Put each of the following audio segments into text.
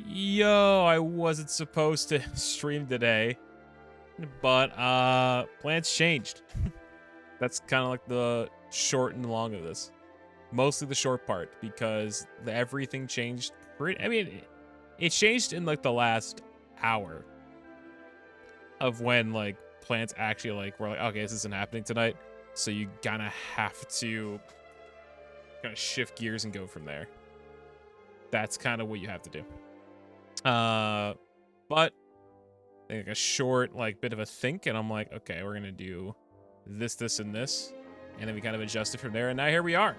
Yo, I wasn't supposed to stream today, but plans changed. That's kind of like the short and long of this. Mostly the short part because everything changed. I mean, it changed in like the last hour of when like plans actually like were like, okay, this isn't happening tonight, so you kind of have to kind of shift gears and go from there. That's kind of what you have to do. But like a short like bit of a think, and I'm like, okay, we're gonna do this, and this, and then we kind of adjusted from there, and now here we are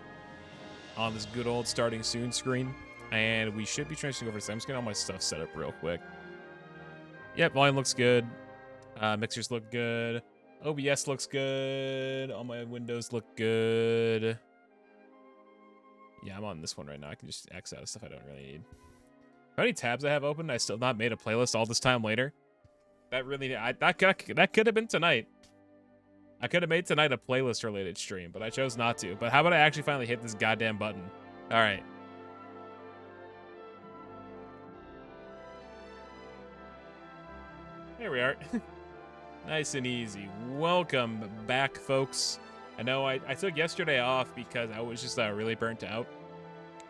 on this good old starting soon screen, and we should be transitioning over to. I'm just getting all my stuff set up real quick. Yep, volume looks good. Mixers look good. OBS looks good. All my windows look good. Yeah, I'm on this one right now. I can just X out of stuff I don't really need. How many tabs I have open? I still not made a playlist all this time later. That really, that could have been tonight. I could have made tonight a playlist related stream, but I chose not to. But how about I actually finally hit this goddamn button? All right. Here we are. Nice and easy. Welcome back, folks. I know I took yesterday off because I was just really burnt out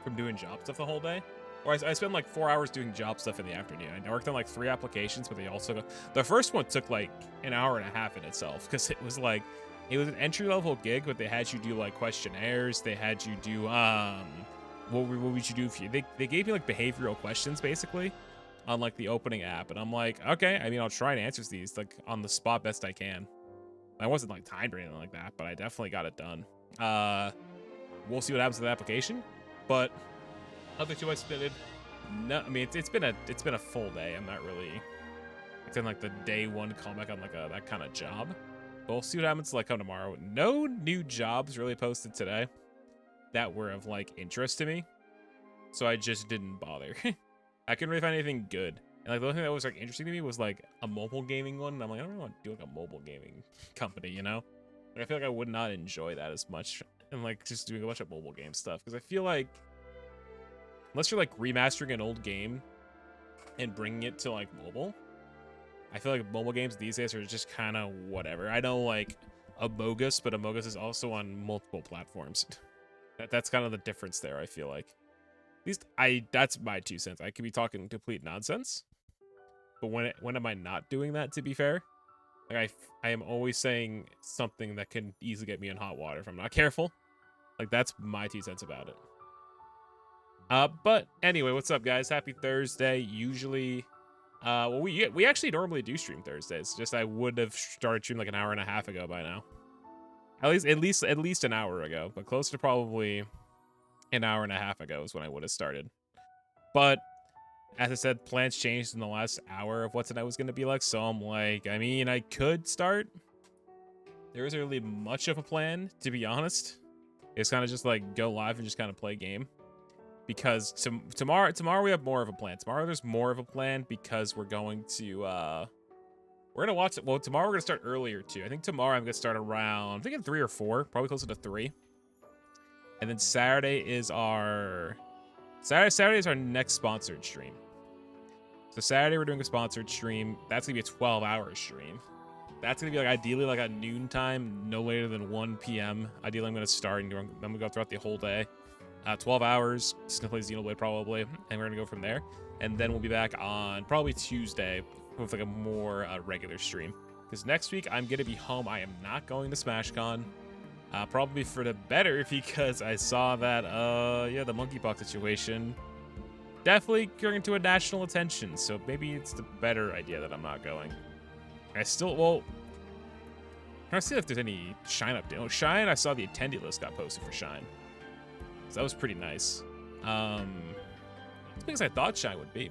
from doing job stuff the whole day. Or I spent like 4 hours doing job stuff in the afternoon. I worked on like 3 applications, but they also go. The first one took like an hour and a half in itself because it was an entry-level gig, but they had you do like questionnaires. They had you do what would you do if you? They gave me like behavioral questions basically on like the opening app, and I'm like, okay. I mean, I'll try and answer these like on the spot best I can. I wasn't like timed or anything like that, but I definitely got it done. We'll see what happens to the application, but. Other two I submitted. No, I mean it's been a full day. I'm not really. It's in like the day one callback on like that kind of job. But we'll see what happens like come tomorrow. No new jobs really posted today that were of like interest to me, so I just didn't bother. I couldn't really find anything good. And like the only thing that was like interesting to me was like a mobile gaming one. And I'm like, I don't really want to do like a mobile gaming company, you know? Like, I feel like I would not enjoy that as much. And like just doing a bunch of mobile game stuff because I feel like. Unless you're like remastering an old game and bringing it to like mobile, I feel like mobile games these days are just kind of whatever. I know like Amogus, but Amogus is also on multiple platforms. That's kind of the difference there. I feel like at least that's my 2 cents. I could be talking complete nonsense, but when am I not doing that? To be fair, like I am always saying something that can easily get me in hot water if I'm not careful. Like that's my 2 cents about it. But anyway, what's up, guys? Happy Thursday. Usually, well, we actually normally do stream Thursdays. Just I would have started stream like an hour and a half ago by now. At least an hour ago, but close to probably an hour and a half ago is when I would have started. But as I said, plans changed in the last hour of what tonight was going to be like. So I'm like, I mean, I could start. There isn't really much of a plan, to be honest. It's kind of just like go live and just kind of play game. Because tomorrow we have more of a plan. Tomorrow there's more of a plan because we're going to watch it. Well, tomorrow we're gonna start earlier too. I think tomorrow I'm gonna start around I'm thinking 3 or 4, probably closer to 3. And then Saturday is our next sponsored stream. So Saturday we're doing a sponsored stream. That's gonna be a 12-hour stream. That's gonna be like ideally like a noon time, no later than 1 p.m. Ideally I'm gonna start and I'm gonna go throughout the whole day. 12 hours, just gonna play Xenoblade probably, and we're gonna go from there. And then we'll be back on probably Tuesday with like a more regular stream. Because next week I'm gonna be home. I am not going to SmashCon. Probably for the better because I saw that yeah, the monkeypox situation definitely getting to a national attention. So maybe it's the better idea that I'm not going. I still trying to see if there's any Shine update. Oh, Shine, I saw the attendee list got posted for Shine. So that was pretty nice. As big as I thought Shine would be.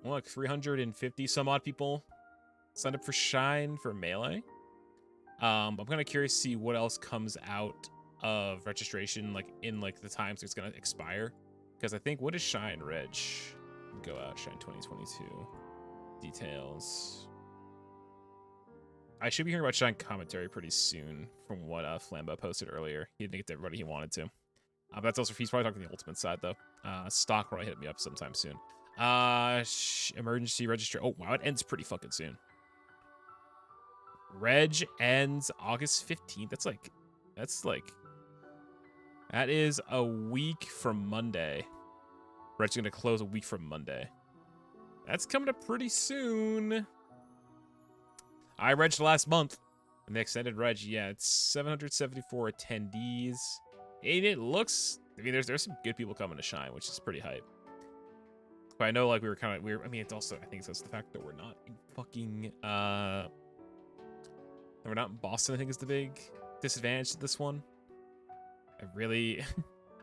Well, like 350 some odd people signed up for Shine for Melee. I'm kind of curious to see what else comes out of registration, like in like the times it's gonna expire. Because I think what is Shine Reg? Go out Shine 2022 details. I should be hearing about Shine commentary pretty soon, from what Flambo posted earlier. He didn't get to everybody he wanted to. But that's also, he's probably talking the ultimate side though. Stock probably hit me up sometime soon. Emergency register. Oh, wow, it ends pretty fucking soon. Reg ends August 15th. That is a week from Monday. Reg's gonna close a week from Monday. That's coming up pretty soon. I regged last month. And the extended reg, yeah, it's 774 attendees. And it looks, I mean, there's some good people coming to Shine, which is pretty hype. But I know, like, we were kind of weird. I mean, it's also, I think it's the fact that we're not in fucking, we're not in Boston, I think is the big disadvantage to this one. I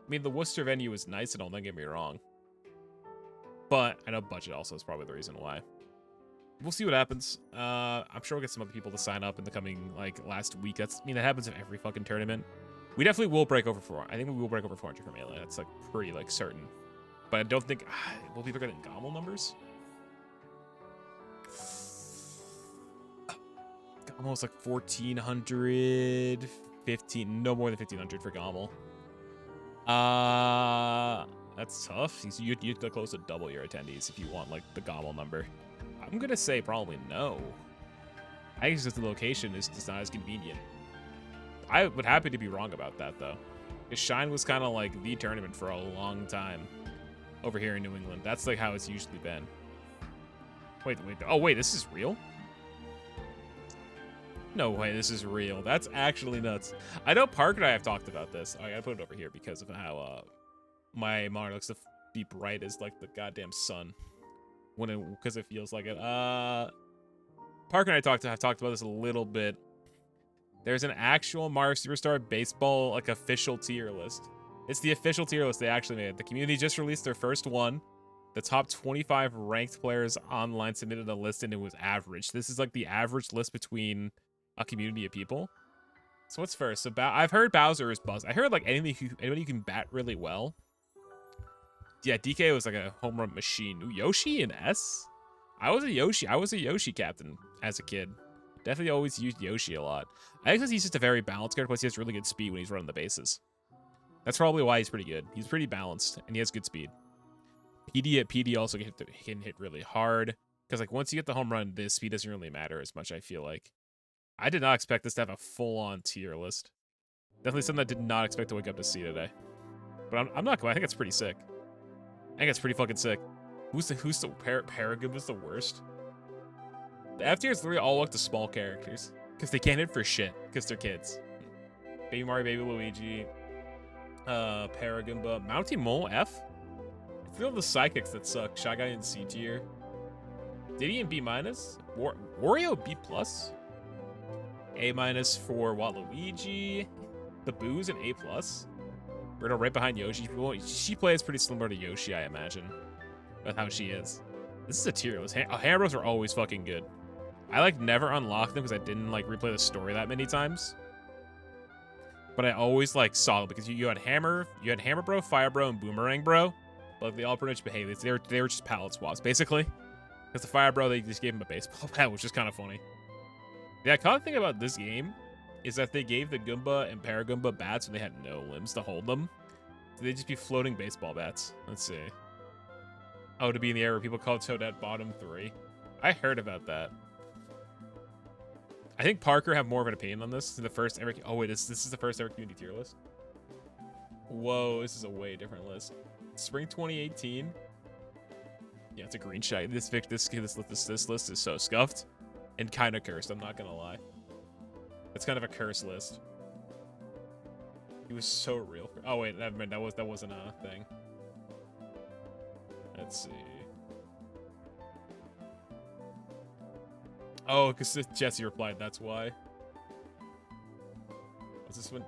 mean, the Worcester venue was nice and all, don't get me wrong. But I know budget also is probably the reason why. We'll see what happens. I'm sure we'll get some other people to sign up in the coming, like, last week. That happens in every fucking tournament. We definitely will break over 400. I think we will break over 400 for Melee. That's, like, pretty, like, certain. But I don't think... will be bigger than Gommel numbers? Gommel's, like, 1,400... 15... No more than 1,500 for Gommel. That's tough. You'd have to close to double your attendees if you want, like, the Gommel number. I'm gonna say probably no. I guess the location is just not as convenient. I would happy to be wrong about that though. Because Shine was kind of like the tournament for a long time over here in New England. That's like how it's usually been. Wait. Oh wait, this is real? No way, this is real. That's actually nuts. I know Park and I have talked about this. I gotta put it over here because of how my monitor looks to be bright as like the goddamn sun. Because it feels like it. Parker and I have talked about this a little bit. There's an actual Mario Superstar Baseball like official tier list. It's the official tier list they actually made. The community just released their first one. The top 25 ranked players online submitted a list and it was average. This is like the average list between a community of people. So what's first? So I've heard Bowser is buzz. I heard like anybody who can bat really well. Yeah, DK was like a home run machine. Ooh, Yoshi and S? I was a Yoshi captain as a kid. Definitely always used Yoshi a lot. I think he's just a very balanced character, plus he has really good speed when he's running the bases. That's probably why he's pretty good. He's pretty balanced, and he has good speed. PD also can hit really hard. Because like once you get the home run, the speed doesn't really matter as much, I feel like. I did not expect this to have a full-on tier list. Definitely something I did not expect to wake up to see today. But I'm not going. I think it's pretty sick. I think it's pretty fucking sick. Who's the Paragon was the worst? The F tiers literally all look to small characters because they can't hit for shit because they're kids. Baby Mario, Baby Luigi, Paragumba, Mounty Mole F. I feel the psychics that suck. Shy Guy in C tier. Diddy in B minus. Wario B plus. A minus for Waluigi. The Boo's an A plus. Birdo right behind Yoshi. She plays pretty similar to Yoshi, I imagine. With how she is. This is a tier list. Hammer Bros are always fucking good. I like never unlocked them because I didn't like replay the story that many times. But I always like saw them because you had Hammer Bro, Fire Bro, and Boomerang Bro. But they all pretty much behave. They were just palette swaps, basically. Because the Fire Bro, they just gave him a baseball bat, which is kind of funny. The iconic thing about this game is that they gave the Goomba and Paragoomba bats when they had no limbs to hold them. So they'd just be floating baseball bats. Let's see. Oh, to be in the air where people call Toadette bottom 3. I heard about that. I think Parker have more of an opinion on this. The first ever. Oh wait, this is the first ever community tier list. Whoa, this is a way different list. Spring 2018. Yeah, it's a green shite. This list is so scuffed and kind of cursed. I'm not gonna lie. It's kind of a curse list. He was so real. Oh wait, never mind. That wasn't a thing. Let's see. Oh, because Jesse replied, that's why. What's this one?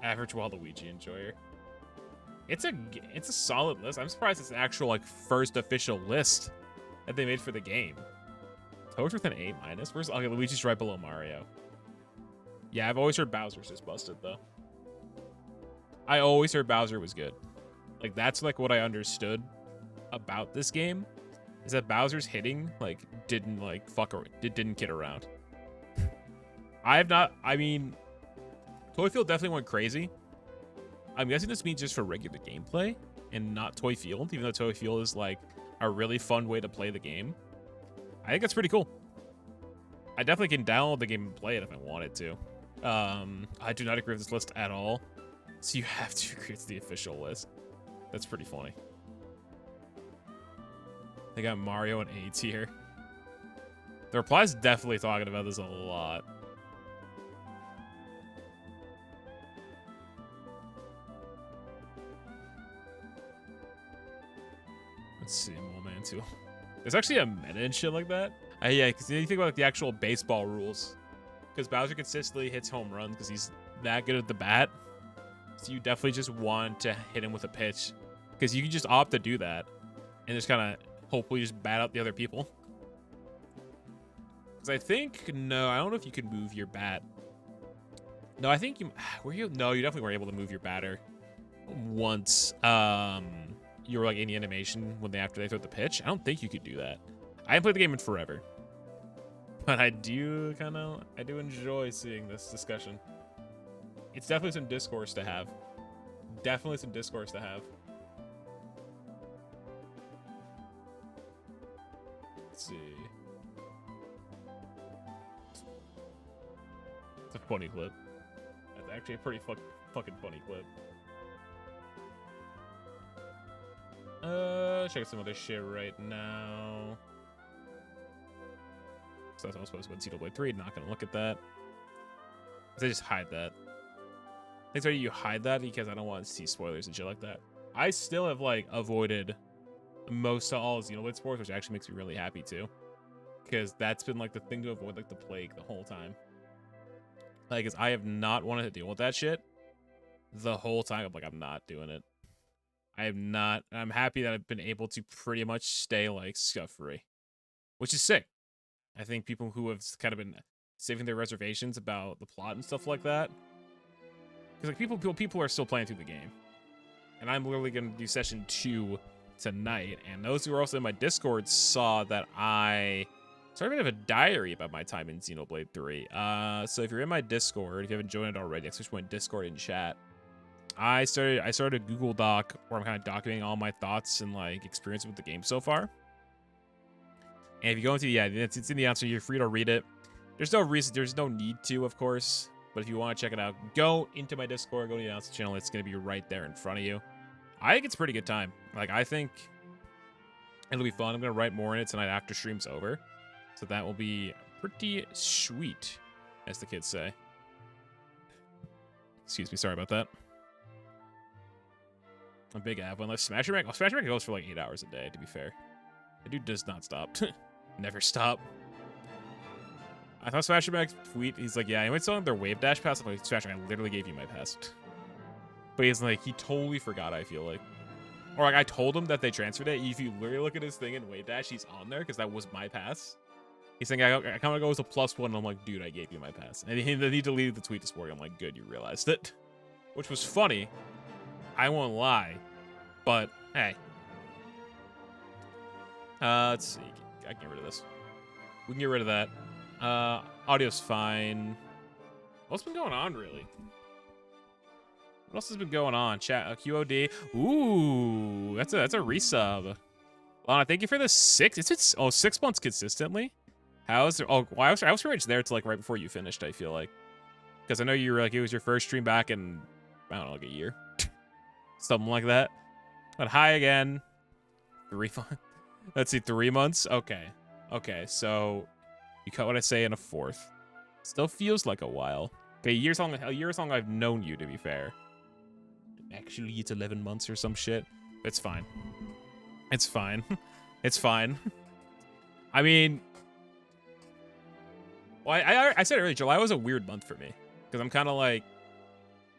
Average Waluigi enjoyer. It's a solid list. I'm surprised it's an actual like first official list that they made for the game. Toad's with an A minus. Where's okay? Luigi's right below Mario. Yeah, I've always heard Bowser's just busted though. I always heard Bowser was good. Like that's like what I understood about this game. Is that Bowser's hitting like didn't like didn't kid around. I mean, Toy Field definitely went crazy. I'm guessing this means just for regular gameplay and not Toy Field, even though Toy Field is like a really fun way to play the game, I think that's pretty cool. I definitely can download the game and play it if I wanted to. I do not agree with this list at all. So you have to agree with the official list. That's pretty funny. They got Mario in A tier. The reply's definitely talking about this a lot. Let's see, Mole Man 2. There's actually a meta and shit like that. Yeah, because you think about like the actual baseball rules. Because Bowser consistently hits home runs because he's that good at the bat. So you definitely just want to hit him with a pitch. Because you can just opt to do that. And just kind of hopefully just bat out the other people. Because I think, no, I don't know if you can move your bat. No, I think you, no, you definitely were able to move your batter once you were like in the animation when after they throw the pitch. I don't think you could do that. I haven't played the game in forever. But I do enjoy seeing this discussion. It's definitely some discourse to have. Definitely some discourse to have. Let's see. It's a funny clip. That's actually a pretty fucking funny clip. Check out some other shit right now. So that's what I was supposed to put Xenoblade 3. Not gonna look at that. I just hide that. Thanks, you hide that because I don't want to see spoilers and shit like that. I still have like avoided most of all Xenoblade spoilers, which actually makes me really happy too, because that's been like the thing to avoid, like the plague, the whole time. Like, cause I have not wanted to deal with that shit the whole time. I'm like, I'm not doing it. I have not. I'm happy that I've been able to pretty much stay like scuff free, which is sick. I think people who have kind of been saving their reservations about the plot and stuff like that, because like people are still playing through the game, and I'm literally gonna do session 2 tonight. And those who are also in my Discord saw that I started a bit of a diary about my time in Xenoblade 3. So if you're in my Discord, if you haven't joined it already, I switched my Discord in chat. I started a Google Doc where I'm kind of documenting all my thoughts and like experience with the game so far. And if you go into it's in the answer, you're free to read it. There's no need to, of course. But if you want to check it out, go into my Discord, go to the announcement channel. It's gonna be right there in front of you. I think it's a pretty good time. Like, I think it'll be fun. I'm gonna write more in it tonight after stream's over. So that will be pretty sweet, as the kids say. Excuse me, sorry about that. A big Av one. Smasher Mac. Oh, Smasher Mac goes for like 8 hours a day, to be fair. The dude does not stop. Never stop. I thought Smasher Mac's tweet, he's like, yeah, I went selling their wave dash pass. I'm like, Smasher Mac, I literally gave you my pass. But he's like, he totally forgot, I feel like. Or like, I told him that they transferred it. If you literally look at his thing in wave dash, he's on there because that was my pass. He's saying, I kind of go as a +1. And I'm like, dude, I gave you my pass. And then he deleted the tweet this morning. I'm like, good, you realized it. Which was funny. I won't lie. But, hey. Let's see. I can get rid of this. We can get rid of that. Audio's fine. What's been going on, really? What else has been going on? Chat, QOD. Ooh, that's a resub. Lana, thank you for the 6. It's 6 months consistently. How's it? Oh, well, I was pretty much there to like right before you finished. I feel like, because I know you were like, it was your first stream back in, I don't know, like a year, something like that. But hi again. 3 months. Let's see, 3 months. Okay, so you cut what I say in a 4th. Still feels like a while. Okay, a year's long I've known you, to be fair. Actually, it's 11 months or some shit. It's fine. It's fine. It's fine. I mean, well, I said earlier, July was a weird month for me because I'm kind of like,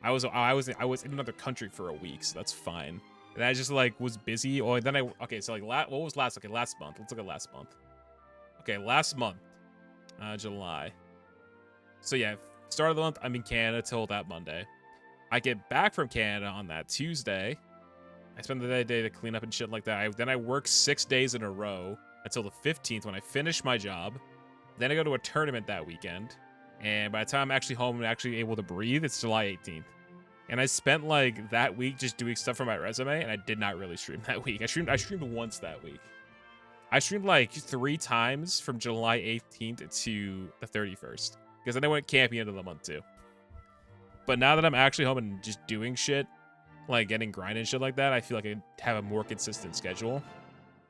I was in another country for a week, so that's fine. And I just like was busy. Oh, then so like what was last? Okay, last month. Let's look at last month. Okay, last month, July. So yeah, start of the month, I'm in Canada till that Monday. I get back from Canada on that Tuesday. I spend the day to clean up and shit like that. Then I work 6 days in a row until the 15th when I finish my job. Then I go to a tournament that weekend. And by the time I'm actually home and actually able to breathe, it's July 18th. And I spent like that week just doing stuff for my resume, and I did not really stream that week. I streamed once that week. I streamed like 3 times from July 18th to the 31st. Because then I went camping into the month too. But now that I'm actually home and just doing shit, like getting grind and shit like that, I feel like I have a more consistent schedule.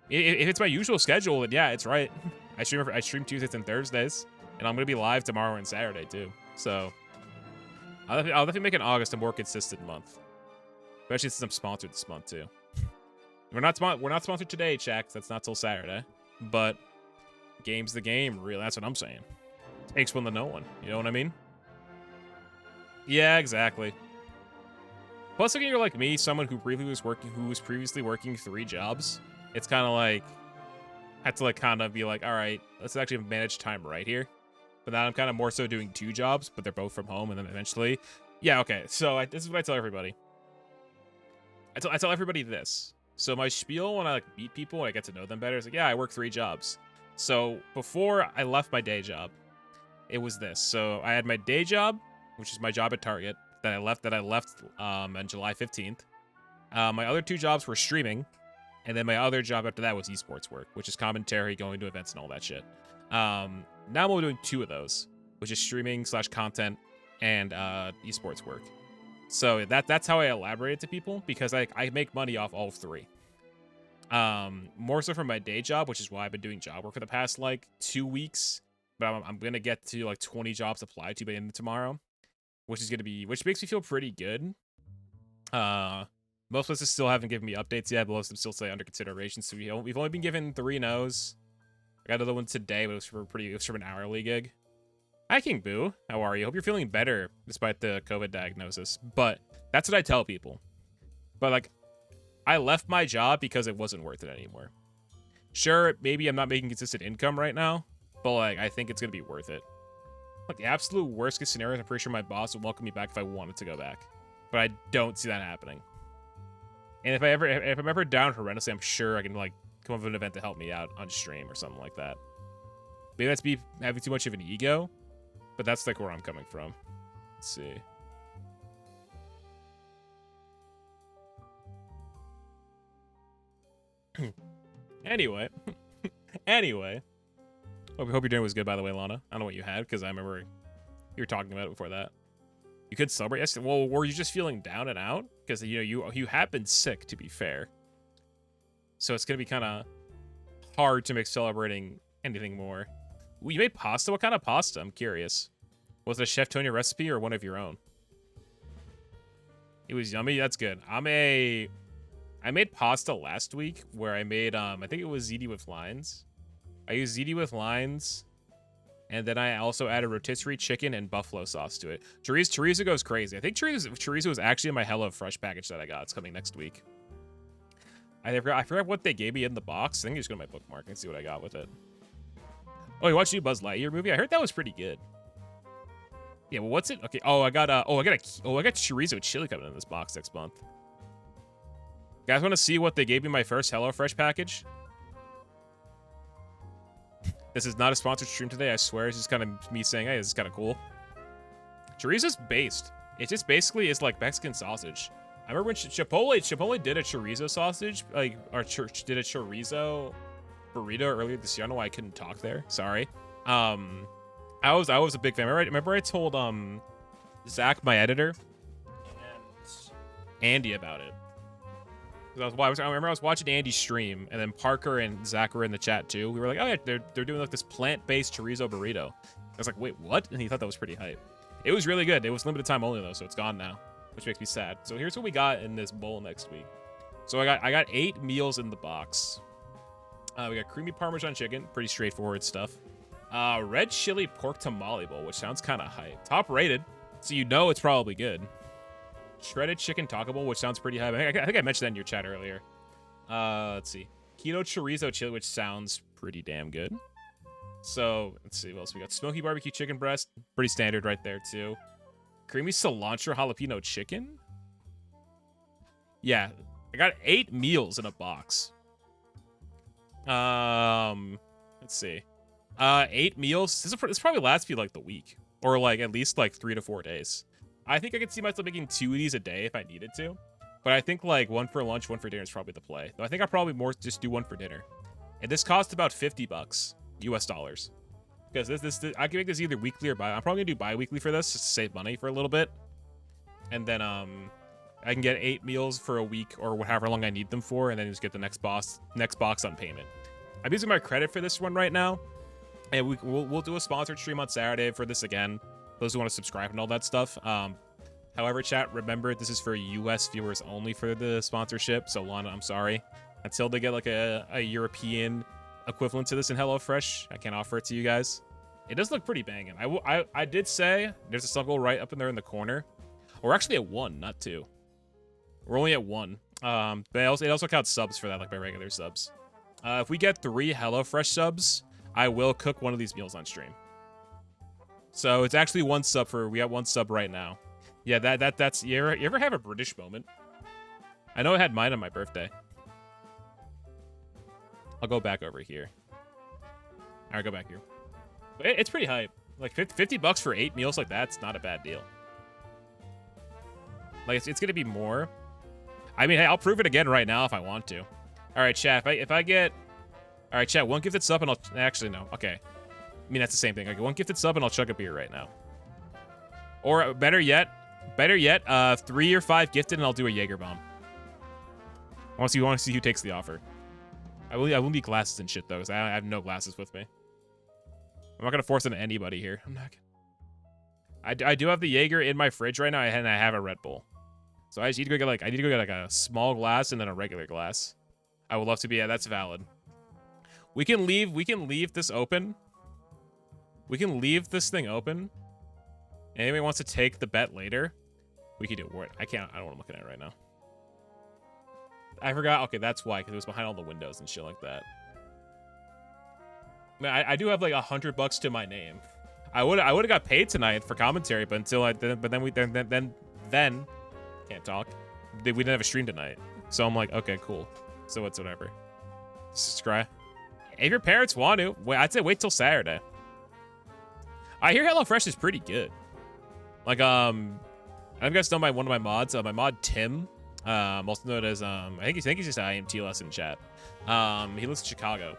If it's my usual schedule, then yeah, it's right. I stream Tuesdays and Thursdays, and I'm gonna be live tomorrow and Saturday too. So I'll definitely make August a more consistent month, especially since I'm sponsored this month too. We're not sponsored today, chat. That's not till Saturday, but game's the game. Really, that's what I'm saying. Takes one to know one. You know what I mean? Yeah, exactly. Plus, if you're like me, someone who was previously working 3 jobs, it's kind of like had to like kind of be like, all right, let's actually manage time right here. But now I'm kind of more so doing 2 jobs, but they're both from home, and then eventually, yeah, okay. So this is what I tell everybody. I tell everybody this. So my spiel when I like meet people, and I get to know them better. Is like, yeah, I work 3 jobs. So before I left my day job, it was this. So I had my day job, which is my job at Target that I left on July 15th. My other 2 jobs were streaming, and then my other job after that was esports work, which is commentary, going to events, and all that shit. Now I'm only doing 2 of those, which is streaming/content and esports work. So that's how I elaborate it to people, because I make money off all 3. More so from my day job, which is why I've been doing job work for the past like 2 weeks. But I'm gonna get to like 20 jobs applied to by the end of tomorrow, which makes me feel pretty good. Most places still haven't given me updates yet, but most of them still say under consideration. So we've only been given 3 no's. I got another one today, but it was from an hourly gig. Hi, King Boo. How are you? Hope you're feeling better despite the COVID diagnosis. But that's what I tell people. But like, I left my job because it wasn't worth it anymore. Sure, maybe I'm not making consistent income right now, but like, I think it's gonna be worth it. Like, the absolute worst case scenario, I'm pretty sure my boss would welcome me back if I wanted to go back. But I don't see that happening. And if I'm ever down horrendously, I'm sure I can like come up with an event to help me out on stream or something like that. Maybe that's me having too much of an ego, but that's like where I'm coming from. Let's see. Anyway. Hope your dinner was good, by the way, Lana. I don't know what you had, because I remember you were talking about it before that. You could celebrate yesterday. Well, were you just feeling down and out? Because you have been sick, to be fair. So it's gonna be kind of hard to make celebrating anything more. Ooh, you made pasta? What kind of pasta? I'm curious. Was it a Chef Tonya recipe or one of your own? It was yummy. That's good. I made pasta last week where I made I think it was ziti with lines. I used ziti with lines, and then I also added rotisserie chicken and buffalo sauce to it. Chorizo goes crazy. I think chorizo is actually in my HelloFresh package that I got. It's coming next week. I forgot what they gave me in the box. I think I'm just go to my bookmark and see what I got with it. Oh, you watched the new Buzz Lightyear movie? I heard that was pretty good. Yeah, well, what's it? Okay. Oh, I got chorizo chili coming in this box next month. You guys want to see what they gave me my first HelloFresh package? This is not a sponsored stream today. I swear, it's just kind of me saying, "Hey, this is kind of cool." Chorizo's based. It just basically is like Mexican sausage. I remember when Chipotle did a chorizo sausage, did a chorizo burrito earlier this year. I don't know why I couldn't talk there. Sorry. I was a big fan. Remember I told Zach, my editor, and Andy about it. I remember I was watching Andy stream, and then Parker and Zach were in the chat too. We were like, oh yeah, they're doing like this plant-based chorizo burrito. I was like, wait, what? And he thought that was pretty hype. It was really good. It was limited time only though, so it's gone now, which makes me sad. So here's what we got in this bowl next week. So I got 8 meals in the box. We got creamy Parmesan chicken, pretty straightforward stuff. Red chili pork tamale bowl, which sounds kind of hype. Top rated, so you know it's probably good. Shredded chicken taco bowl, which sounds pretty high. I think I mentioned that in your chat earlier. Let's see. Keto chorizo chili, which sounds pretty damn good. So, let's see what else we got. Smoky barbecue chicken breast. Pretty standard right there, too. Creamy cilantro jalapeno chicken. Yeah. I got 8 meals in a box. Let's see. 8 meals. This probably lasts me like the week. Or like at least like 3 to 4 days. I think I could see myself making 2 of these a day if I needed to. But I think like 1 for lunch, 1 for dinner is probably the play. Though I think I'll probably more just do 1 for dinner. And this costs about $50 US dollars. Because this I can make this either weekly or I'm probably gonna do bi-weekly for this just to save money for a little bit. And then I can get 8 meals for a week or however long I need them for, and then just get the next box on payment. I'm using my credit for this one right now, and we'll do a sponsored stream on Saturday for this again. Those who want to subscribe and all that stuff. However, chat, remember this is for US viewers only for the sponsorship. So Lana, I'm sorry. Until they get like a European equivalent to this in HelloFresh, I can't offer it to you guys. It does look pretty banging. I did say there's a sub goal right up in there in the corner. We're actually at 1, not 2. We're only at 1. But it also counts subs for that, like my regular subs. If we get 3 HelloFresh subs, I will cook one of these meals on stream. So it's actually 1 sub we got 1 sub right now. Yeah, that's you ever have a British moment? I know I had mine on my birthday. I'll go back over here. Alright, go back here. But it's pretty hype. Like $50 for 8 meals like that's not a bad deal. Like it's gonna be more. I mean, hey, I'll prove it again right now if I want to. All right, chat. If I get, all right, chat. 1 gifted sub and I'll actually no. Okay, I mean that's the same thing. Okay, 1 gifted sub and I'll chug a beer right now. Or better yet, 3 or 5 gifted and I'll do a Jaeger bomb. I want to see who takes the offer. I will need glasses and shit though, because I have no glasses with me. I'm not gonna force it on anybody here. I'm not. I do have the Jaeger in my fridge right now, and I have a Red Bull. So I just need to go get like a small glass and then a regular glass. I would love to be. Yeah, that's valid. We can leave this open. We can leave this thing open. Anybody wants to take the bet later? We can do it. I can't. I don't want to look at it right now. I forgot. Okay, that's why, because it was behind all the windows and shit like that. Man, I do have like $100 to my name. I would have got paid tonight for commentary, but then can't talk. We didn't have a stream tonight, so I'm like, okay, cool. So it's whatever. Subscribe. If your parents want to, I'd say wait till Saturday. I hear HelloFresh is pretty good. Like I think you guys know one of my mods. My mod Tim, also known as I think he's just IMTLS in chat. He lives in Chicago.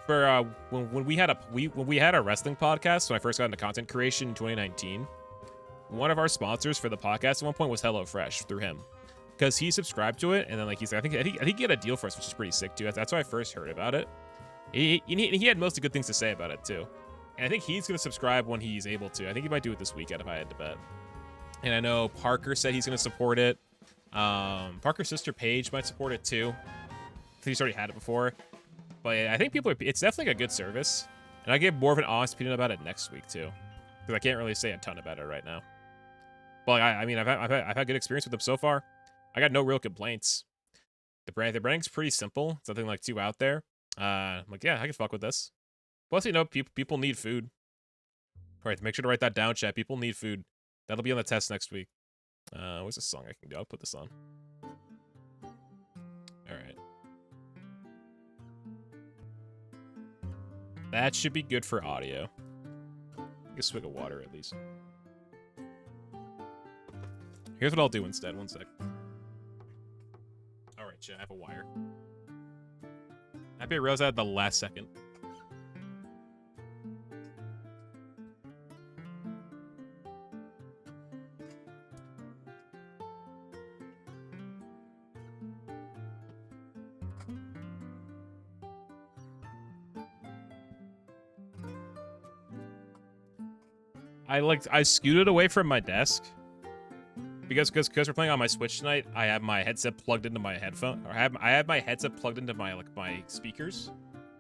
For when we had a wrestling podcast when I first got into content creation in 2019, one of our sponsors for the podcast at one point was HelloFresh through him, because he subscribed to it, and then like I think he had a deal for us, which is pretty sick too. That's why I first heard about it. He had mostly good things to say about it too, and I think he's gonna subscribe when he's able to. I think he might do it this weekend if I had to bet. And I know Parker said he's gonna support it. Parker's sister Paige might support it too. I think he's already had it before. But yeah, I think it's definitely a good service. And I give more of an honest opinion about it next week too, because I can't really say a ton about it right now. But I mean, I've had good experience with them so far. I got no real complaints. The branding's pretty simple. It's nothing like too out there. I'm like, yeah, I can fuck with this. Plus, you know, people need food. All right, make sure to write that down, chat. People need food. That'll be on the test next week. What's a song I can do? I'll put this on. All right. That should be good for audio. Get a swig of water at least. Here's what I'll do instead. One sec. All right, chat. I have a wire. Happy I realized that at the last second. I scooted away from my desk because we're playing on my Switch tonight. I have my headset plugged into my headphone, or I have my headset plugged into my my speakers,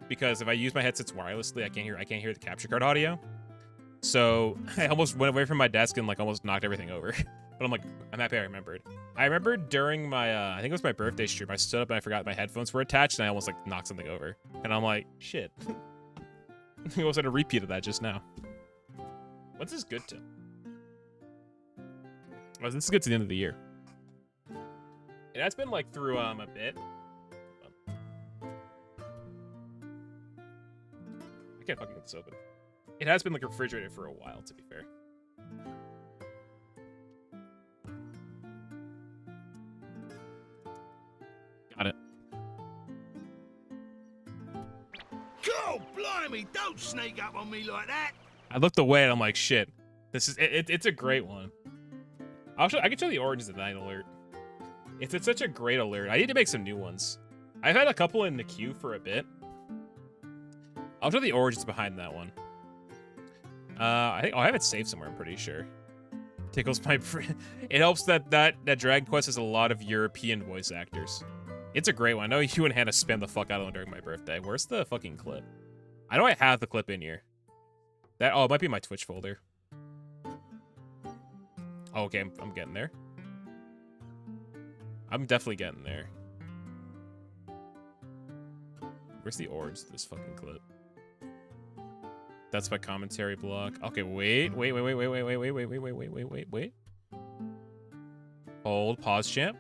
because if I use my headsets wirelessly, I can't hear the capture card audio. So I almost went away from my desk and like almost knocked everything over. But I'm like, I'm happy I remembered. I remembered during my I think it was my birthday stream, I stood up and I forgot my headphones were attached, and I almost like knocked something over. And I'm like, shit. I almost had a repeat of that just now. What's this good to? Oh, this is good to the end of the year. It has been like through a bit. I can't fucking get this open. It has been like refrigerated for a while, to be fair. Got it. God blimey, don't sneak up on me like that. I looked away and I'm like, shit. This is it's a great one. I can show the origins of that alert. It's such a great alert. I need to make some new ones. I've had a couple in the queue for a bit. I'll show the origins behind that one. I think I have it saved somewhere, I'm pretty sure. Tickles my it helps that Dragon Quest has a lot of European voice actors. It's a great one. I know you and Hannah spammed the fuck out of them during my birthday. Where's the fucking clip? I know I have the clip in here. Oh, it might be my Twitch folder. Oh, okay, I'm getting there. I'm definitely getting there. Where's the origins of this fucking clip? That's my commentary block. Okay, wait. Hold, pause, champ.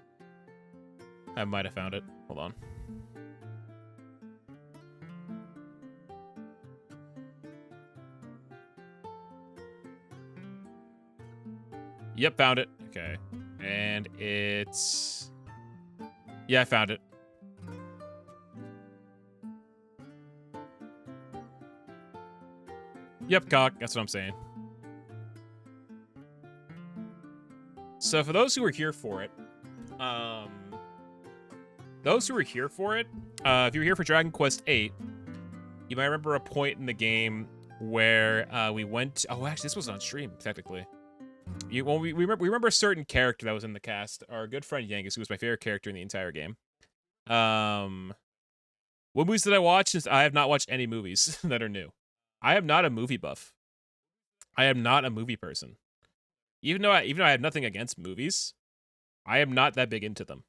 I might have found it. Hold on. Yep, found it. Okay. And it's... Yeah, I found it. Yep, cock. That's what I'm saying. So for those who are here for it, if you were here for Dragon Quest VIII, you might remember a point in the game where we went. Oh, actually, this was on stream technically. We remember a certain character that was in the cast. Our good friend Yangus, who was my favorite character in the entire game. What movies did I watch? Since I have not watched any movies that are new. I am not a movie buff. I am not a movie person. Even though I have nothing against movies, I am not that big into them.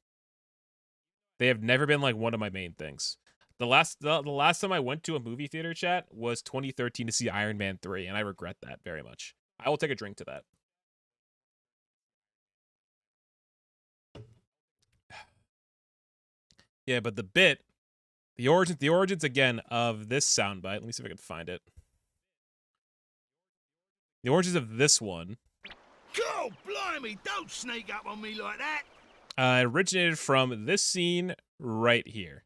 They have never been like one of my main things. The last time I went to a movie theater, chat, was 2013 to see Iron Man 3, and I regret that very much. I will take a drink to that. Yeah, but the origins again of this soundbite. Let me see if I can find it. The origins of this one. God blimey, don't sneak up on me like that. Originated from this scene right here.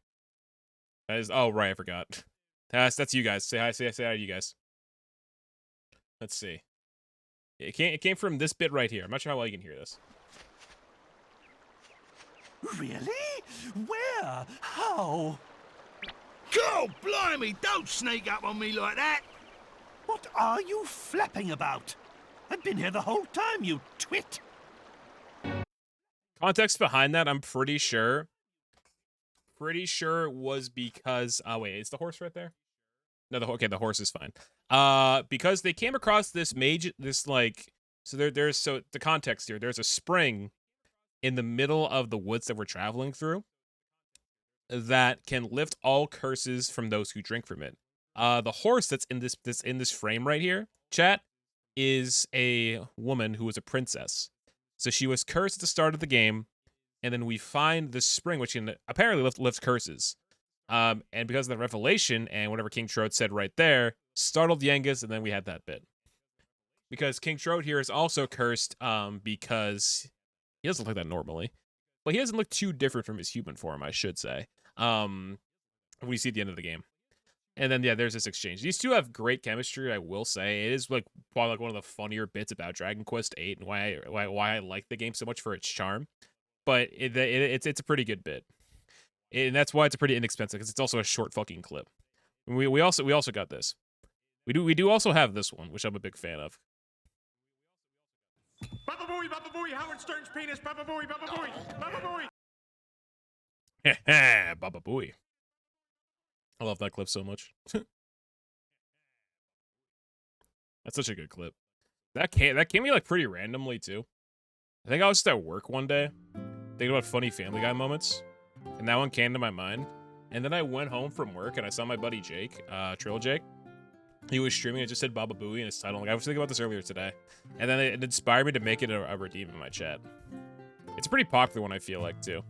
That is, oh right, I forgot. That's you guys. Say hi to you guys. Let's see. It came from this bit right here. I'm not sure how well you can hear this. Really? Where? How? God blimey, don't sneak up on me like that. What are you flapping about? I've been here the whole time, you twit. Context behind that, I'm pretty sure it was because wait, is the horse right there? No, the horse is fine. Because they came across there's the context here. There's a spring in the middle of the woods that we're traveling through that can lift all curses from those who drink from it. The horse that's in this frame right here, chat, is a woman who was a princess. So she was cursed at the start of the game, and then we find this spring which can apparently lift curses. And because of the revelation and whatever King Trode said right there, startled Yangus, and then we had that bit. Because King Trode here is also cursed, because he doesn't look like that normally. But he doesn't look too different from his human form, I should say. We see at the end of the game. And then, yeah, there's this exchange. These two have great chemistry, I will say. It is like probably like one of the funnier bits about Dragon Quest VIII and why I like the game so much for its charm. But it's a pretty good bit. And that's why it's a pretty inexpensive, because it's also a short fucking clip. And we also got this. We do also have this one, which I'm a big fan of. Baba Booey, Howard Stern's penis, Baba Booey, Baba Booey, Baba Booey. Heh Baba Booey. I love that clip so much. That's such a good clip. That came me like pretty randomly too. I think I was just at work one day, thinking about funny Family Guy moments, and that one came to my mind. And then I went home from work and I saw my buddy Jake, Trill Jake. He was streaming. It just said Baba Booey in his title. Like, I was thinking about this earlier today, and then it inspired me to make it a redeem in my chat. It's a pretty popular one, I feel like too.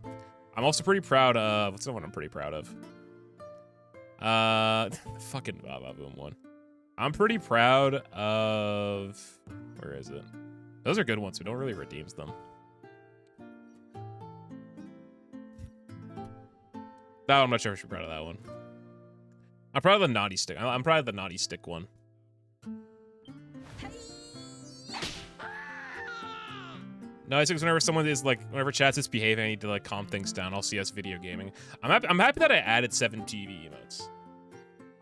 I'm also pretty proud of. What's the one I'm pretty proud of? Fucking Baba Boom one. I'm pretty proud of. Where is it? Those are good ones. We don't really redeem them. That one, I'm not sure if you're proud of that one. I'm probably the naughty stick. I'm probably the naughty stick one. No, I think whenever someone is like, whenever chat's misbehaving, I need to like calm things down. I'll CS video gaming. I'm happy that I added 7TV emotes.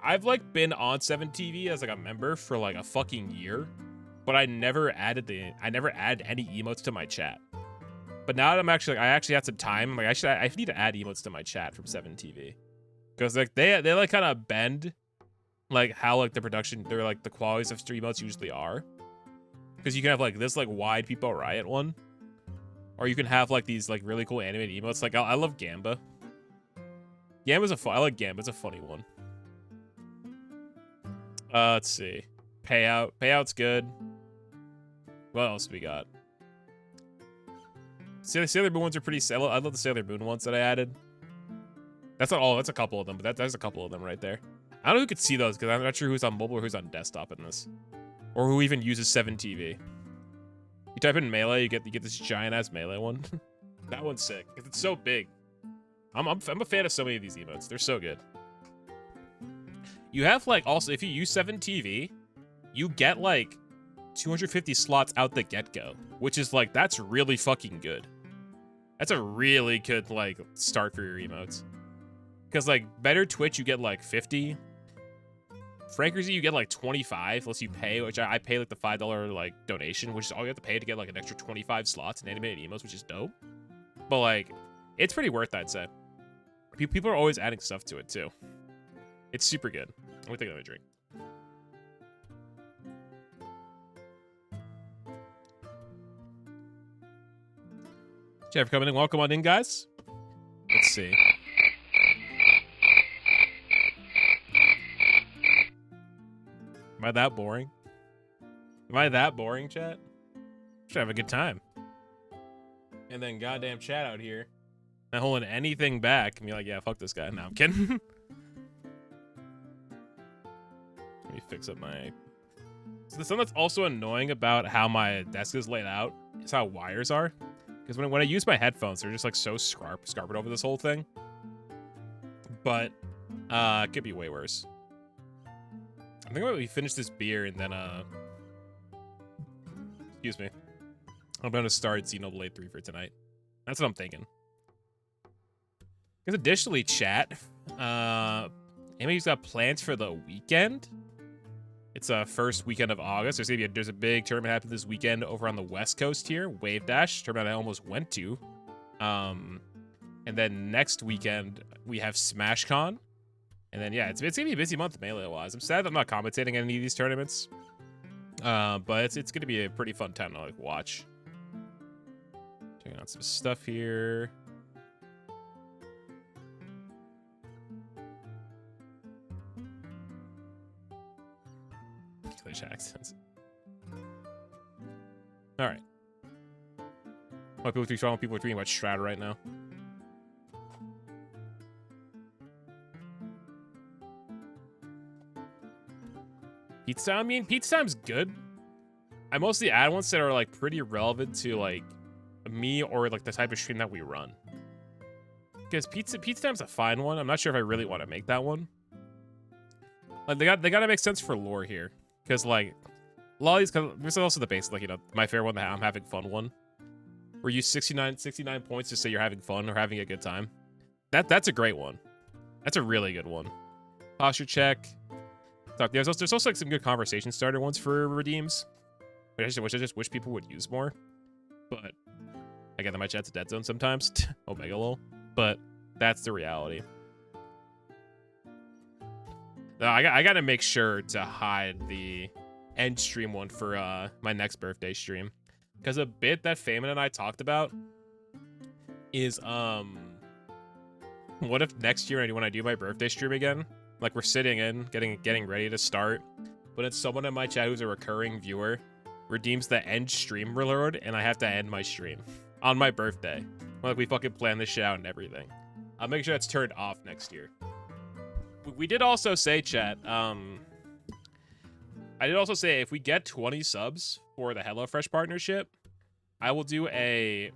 I've like been on 7TV as like a member for like a fucking year, but I never added any emotes to my chat. But now that I'm actually, I actually had some time. Like I need to add emotes to my chat from 7TV, because like they like kind of bend, like how like the production, they're like the qualities of stream emotes usually are. Because you can have like this like wide people riot one, or you can have like these like really cool animated emotes. Like I love Gamba. I like Gamba. It's a funny one. Let's see. Payout's good. What else we got? Sailor Moon ones are pretty. I love the Sailor Moon ones that I added. That's not all. That's a couple of them, but there's a couple of them right there. I don't know who could see those because I'm not sure who's on mobile or who's on desktop in this, or who even uses 7TV. You type in melee, you get this giant ass melee one. That one's sick because it's so big. I'm a fan of so many of these emotes. They're so good. You have like also if you use 7TV, you get like 250 slots out the get-go, which is like that's really fucking good. That's a really good like start for your emotes. Because like better Twitch, you get like 50. Frankersy, you get like 25 unless you pay, which I pay like the $5 like donation, which is all you have to pay to get like an extra 25 slots in animated emotes, which is dope. But like, it's pretty worth it, I'd say. People are always adding stuff to it too. It's super good. Let me take another drink. Jeff coming in. Welcome on in, guys. Let's see. Am I that boring? Am I that boring, chat? Should have a good time. And then goddamn chat out here not holding anything back and be like, yeah, fuck this guy. No, I'm kidding. Let me fix up my... So the something that's also annoying about how my desk is laid out is how wires are. Because when I use my headphones, they're just like so scarpered over this whole thing. But it could be way worse. I think we finish this beer and then excuse me. I'm gonna start Xenoblade 3 for tonight. That's what I'm thinking. Because additionally, chat, anybody's got plans for the weekend? It's first weekend of August. There's a big tournament happening this weekend over on the West Coast here, Wave Dash tournament I almost went to. And then next weekend we have SmashCon. And then yeah, it's gonna be a busy month Melee-wise. I'm sad that I'm not commentating any of these tournaments. But it's gonna be a pretty fun time to like watch. Checking out some stuff here. English accents. All right. Why people are tweeting about Shroud right now. Pizza time? I mean, pizza time's good. I mostly add ones that are like pretty relevant to like me or like the type of stream that we run. Because pizza time's a fine one. I'm not sure if I really want to make that one. Like they gotta make sense for lore here. Because like a lot of these, there's also the basic, like, you know, my favorite one, the I'm having fun one, where you 69 points to say you're having fun or having a good time. That's a great one. That's a really good one. Posture check. There's also like some good conversation starter ones for redeems, which I just wish people would use more. But again, that my chat's a dead zone sometimes. Omega lol. But that's the reality. No, I gotta make sure to hide the end stream one for my next birthday stream, because a bit that Feynman and I talked about is what if next year when I do my birthday stream again, like we're sitting in getting ready to start, but it's someone in my chat who's a recurring viewer redeems the end stream reward and I have to end my stream on my birthday. Like we fucking plan this shit out and everything. I'll make sure that's turned off next year. We did also say, chat, I did also say if we get 20 subs for the HelloFresh partnership, I will do a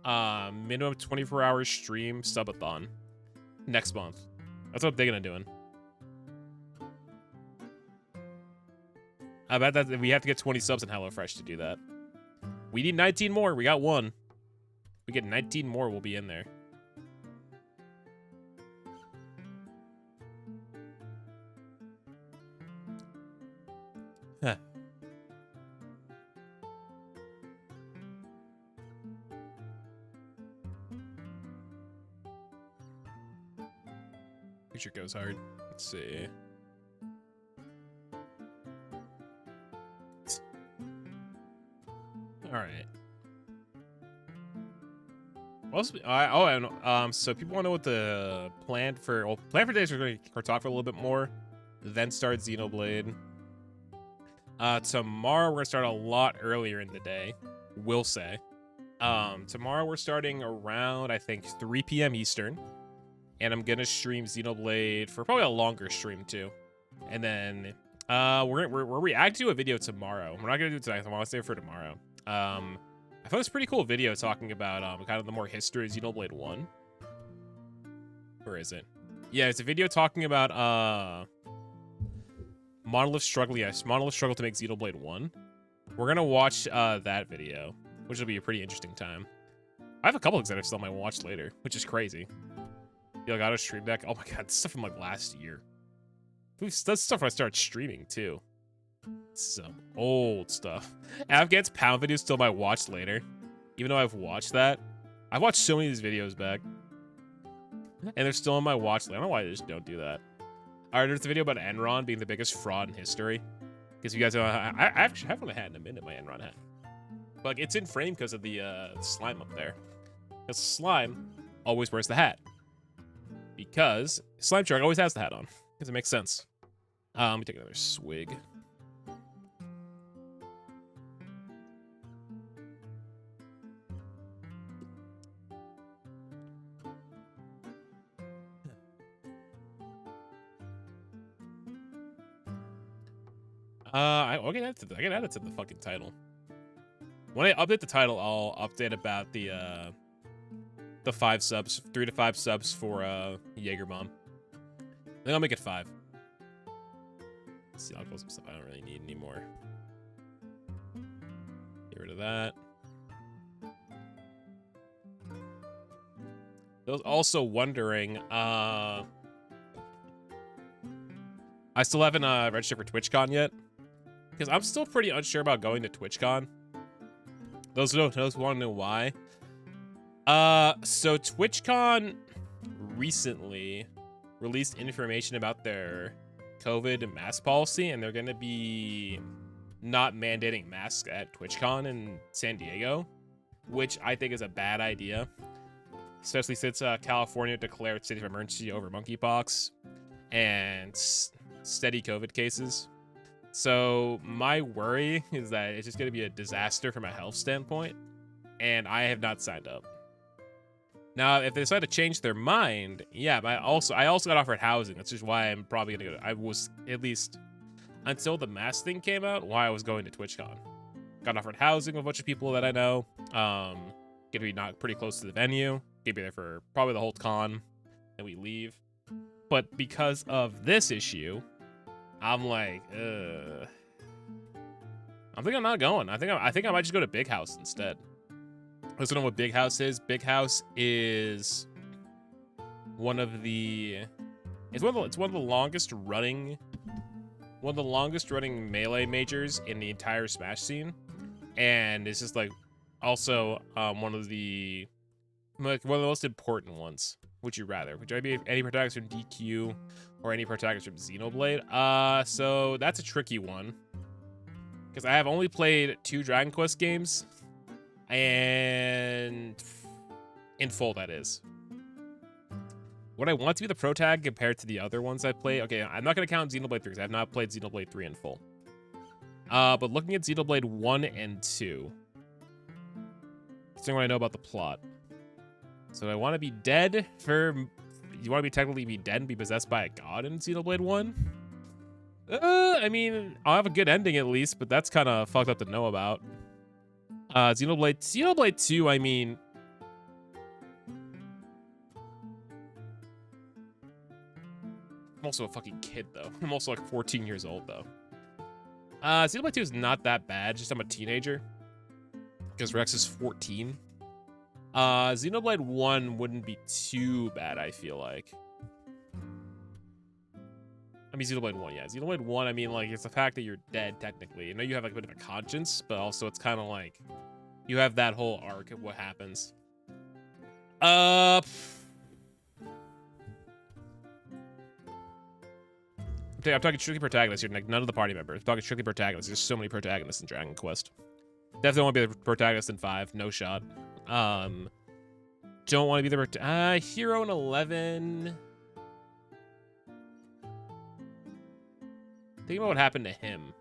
minimum 24-hour stream subathon next month. That's what I'm thinking of doing. I bet that we have to get 20 subs in HelloFresh to do that. We need 19 more. We got one. We get 19 more, we'll be in there. Huh. Picture goes hard. Let's see. All right. So people want to know what the plan for today is. We're going to talk for a little bit more, then start Xenoblade. Tomorrow we're gonna start a lot earlier in the day. We'll say. Tomorrow we're starting around, I think, 3 p.m. Eastern, and I'm gonna stream Xenoblade for probably a longer stream too. And then we're reacting to a video tomorrow. We're not gonna do it tonight. I want to save it for tomorrow. I found this pretty cool video talking about kind of the more history of Xenoblade 1. Where is it? Yeah, it's a video talking about Monolith struggle to make Xenoblade 1. We're gonna watch that video, which will be a pretty interesting time. I have a couple of things that I still might watch later, which is crazy. Yo, got a stream deck. Oh my god, this stuff from like last year. That's stuff I started streaming too. Some old stuff. Afghan's pound videos still might watch later. Even though I've watched that. I've watched so many of these videos back. And they're still on my watch list. I don't know why I just don't do that. Alright, there's a video about Enron being the biggest fraud in history. Because you guys know, I actually haven't had in a minute my Enron hat. But like, it's in frame because of the slime up there. Because slime always wears the hat. Because Slime Shark always has the hat on. Because it makes sense. Let me take another swig. I can add it to the fucking title. When I update the title, I'll update about the 5 subs, 3 to 5 subs for Jaegerbomb. I think I'll make it 5. Let's see, I'll close some stuff I don't really need anymore. Get rid of that. I was also wondering, I still haven't registered for TwitchCon yet. Because I'm still pretty unsure about going to TwitchCon. Those who want to know why. So TwitchCon recently released information about their COVID mask policy, and they're going to be not mandating masks at TwitchCon in San Diego, which I think is a bad idea, especially since California declared state of emergency over monkeypox and steady COVID cases. So my worry is that it's just going to be a disaster from a health standpoint, and I have not signed up. Now, if they decide to change their mind, yeah, but I also got offered housing. That's just why I'm probably going to go. I was, at least until the mask thing came out, why I was going to TwitchCon. Got offered housing with a bunch of people that I know. Gonna be not pretty close to the venue. Gonna be there for probably the whole con, and we leave. But because of this issue, I'm like, I think I'm not going. I think I might just go to Big House instead. Let's know what Big House is. Big House is one of the longest running Melee majors in the entire Smash scene, and it's just like also one of the most important ones. Would you rather? Would you be any protagonist from DQ or any protagonist from Xenoblade? So that's a tricky one because I have only played 2 Dragon Quest games, and in full, that is. Would I want to be the protag compared to the other ones I played? Okay, I'm not going to count Xenoblade 3 because I have not played Xenoblade 3 in full. But looking at Xenoblade 1 and 2, seeing what I know about the plot. So I want to be dead for... You want to technically be dead and be possessed by a god in Xenoblade 1? I mean, I'll have a good ending at least, but that's kind of fucked up to know about. Xenoblade 2, I mean... I'm also a fucking kid, though. I'm also like 14 years old, though. Xenoblade 2 is not that bad, just I'm a teenager. Because Rex is 14. Xenoblade 1 wouldn't be too bad, I feel like. I mean, Xenoblade 1, yeah. Xenoblade 1, I mean, like, it's the fact that you're dead, technically. I know you have, like, a bit of a conscience, but also it's kind of like, you have that whole arc of what happens. I'm talking strictly protagonists here, like, none of the party members. I'm talking strictly protagonists. There's so many protagonists in Dragon Quest. Definitely want to be the protagonist in 5, no shot. Don't want to be the hero in 11. Think about what happened to him.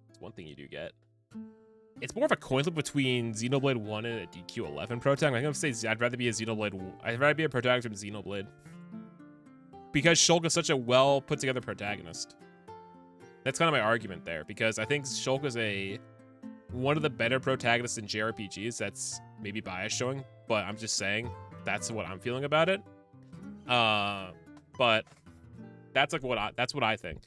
It's one thing you do get. It's more of a coin flip between Xenoblade 1 and a DQ11 protagonist. I'm gonna say I'd rather be a Xenoblade. I'd rather be a protagonist from Xenoblade because Shulk is such a well put together protagonist. That's kind of my argument there, because I think Shulk is one of the better protagonists in JRPGs. That's maybe bias showing, but I'm just saying that's what I'm feeling about it. But that's like that's what I think.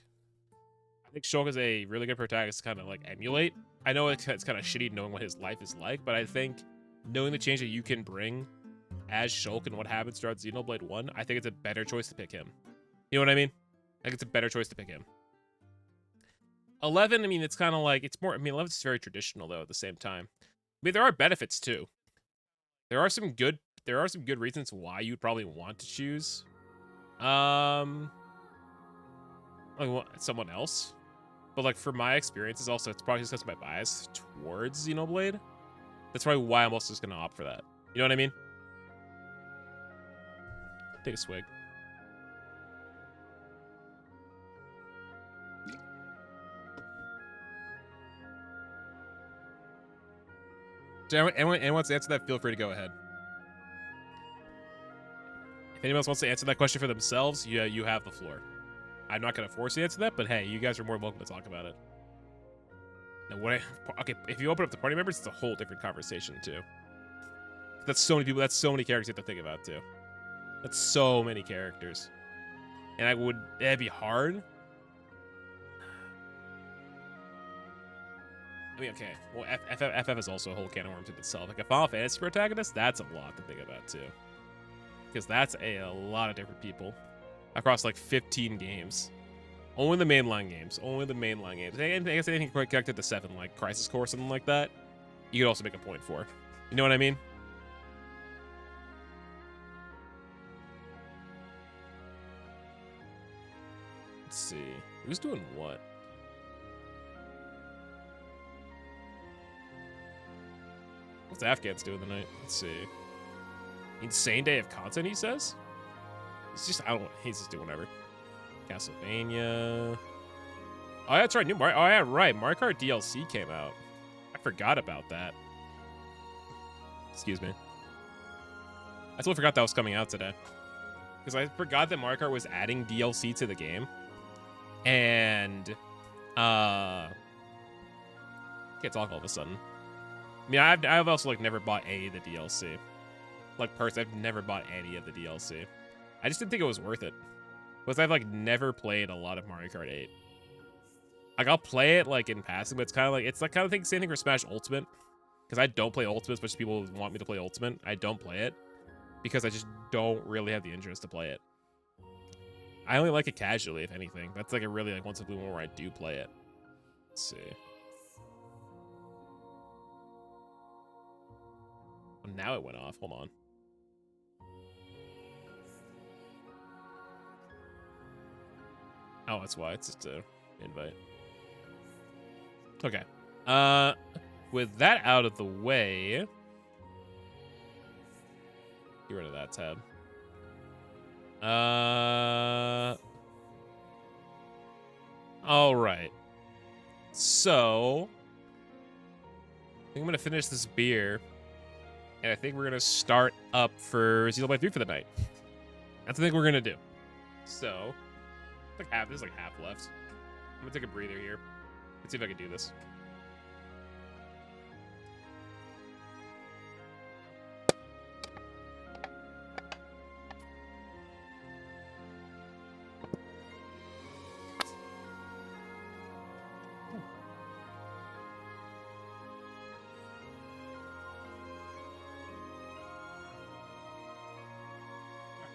I think Shulk is a really good protagonist to kind of like emulate. I know it's kind of shitty knowing what his life is like, but I think knowing the change that you can bring as Shulk and what happens throughout Xenoblade 1, I think it's a better choice to pick him. You know what I mean? I think it's a better choice to pick him. 11, I mean, it's kind of like, it's more, I mean, 11 is very traditional, though, at the same time. I mean, there are benefits, too. There are some good reasons why you'd probably want to choose, like, someone else. But, like, for my experiences, also, it's probably just because of my bias towards Xenoblade. That's probably why I'm also just going to opt for that. You know what I mean? Take a swig. So anyone wants to answer that, feel free to go ahead. If anyone else wants to answer that question for themselves, you have the floor. I'm not going to force you to answer that, but hey, you guys are more welcome to talk about it. Now, okay, if you open up the party members, it's a whole different conversation, too. That's so many people, that's so many characters you have to think about, too. That's so many characters. And it'd be hard. I mean, okay, well, FF is also a whole can of worms in itself. Like a Final Fantasy protagonist, that's a lot to think about, too. Because that's a lot of different people across, like, 15 games. Only the mainline games. Only the mainline games. I guess anything connected to 7, like Crisis Core or something like that, you could also make a point for. You know what I mean? Let's see. Who's doing what? What's Afghans doing tonight? Let's see. Insane day of content, he says? He's just doing whatever. Castlevania. Oh, yeah, that's right. Oh, yeah, right. Mario Kart DLC came out. I forgot about that. Excuse me. I totally forgot that was coming out today. Because I forgot that Mario Kart was adding DLC to the game. And, can't talk all of a sudden. I mean, I've also, like, never bought any of the DLC. Like, personally, I've never bought any of the DLC. I just didn't think it was worth it. Because I've, like, never played a lot of Mario Kart 8. Like, I'll play it, like, in passing, but it's kind of like, it's like kind of thing, same thing for Smash Ultimate. Because I don't play Ultimate as much as people want me to play Ultimate. I don't play it. Because I just don't really have the interest to play it. I only like it casually, if anything. That's, like, a really, like, once in a blue moon where I do play it. Let's see. Now it went off. Hold on. Oh, that's why. It's just an invite. Okay. With that out of the way, get rid of that tab. All right. So, I think I'm gonna finish this beer. And I think we're going to start up for Xenoblade 3 for the night. That's the thing we're going to do. So, like there's like half left. I'm going to take a breather here. Let's see if I can do this.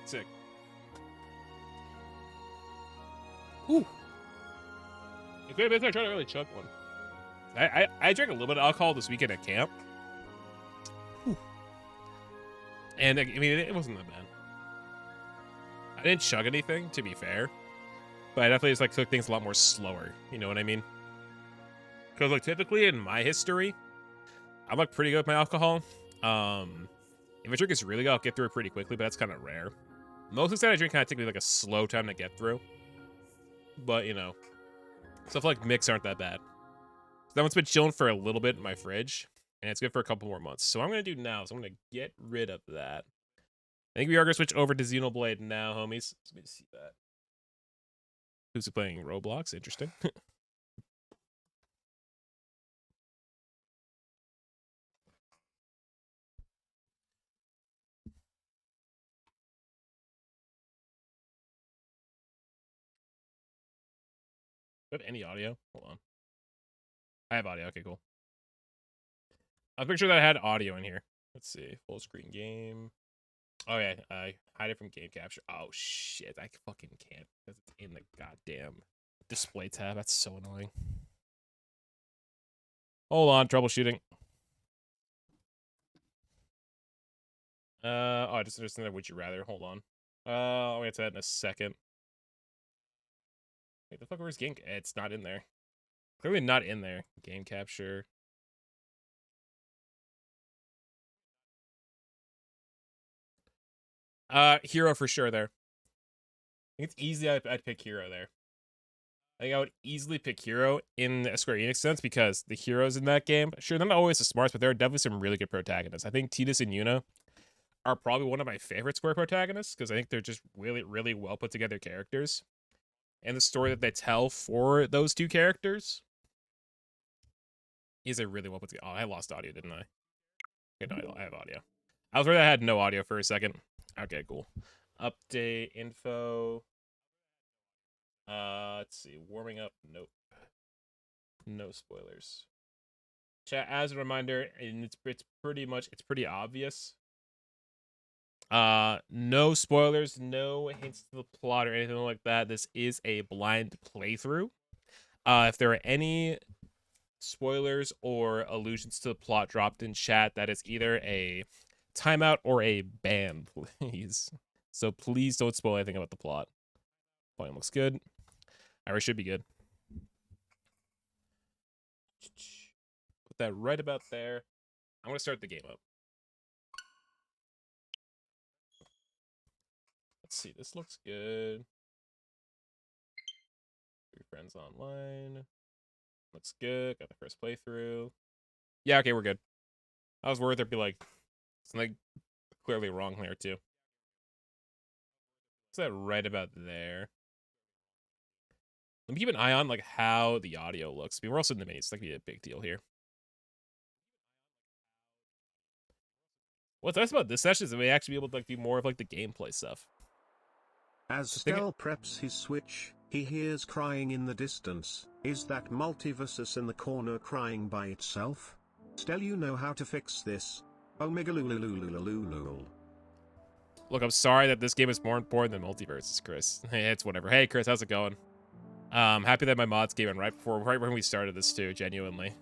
Sick. Ooh. If I try to really chug one. I drank a little bit of alcohol this weekend at camp. Whew. And I mean, it wasn't that bad. I didn't chug anything, to be fair. But I definitely just like took things a lot more slower. You know what I mean? Because like typically in my history, I'm like pretty good with my alcohol. If a drink is really good, I'll get through it pretty quickly, but that's kind of rare. Most of the time I drink kind of take me like a slow time to get through. But you know, stuff like mix aren't that bad. So that one's been chilling for a little bit in my fridge, and it's good for a couple more months. So what I'm going to do now is I'm going to get rid of that. I think we are going to switch over to Xenoblade now, homies. Let me see that. Who's playing Roblox? Interesting. Do I have any audio? Hold on. I have audio. Okay, cool. I was pretty sure that I had audio in here. Let's see. Full screen game. Oh, yeah. I hide it from game capture. Oh, shit. I fucking can't because it's in the goddamn display tab. That's so annoying. Hold on. Troubleshooting. Oh, I just understand that. Would you rather? Hold on. I'll get to that in a second. Wait, the fuck, where's game? It's not in there. Clearly not in there. Game capture. Hero for sure there. I think it's easy. I'd pick Hero there. I think I would easily pick Hero in a Square Enix sense because the heroes in that game, sure, they're not always the smartest, but there are definitely some really good protagonists. I think Tidus and Yuna are probably one of my favorite Square protagonists because I think they're just really, really well put together characters. And the story that they tell for those two characters is a really well put together. Oh, I lost audio, didn't I? Okay, no, I have audio. I was worried I had no audio for a second. Okay, cool. Update info. Let's see. Warming up. Nope. No spoilers. Chat, as a reminder, and it's pretty obvious. No spoilers, no hints to the plot or anything like that. This is a blind playthrough. If there are any spoilers or allusions to the plot dropped in chat, that is either a timeout or a ban, please. So please don't spoil anything about the plot. Volume looks good. Iris should be good. Put that right about there. I'm going to start the game up. Let's see. This looks good. 3 friends online. Looks good. Got the first playthrough. Yeah, okay, we're good. I was worried there'd be like something clearly wrong there too. What's that right about there? Let me keep an eye on like how the audio looks. I mean, we're also in the minis. It's like be a big deal here. What's nice about this session is that we actually be able to like do more of like the gameplay stuff. As Stel preps his switch, he hears crying in the distance. Is that Multiversus in the corner crying by itself? Stel, you know how to fix this. Omega lululululululul. Look, I'm sorry that this game is more important than Multiverses, Chris. Hey, it's whatever. Hey, Chris, how's it going? Happy that my mods came in right when we started this too, genuinely.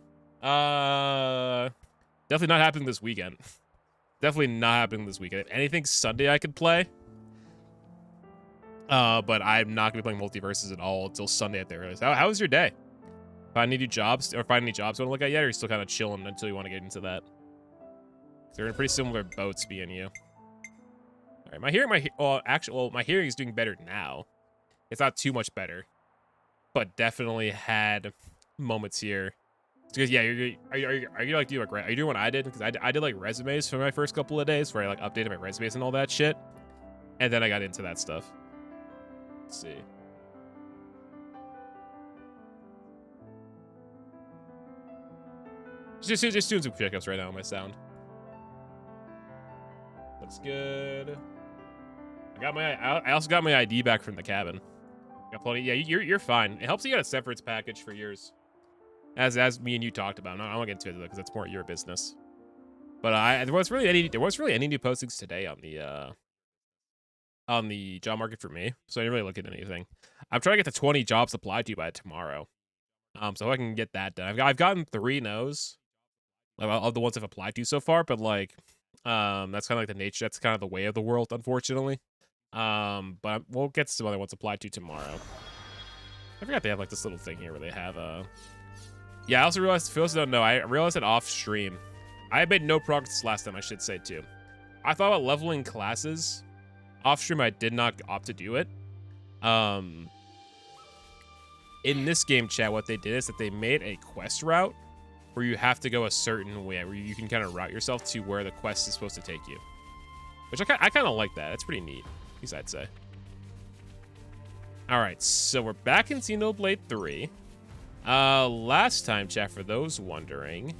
Definitely not happening this weekend. Definitely not happening this weekend. If anything, Sunday I could play. But I'm not gonna be playing Multiverses at all until Sunday at the earliest. How was your day? Find any jobs or find any jobs you want to look at yet, or are you still kind of chilling until you want to get into that? They're in pretty similar boats, me and you. All right, my hearing is doing better now. It's not too much better, but definitely had moments here. Because yeah, are you like doing are you doing what I did? Because I did like resumes for my first couple of days, where I like updated my resumes and all that shit, and then I got into that stuff. Let's see. Just doing some checkups right now on my sound. That's good. I also got my ID back from the cabin. Got plenty. Yeah, you're fine. It helps you get a severance package for yours, as me and you talked about. I won't get into it because that's more your business. But there was really any new postings today on on the job market for me, so I didn't really look at anything. I'm trying to get to 20 jobs applied to by tomorrow. So I can get that done. I've gotten 3 no's of the ones I've applied to so far, but like, that's kind of like the nature. That's kind of the way of the world, unfortunately. But we'll get some other ones applied to tomorrow. I forgot they have like this little thing here where they have Yeah, I also realized, for those who don't know, I realized that off stream, I made no progress last time, I should say too. I thought about leveling classes. Off stream, I did not opt to do it. In this game, chat, what they did is that they made a quest route where you have to go a certain way, where you can kind of route yourself to where the quest is supposed to take you. Which I kind of like that. That's pretty neat, at least I'd say. All right, so we're back in Xenoblade 3. Last time, chat, for those wondering,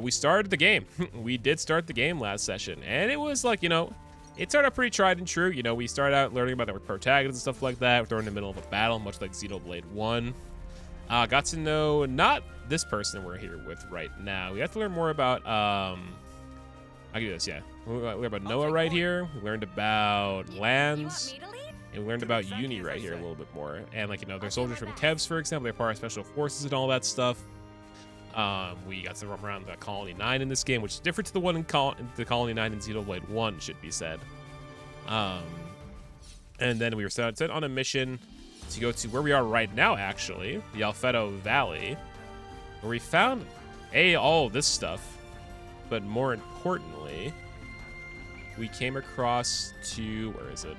we started the game. We did start the game last session, and it was like, you know, it started out pretty tried and true. You know, we started out learning about the protagonists and stuff like that. We're in the middle of a battle, much like Xenoblade 1. Got to know not this person we're here with right now. We have to learn more about, I'll do this, yeah. We learned about Noah right here. We learned about Lands. And we learned about Uni right here a little bit more. And like, you know, they're soldiers from Keves, for example. They're part of special forces and all that stuff. We got to roam around the Colony 9 in this game, which is different to the one in the Colony 9 in Xenoblade 1, should be said. And then we were sent on a mission to go to where we are right now, actually, the Alfedo Valley, where we found, all of this stuff, but more importantly, we came across to, where is it?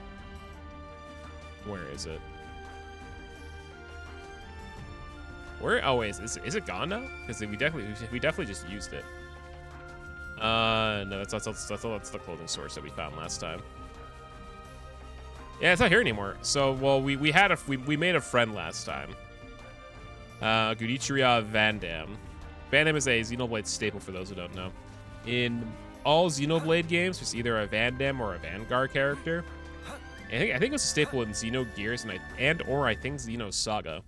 Oh wait, is it gone now? Because we definitely just used it. No, that's the clothing source that we found last time. Yeah, it's not here anymore. So, well, we made a friend last time. Guditria Van Dam. Van Dam is a Xenoblade staple for those who don't know. In all Xenoblade games, there's either a Van Dam or a Vanguard character. I think it was a staple in Xenogears or I think Xenosaga,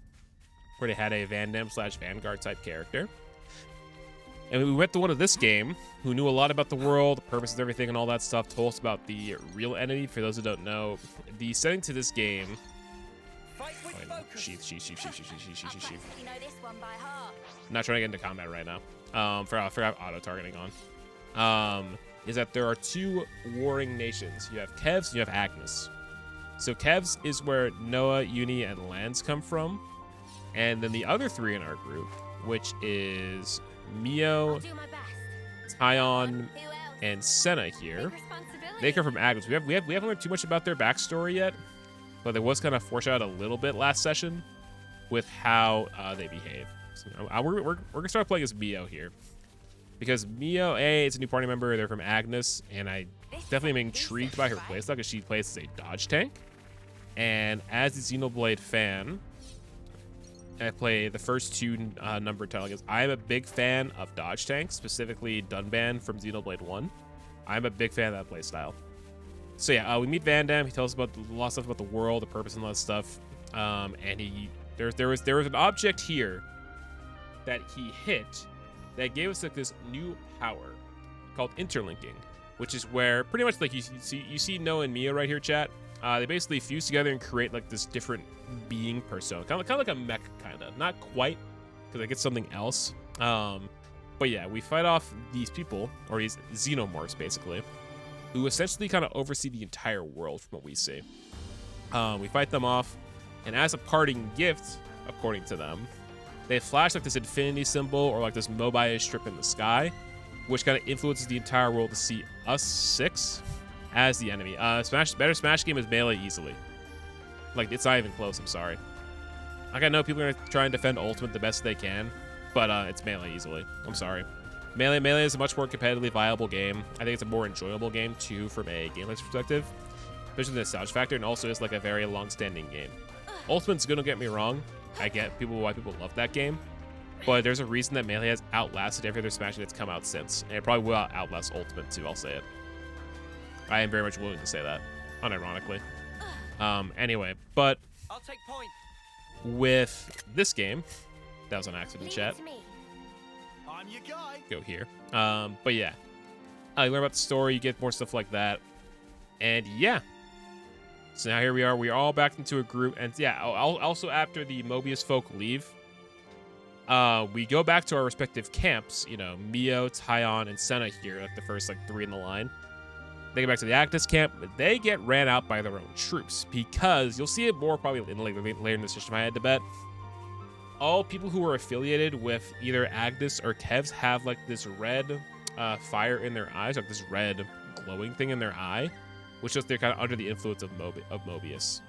where they had a Van Dam / Vanguard type character. And we went to one of this game who knew a lot about the world, the purposes of everything and all that stuff, told us about the real enemy. For those who don't know, the setting to this game... Sheath. I'm not trying to get into combat right now. I forgot auto-targeting on. Is that there are 2 warring nations. You have Keves and you have Agnus. So Keves is where Noah, Uni, and Lands come from. And then the other 3 in our group, which is Mio, Tyon, and Senna here. They come from Agnus. We haven't learned too much about their backstory yet, but there was kind of foreshadowed a little bit last session with how they behave. So, we're gonna start playing as Mio here, because Mio, it's a new party member. They're from Agnus, and I definitely am intrigued by her playstyle because she plays as a dodge tank. And as a Xenoblade fan, I play the first 2 numbered titles. I am a big fan of dodge tanks, specifically Dunban from Xenoblade 1. I'm a big fan of that playstyle. So yeah, we meet Van Dam. He tells us about a lot of stuff about the world, the purpose, and all that stuff. And there was an object here that he hit that gave us like this new power called interlinking, which is where pretty much like you see Noah and Mia right here, chat. They basically fuse together and create like this different being persona, kind of like a mech, not quite, because I get something else. But yeah, we fight off these people, or these xenomorphs basically, who essentially kind of oversee the entire world from what we see. We fight them off, and as a parting gift, according to them, they flash like this infinity symbol or like this mobile strip in the sky, which kind of influences the entire world to see us 6 as the enemy. Better Smash game is melee easily. Like, it's not even close, I'm sorry. Like, I know people are going to try and defend Ultimate the best they can, but it's melee easily. I'm sorry. Melee is a much more competitively viable game. I think it's a more enjoyable game, too, from a gameplay perspective, especially the nostalgia factor, and also it's like a very long-standing game. Ultimate's gonna get me wrong. I get why people love that game, but there's a reason that Melee has outlasted every other Smash that's come out since, and it probably will outlast Ultimate, too, I'll say it. I am very much willing to say that, unironically. Anyway, but I'll take point. With this game, that was an accident, chat. I'm your guy. Go here. But yeah, you learn about the story, you get more stuff like that, and yeah, So now here we are. We're all back into a group. And yeah, also after the Mobius folk leave, we go back to our respective camps. You know, Mio, Tyon, and Senna here, like the first like 3 in the line. They get back to the Agnus camp, but they get ran out by their own troops because you'll see it more probably later in the system. I had to bet. All people who are affiliated with either Agnus or Keves have like this red fire in their eyes, like this red glowing thing in their eye, which is they're kind of under the influence of Mobius.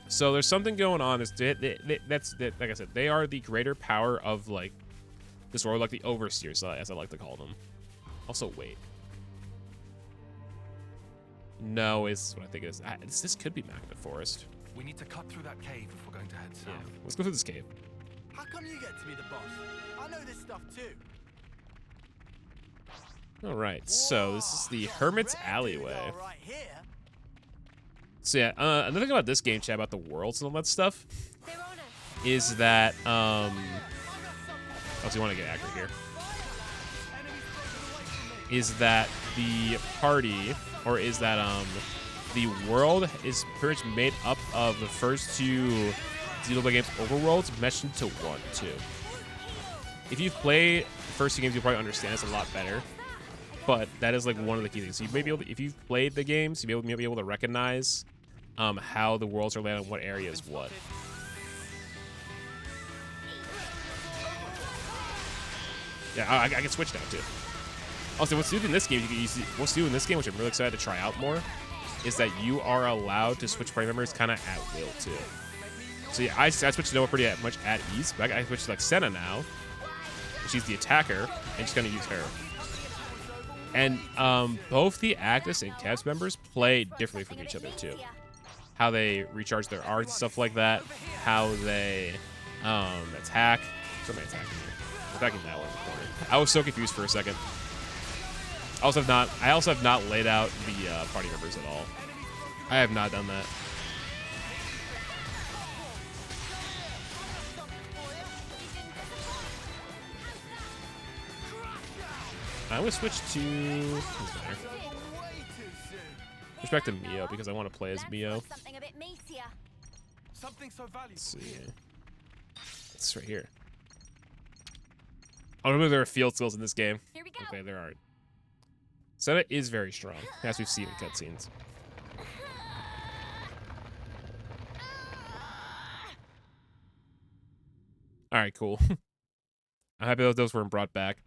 So there's something going on. That's like I said, they are the greater power of like this world, like the overseers, as I like to call them. Also, wait. No, is what I think it is. This could be Magna Forest. We need to cut through that cave if we're going to head south. Yeah, let's go through this cave. How come you get to be the boss? I know this stuff too. All right, so this is the Hermit's Alleyway. Right here. So yeah, another thing about this game, chat, about the worlds and all that stuff, is that also you want to get accurate here, is that the party, or is that the world is pretty much made up of the first 2 Xenoblade games overworlds meshed into 1, too. If you've played the first 2 games, you'll probably understand this a lot better. But that is like one of the key things. So you may be able to, if you've played the games, you'll be able to recognize how the worlds are laid on what area is what. Yeah, I can switch now too. Also, what's new in this game, what's new in this game, which I'm really excited to try out more, is that you are allowed to switch party members kind of at will too. So yeah, I switched to Noah pretty much at ease, but I switched to like Senna now. She's the attacker, and just gonna use her. And both the Agnus and Keves members play differently from each other too. How they recharge their arts, stuff like that. How they attack. Somebody attacking me. Attacking that one in the corner. I was so confused for a second. I also have not laid out the party members at all. I have not done that. I would switch to switch back to Mio because I want to play as Mio. Let's see. It's right here. I don't know if there are field skills in this game. Okay, there aren't. Senna is very strong, as we've seen in cutscenes. All right, cool. I'm happy that those weren't brought back.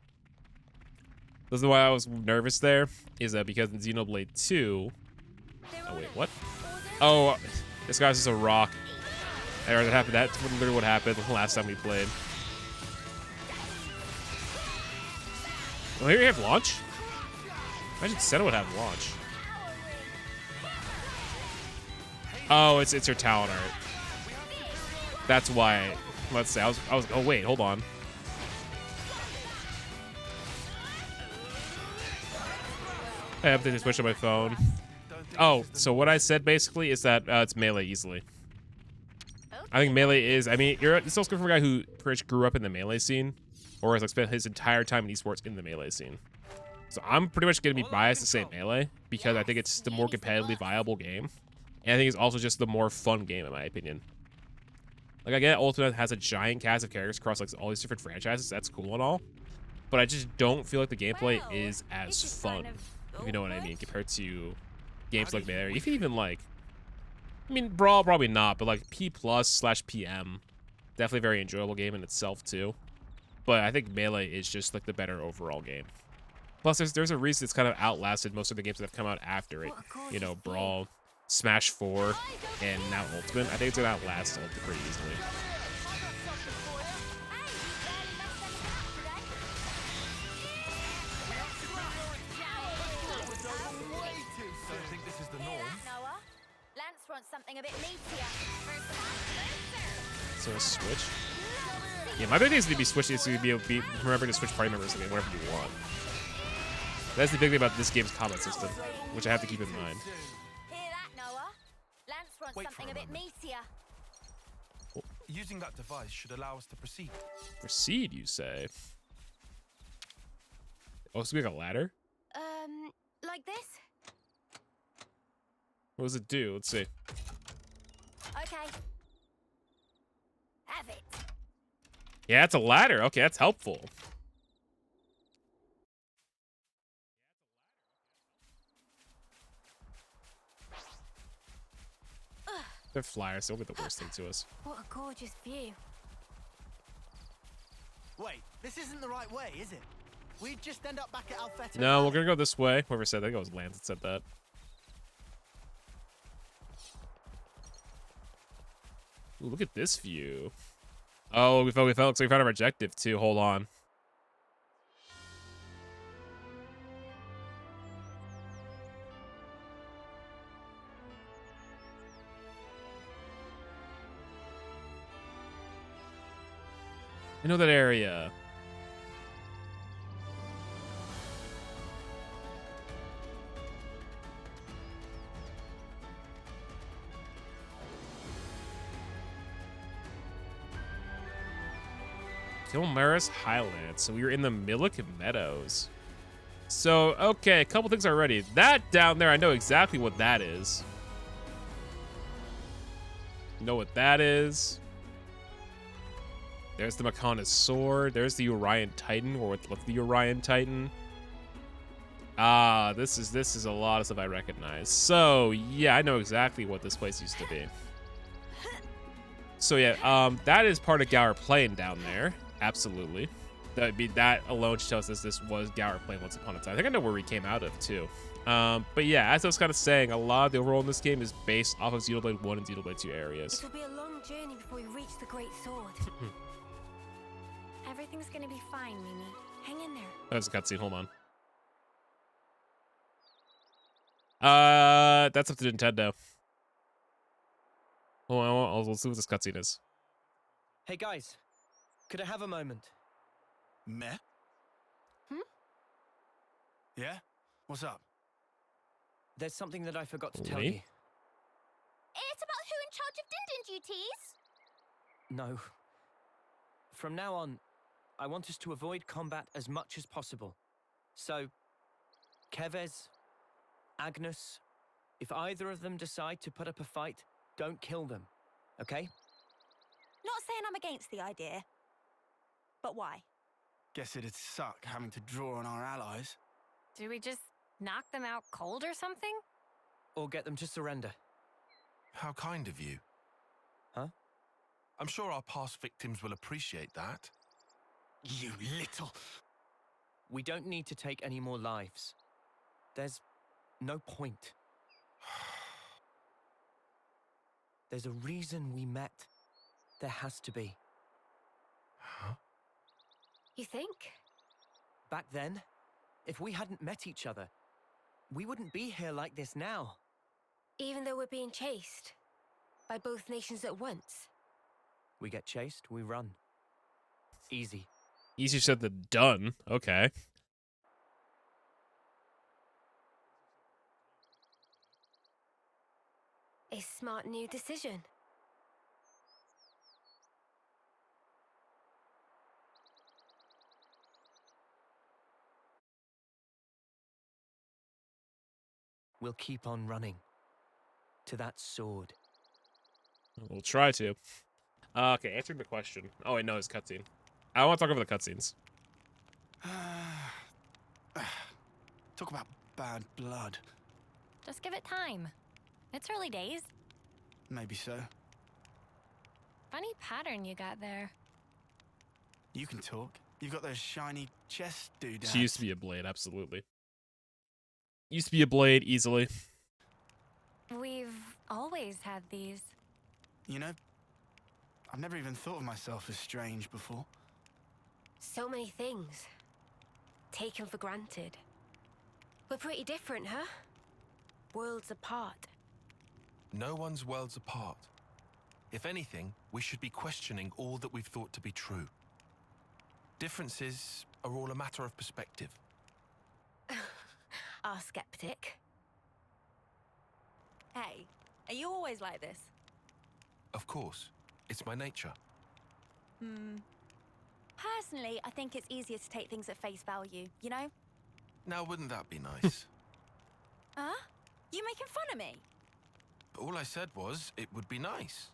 This is why I was nervous there, is that because in Xenoblade 2... Oh, wait, what? Oh, this guy's just a rock. That happened. That's literally what happened last time we played. Oh, here you have launch? Imagine Senna would have launch. Oh, it's her talent art. That's why. Let's say I was. Oh wait, hold on. I have to switch on my phone. Oh, so what I said basically is that it's melee easily. I think melee is. I mean, it's also good for a guy who pretty much grew up in the melee scene, or has like spent his entire time in esports in the melee scene. So I'm pretty much going to be biased to say melee because I think it's the more competitively viable game, and I think it's also just the more fun game in my opinion. Like, I get Ultimate has a giant cast of characters across like all these different franchises. That's cool and all, but I just don't feel like the gameplay is as fun, if you know what I mean, compared to games like Meadow. Even like, I mean, Brawl probably not, but like P+/PM, definitely a very enjoyable game in itself too. But I think Melee is just like the better overall game. Plus, there's a reason it's kind of outlasted most of the games that have come out after it. You know, Brawl, Smash 4, and now Ultimate. I think it's gonna outlast Ultimate pretty easily. So a switch. Yeah, my big thing is to be switching. Is to be able to remember to switch party members again whenever you want. That's the big thing about this game's combat system, which I have to keep in mind. Using that device should allow us to proceed. Proceed, you say? Oh, so we got a ladder? Like this? What does it do? Let's see. Okay. Have it. Yeah, it's a ladder. Okay, that's helpful. They're flyers. They'll be the worst thing to us. What a gorgeous view. Wait, this isn't the right way, is it? We'd just end up back at Alfetta. No, we're gonna go this way. Whoever said that, I think it was Lance that said that. Ooh, look at this view. Oh, we found our objective too. Hold on. I know that area. Kilmaris Highlands. So we were in the Millick Meadows. So, okay, a couple things already. That down there, I know exactly what that is. You know what that is? There's the Makana's sword. There's the Orion Titan, or what's the Orion Titan? Ah, this is a lot of stuff I recognize. So, yeah, I know exactly what this place used to be. So, yeah, that is part of Gower Plain down there. Absolutely. That alone should tell us this was Gower Plain once upon a time. I think I know where we came out of, too. But yeah, as I was kind of saying, a lot of the overall in this game is based off of Xenoblade 1 and Xenoblade 2 areas. It will be a long journey before we reach the Great Sword. Everything's gonna be fine, Mimi. Hang in there. That's a cutscene. Hold on. That's up to Nintendo. Hold on, let's see what this cutscene is. Hey guys, could I have a moment? Meh? Yeah? What's up? There's something that I forgot to tell Me? you. It's about who in charge of Dindin duties? No. From now on, I want us to avoid combat as much as possible. So, Keves, Agnus, if either of them decide to put up a fight, don't kill them, okay? Not saying I'm against the idea. But why? Guess it'd suck having to draw on our allies. Do we just knock them out cold or something? Or get them to surrender. How kind of you. Huh? I'm sure our past victims will appreciate that. You little... We don't need to take any more lives. There's no point. There's a reason we met. There has to be. Huh? You think? Back then, if we hadn't met each other, we wouldn't be here like this now. Even though we're being chased by both nations at once? We get chased, we run. Easy. Easier said than done. Okay. A smart new decision. We'll keep on running. To that sword. We'll try to. Okay, answering the question. Oh, wait, no, it's cutscene. I want to talk over the cutscenes. Talk about bad blood. Just give it time. It's early days. Maybe so. Funny pattern you got there. You can talk. You've got those shiny chest doodads. She used to be a blade, absolutely. Used to be a blade, easily. We've always had these. You know, I've never even thought of myself as strange before. So many things. Taken for granted. We're pretty different, huh? Worlds apart. No one's worlds apart. If anything, we should be questioning all that we've thought to be true. Differences are all a matter of perspective. Our skeptic. Hey, are you always like this? Of course, it's my nature. Personally, I think it's easier to take things at face value, you know? Now, wouldn't that be nice? Huh? You making fun of me? All I said was it would be nice.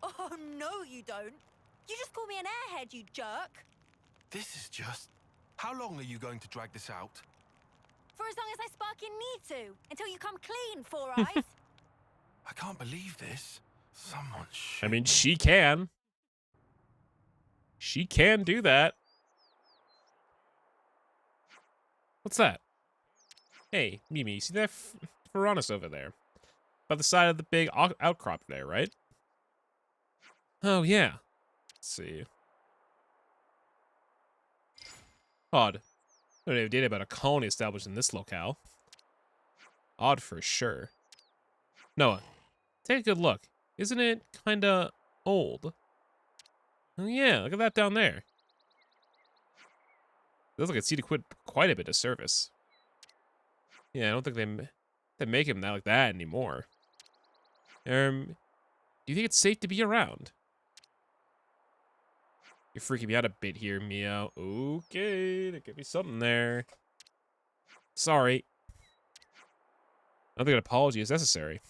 Oh, no, you don't. You just call me an airhead, you jerk. This is just... How long are you going to drag this out? For as long as I sparking need to, until you come clean, Four Eyes. I can't believe this. Someone I mean, she can. She can do that. What's that? Hey, Mimi, you see that Ferronis over there? By the side of the big outcrop there, right? Oh, yeah. Let's see. Odd. I don't know data about a colony established in this locale. Odd for sure. Noah, take a good look. Isn't it kinda old? Oh yeah, look at that down there. Looks like it's seen to quit quite a bit of service. Yeah, I don't think they make him like that anymore. Do you think it's safe to be around? You're freaking me out a bit here, Meow. Okay, there could be something there. Sorry. I don't think an apology is necessary.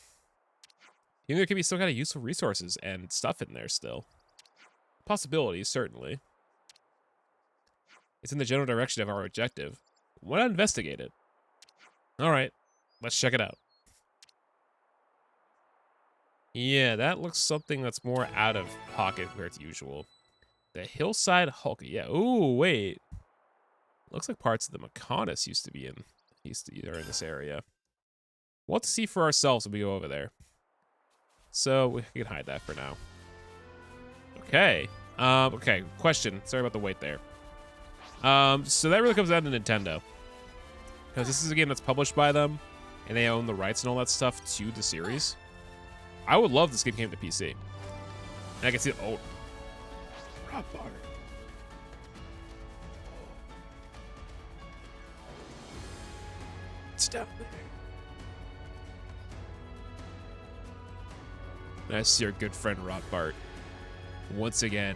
You think there could be some kind of useful resources and stuff in there still. Possibilities, certainly. It's in the general direction of our objective. Why not investigate it? Alright, let's check it out. Yeah, that looks something that's more out of pocket compared to usual. The Hillside Hulk. Yeah. Ooh, wait. Looks like parts of the Mechonis used to be in this area. We'll have to see for ourselves when we go over there. So we can hide that for now. Okay. Okay. Question. Sorry about the wait there. So that really comes down to Nintendo, because this is a game that's published by them, and they own the rights and all that stuff to the series. I would love this game came to PC. And I can see. Oh. It's down there. I see our good friend Rotbart once again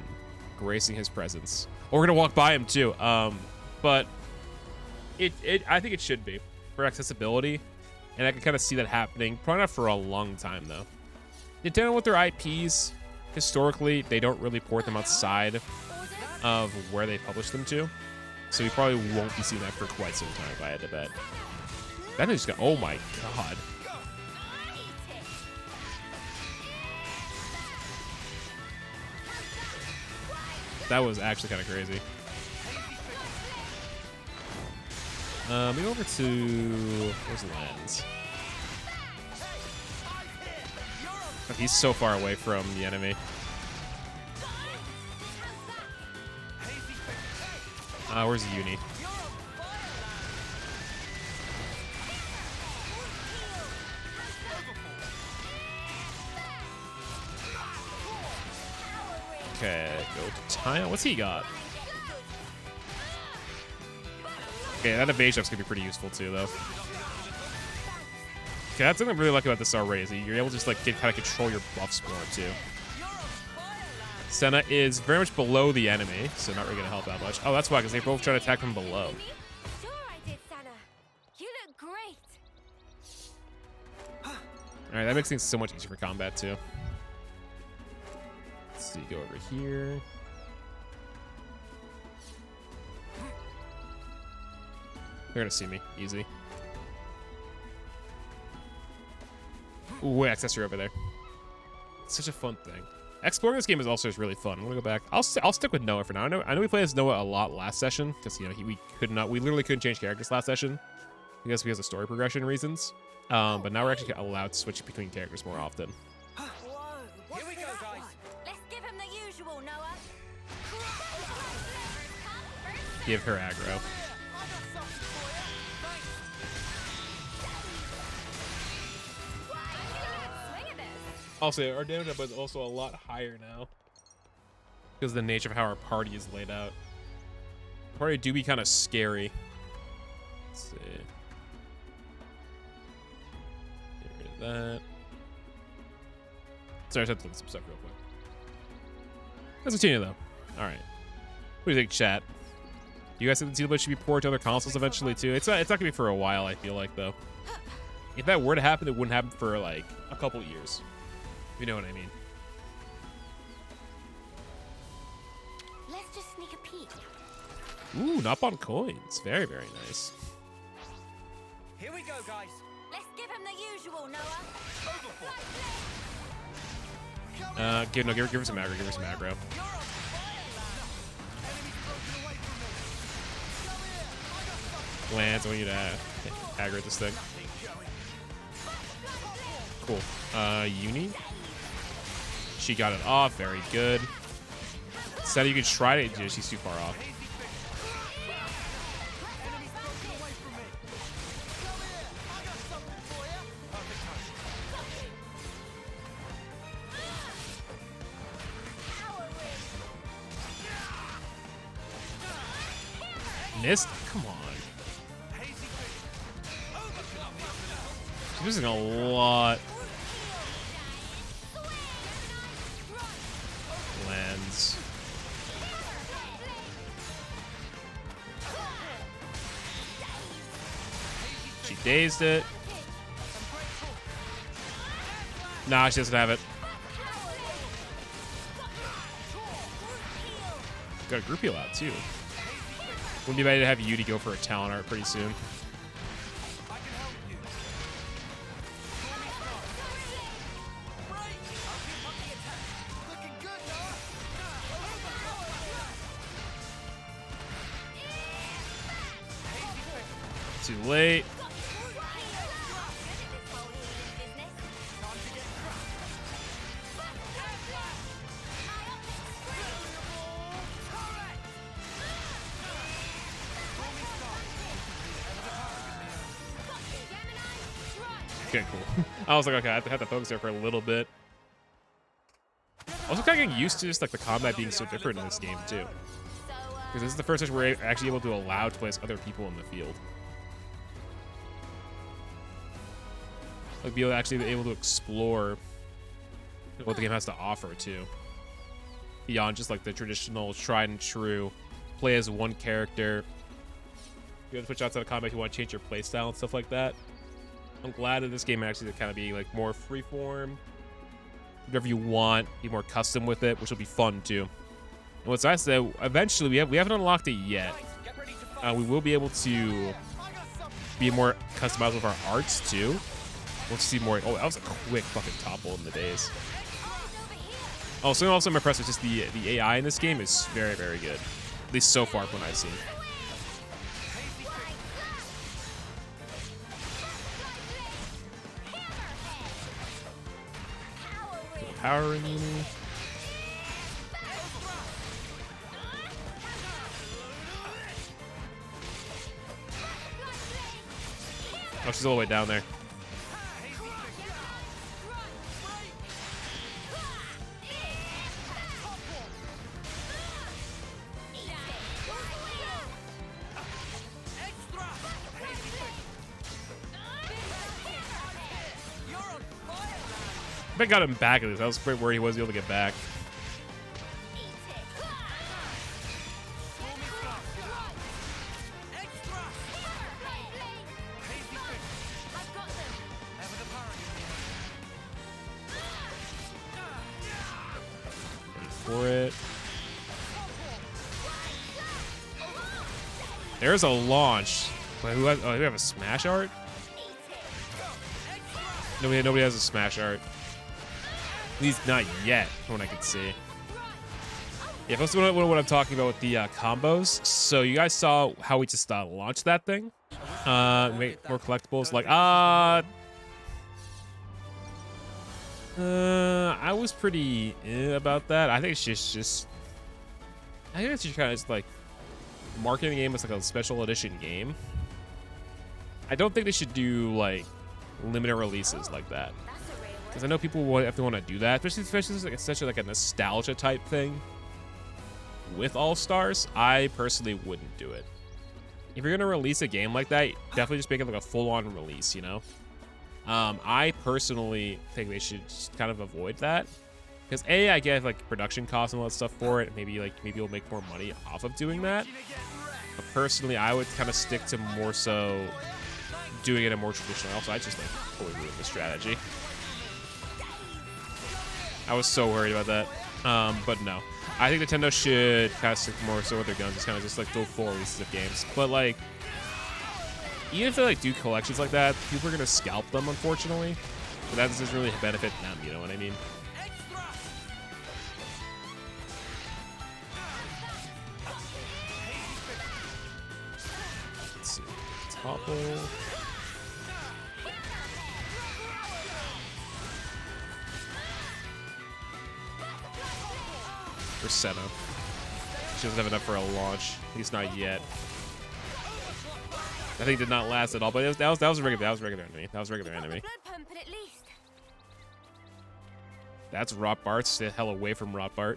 gracing his presence. We're gonna walk by him too. But I think it should be for accessibility, and I can kind of see that happening. Probably not for a long time though. Nintendo with their IPs, historically, they don't really port them outside of where they publish them to. So we probably won't be seeing that for quite some time, if I had to bet. That thing just got, oh my god. That was actually kind of crazy. We go over to, where's Lens? He's so far away from the enemy. Where's Uni? Okay, go to Tile. What's he got? Okay, that evasion up's gonna be pretty useful too, though. Okay, that's something I really like about this already, is you're able to just like kind of control your buffs more too. Senna is very much below the enemy, so not really gonna help that much. Oh, that's why, because they both try to attack from below. Sure I did, Senna. You look great. Alright, that makes things so much easier for combat too. Let's see, go over here. They're gonna see me. Easy. Ooh, accessory over there. It's such a fun thing. Exploring this game is also just really fun. I'm gonna go back. I'll stick with Noah for now. I know we played as Noah a lot last session because we literally couldn't change characters last session because of story progression reasons. But now we're actually allowed to switch between characters more often. Whoa, here we go, guys. Let's give him the usual, Noah. Give her aggro. Also, our damage up is also a lot higher now because of the nature of how our party is laid out. The party do be kind of scary. Let's see. Get rid of that. Sorry, I just have to look at some stuff real quick. Let's continue though. All right. What do you think, chat? You guys think the Xenoblade should be ported to other consoles eventually too? It's not gonna be for a while. I feel like though. if that were to happen, it wouldn't happen for like a couple years. If you know what I mean. Let's just sneak a peek. Ooh, not on coins. Very, very nice. Here we go, guys. Let's give him the usual, Noah. Give her some aggro. Give her some aggro. Lance, I want you to aggro this thing. Cool. Uni. She got it off. Very good. Said you could try to. Dude, she's too far off. Missed? Come on. She's missing a lot. Lands. She dazed it. Nah, she doesn't have it. Got a group heal out too. Wouldn't be bad to have Yudi go for a talent art pretty soon. Too late. Okay, cool. I was like, okay, I have to focus there for a little bit. Also, kind of getting used to just like the combat being so different in this game too, because this is the first time we're actually able to allow to place other people in the field. Like, be able to explore what the game has to offer too, beyond just like the traditional tried and true play as one character. You have to switch outside of combat if you want to change your playstyle and stuff like that. I'm glad that this game actually kind of be like more freeform, whatever you want, be more custom with it, which will be fun too. And what's nice that eventually we haven't unlocked it yet. We will be able to be more customized with our arts too. We'll see more. Oh, that was a quick fucking topple in the days. Oh, something also I'm impressed with just the AI in this game is very, very good. At least so far from what I've seen. Power in Uni. Oh, she's all the way down there. I got him back at this. I was pretty worried he wasn't able to get back. Ready for it. There's a launch. Wait, who has? Oh, do we have a smash art? Nobody has a smash art. At least not yet, from what I can see. Yeah, that's what I'm talking about with the combos. So you guys saw how we just launched that thing. Make more collectibles. Like, I was pretty about that. I think it's just I think it's just kind of just like marketing the game as like a special edition game. I don't think they should do like limited releases like that. Because I know people will have to want to do that, especially like such like a nostalgia type thing with All Stars. I personally wouldn't do it. If you're gonna release a game like that, definitely just make it like a full-on release, you know. I personally think they should just kind of avoid that, because I get like production costs and all that stuff for it. Maybe you'll make more money off of doing that. But personally, I would kind of stick to more so doing it a more traditional. Also, I just like totally ruined the strategy. I was so worried about that. But no. I think Nintendo should kind of stick more so with their guns. It's kind of just like go full releases of games. But like, even if they like do collections like that, people are gonna scalp them, unfortunately. But that doesn't really benefit them. You know what I mean? Let's see. Topple. For Senna. She doesn't have enough for a launch. At least not yet. I think it did not last at all, but that was a regular enemy. That was a regular enemy. That's Rotbart. Stay the hell away from Rotbart.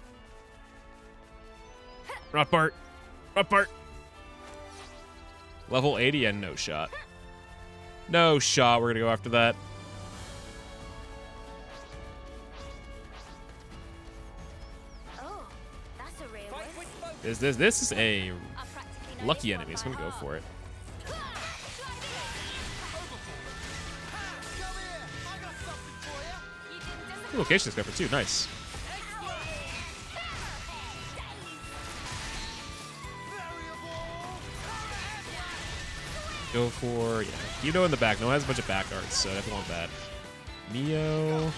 Rotbart. Rotbart. Level 80 and no shot. No shot. We're gonna go after that. This is a lucky enemy, so I'm gonna go for it. Good location discovered too, nice. Go for, yeah, Meadow in the back. No one has a bunch of back arts, so I definitely want that. Neo.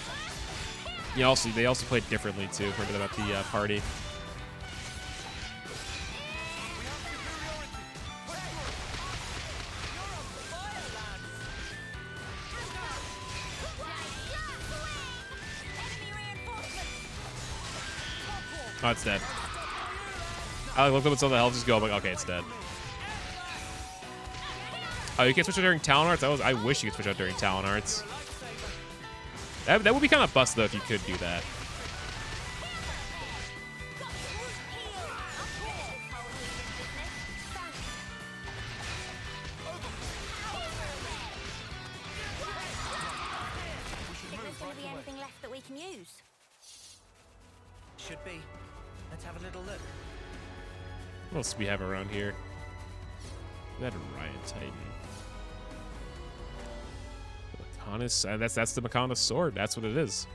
Yeah, they also played differently too. Remember that about the party. Oh, it's dead. I looked up at some of the health just go. I'm like, okay, it's dead. Oh, you can't switch out during Talon Arts? I wish you could switch out during Talon Arts. That would be kind of bust, though, if you could do that. There's going to be anything left that we can use. Should be. Let's have a little look. What else do we have around here? That Orion Titan. Mechanis. That's the Mechanis sword. That's what it is.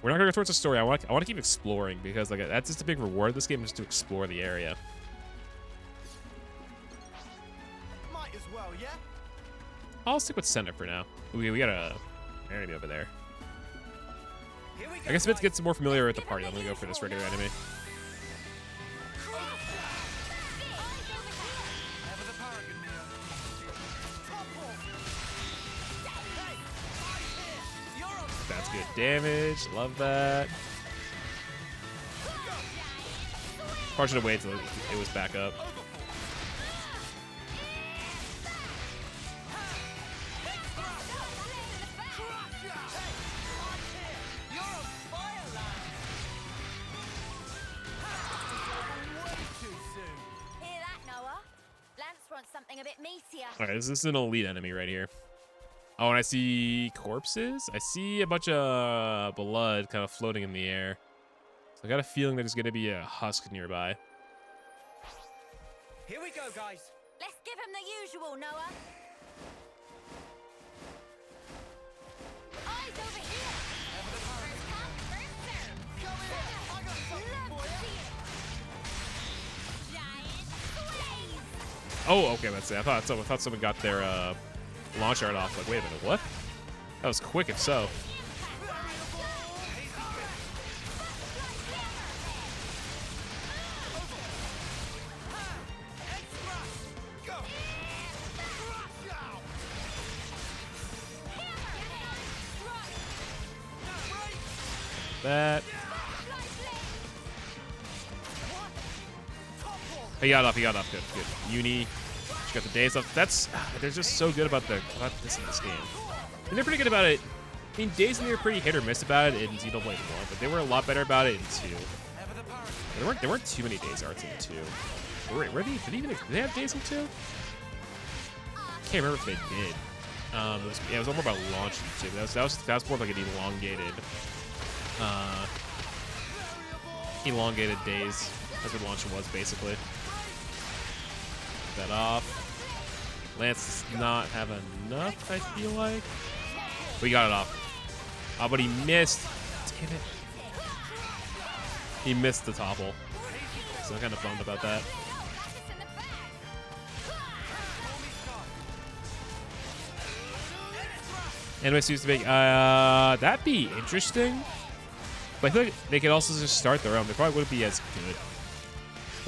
We're not gonna go towards the story. I want to keep exploring because like that's just a big reward of this game, is to explore the area. Might as well, yeah? I'll stick with center for now. We got a enemy over there. I guess let's get some more familiar with the party. I'm gonna go for this regular enemy. That's good damage. Love that. Probably should have waited till it was back up. Alright, this is an elite enemy right here. Oh, and I see corpses. I see a bunch of blood kind of floating in the air. So I got a feeling there's going to be a husk nearby. Here we go, guys. Let's give him the usual, Noah. Eyes over here. First come, first serve. I got something for you. Giant blaze. Oh, okay, that's it. I thought someone got their launch art off. Like, wait a minute, what? That was quick, if so. That. He got off. Good. Uni. She got the days off. They're just so good about this in this game. And they're pretty good about it. I mean, Days and they were pretty hit or miss about it in Xenoblade 1, but they were a lot better about it in 2. There weren't too many Days arts in 2. Did they have Days in 2? Can't remember if they did. It was more about launching too. That was more like an elongated Days. That's what launching was, basically. Get that off. Lance does not have enough, I feel like. We got it off. Oh, but he missed. Damn it. He missed the topple. So I'm kind of bummed about that. Anyway, seems to be that'd be interesting. But I feel like they could also just start their own. They probably wouldn't be as good.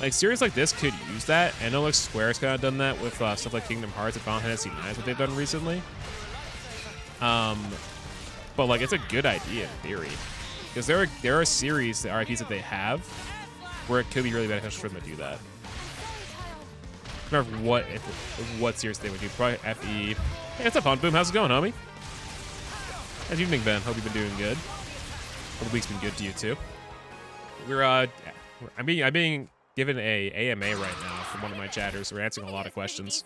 Like series like this could use that. I know like Square's kind of done that with stuff like Kingdom Hearts and Final Fantasy IX, what they've done recently. But like it's a good idea in theory, because there are series, the RPs that they have, where it could be really beneficial for them to do that. I don't remember what series they would do. Probably FE. Hey, what's up, Hunt Boom? How's it going, homie? How's your evening been? Hope you've been doing good. Hope the week's been good to you too. I'm being given a AMA right now from one of my chatters. We're answering a lot of questions.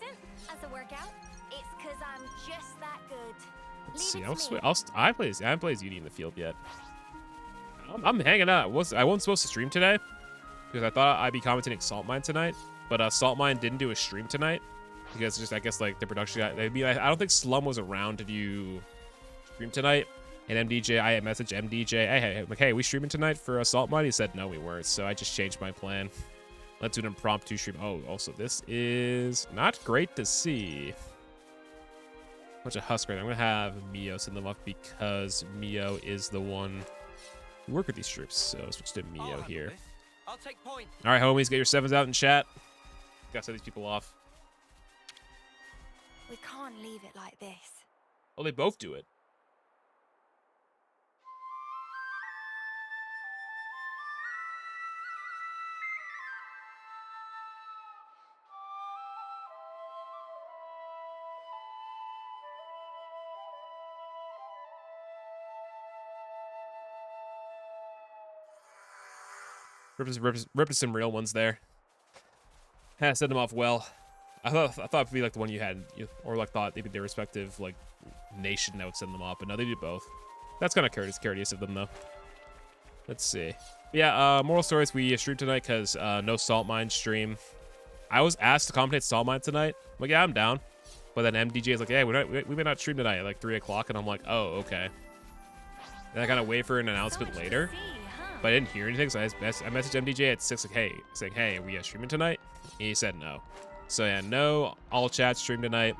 As a workout, it's 'cause I'm just that good. Let's see. I haven't played Beauty in the Field yet. I'm hanging out. I wasn't supposed to stream today because I thought I'd be commentating Salt Mine tonight, but Salt Mine didn't do a stream tonight because just I guess like the production guy. I don't think Slum was around to do stream tonight. And MDJ, I messaged MDJ. Hey, we streaming tonight for Salt Mine? He said no, we weren't. So I just changed my plan. Let's do an impromptu stream. Oh, also this is not great to see. Bunch of Husker. I'm gonna have Mio send them up because Mio is the one who work with these troops. So switch to Mio here. I'll take point. All right, homies, get your 7s out in chat. Gotta set these people off. We can't leave it like this. Oh, they both do it. Ripped some real ones there. Had to send them off well. I thought it'd be like the one you had, or like thought maybe their respective like nation that would send them off, but no, they did both. That's kind of courteous of them though. Let's see. Yeah, moral stories. We streamed tonight because no Salt Mine stream. I was asked to commentate Salt Mine tonight. I'm like, yeah, I'm down. But then MDJ is like, hey, we may not stream tonight at like 3 o'clock, and I'm like, oh, okay. And I kind of wait for an announcement later. But I didn't hear anything, so I messaged MDJ at 6, like, saying, hey, we are streaming tonight? And he said no. So yeah, no all chat stream tonight,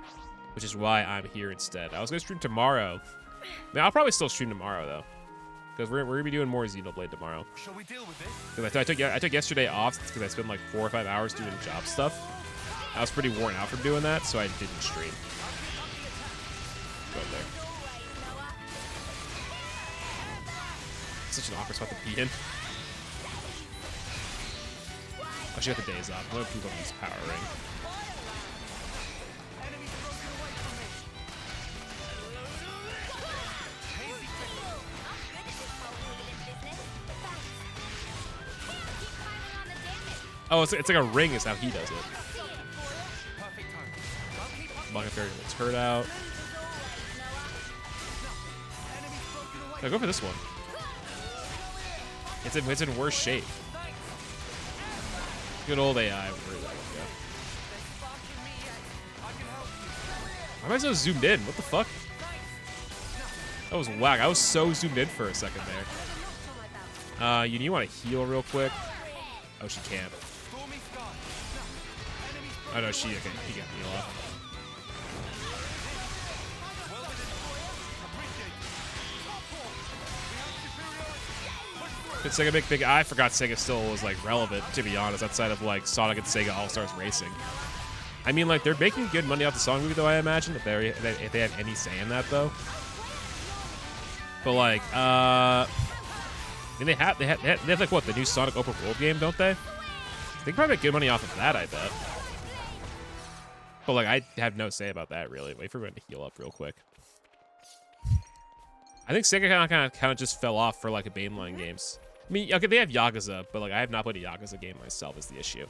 which is why I'm here instead. I was gonna stream tomorrow. I mean, I'll probably still stream tomorrow though, because we're gonna be doing more Xenoblade tomorrow. Shall we deal with this? Because I took yesterday off because I spent like 4 or 5 hours doing job stuff. I was pretty worn out from doing that, so I didn't stream. Go there. Such an awkward spot to be in. Oh, she got the days off. I'm gonna keep on this power ring. Oh, it's like a ring is how he does it. Bucket Fairy gets hurt out. No, go for this one. It's in worse shape. Good old AI. Where did that one go? Why am I so zoomed in? What the fuck? That was whack. I was so zoomed in for a second there. You want to heal real quick? Oh, she can't. Oh no, she okay. He got heal off. Did Sega make big? I forgot Sega still was like relevant, to be honest, outside of like Sonic and Sega All Stars Racing. I mean, like they're making good money off the Sonic movie, though. I imagine if they had any say in that, though. But like, I mean, they have like what, the new Sonic open world game, don't they? They can probably make good money off of that, I bet. But like, I have no say about that really. Wait for everyone to heal up real quick. I think Sega kind of just fell off for like a mainline games. I mean, okay, they have Yakuza, but like I have not played a Yakuza game myself is the issue.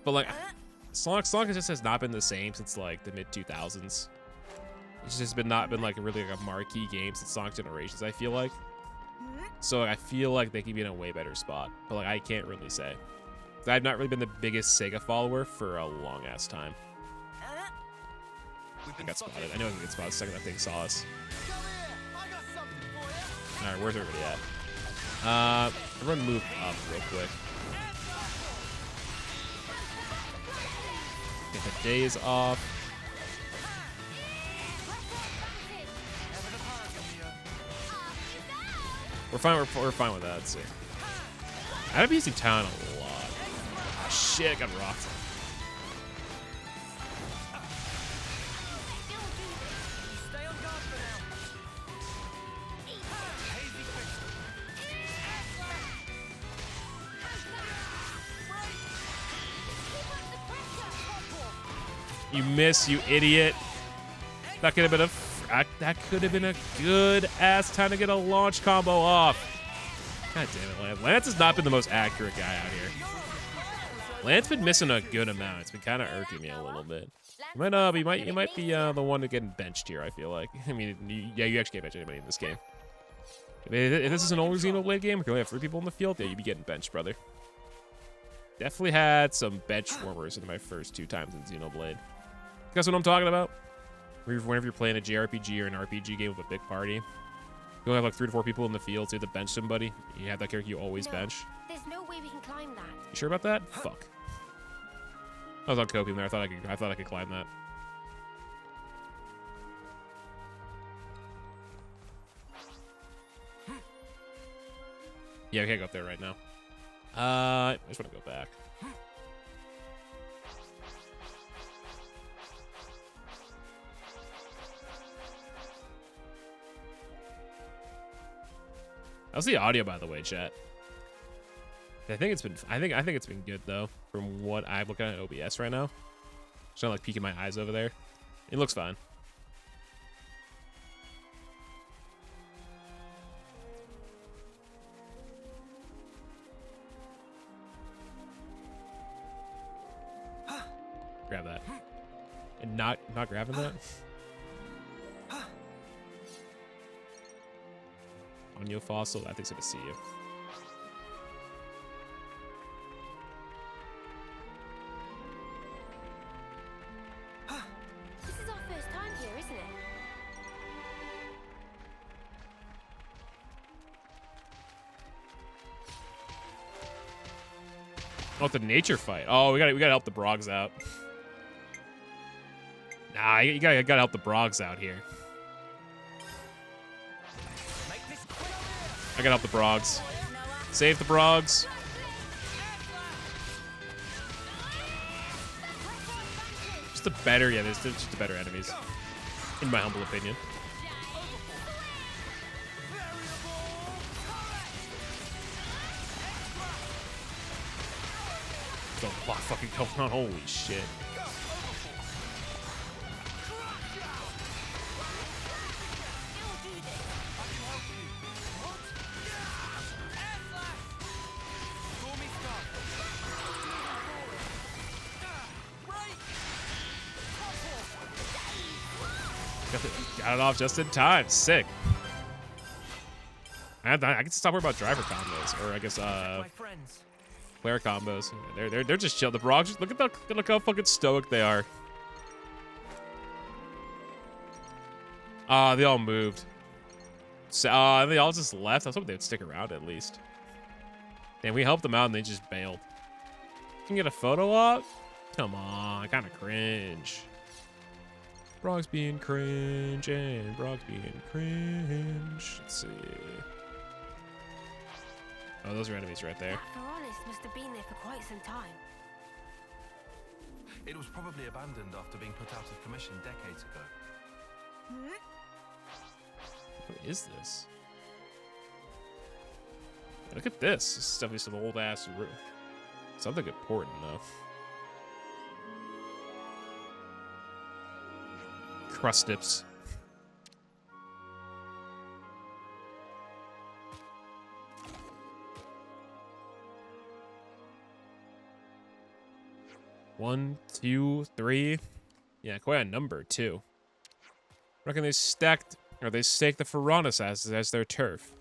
But like, Sonic just has not been the same since like the mid 2000s. It's just not been like really like a marquee game since Sonic Generations, I feel like. So I feel like they could be in a way better spot. But like I can't really say. I've not really been the biggest Sega follower for a long ass time. I got spotted. I know I can get spotted the second that thing saw us. Alright, where's everybody at? Everyone move up real quick. Get the days off. We're fine with that. Let's see. I've been using town a lot. Oh, shit, got rocked. You miss, you idiot. That could have been a good ass time to get a launch combo off. God damn it, Lance. Lance has not been the most accurate guy out here. Lance been missing a good amount. It's been kind of irking me a little bit. You might be the one to get benched here, I feel like. I mean, you actually can't bench anybody in this game. If this is an older Xenoblade game, we can only have 3 people in the field, yeah, you'd be getting benched, brother. Definitely had some bench warmers in my first 2 times in Xenoblade. Guess what I'm talking about? Whenever you're playing a JRPG or an RPG game with a big party, you only have like 3 to 4 people in the field, so you have to bench somebody. You have that character you always bench. There's no way we can climb that. You sure about that? Fuck. I was on copium there. I thought I could climb that. Yeah, we can't go up there right now. I just want to go back. How's the audio, by the way, chat? I think it's been good though, from what I'm looking at OBS right now. Just kind of like peeking my eyes over there. It looks fine. Grab that. And not grabbing that. On your fossil, I think it's gonna see you. This is our first time here, isn't it? Oh, the nature fight. Oh, we gotta help the Brogs out. Nah, you gotta help the Brogs out here. I gotta help the Brogs. Save the Brogs. Just the better, yeah, there's just the better enemies. In my humble opinion. There's a lot fucking going on, holy shit. Got it off just in time. Sick. I can stop worrying about driver combos, or I guess player combos. They're just chill. The Brogs, look how fucking stoic they are. They all moved. So they all just left. I was hoping they'd stick around at least. Damn, we helped them out and they just bailed. You can get a photo op? Come on, kind of cringe. Brogs being cringe and Brogs being cringe. Let's see. Oh, those are enemies right there. Fornis must have been there for quite some time. It was probably abandoned after being put out of commission decades ago. What is this? Look at this. This is definitely some old ass room. Something important though. Crustips. One, 2, 3. Yeah, quite a number too. Reckon they staked the Ferronis as their turf.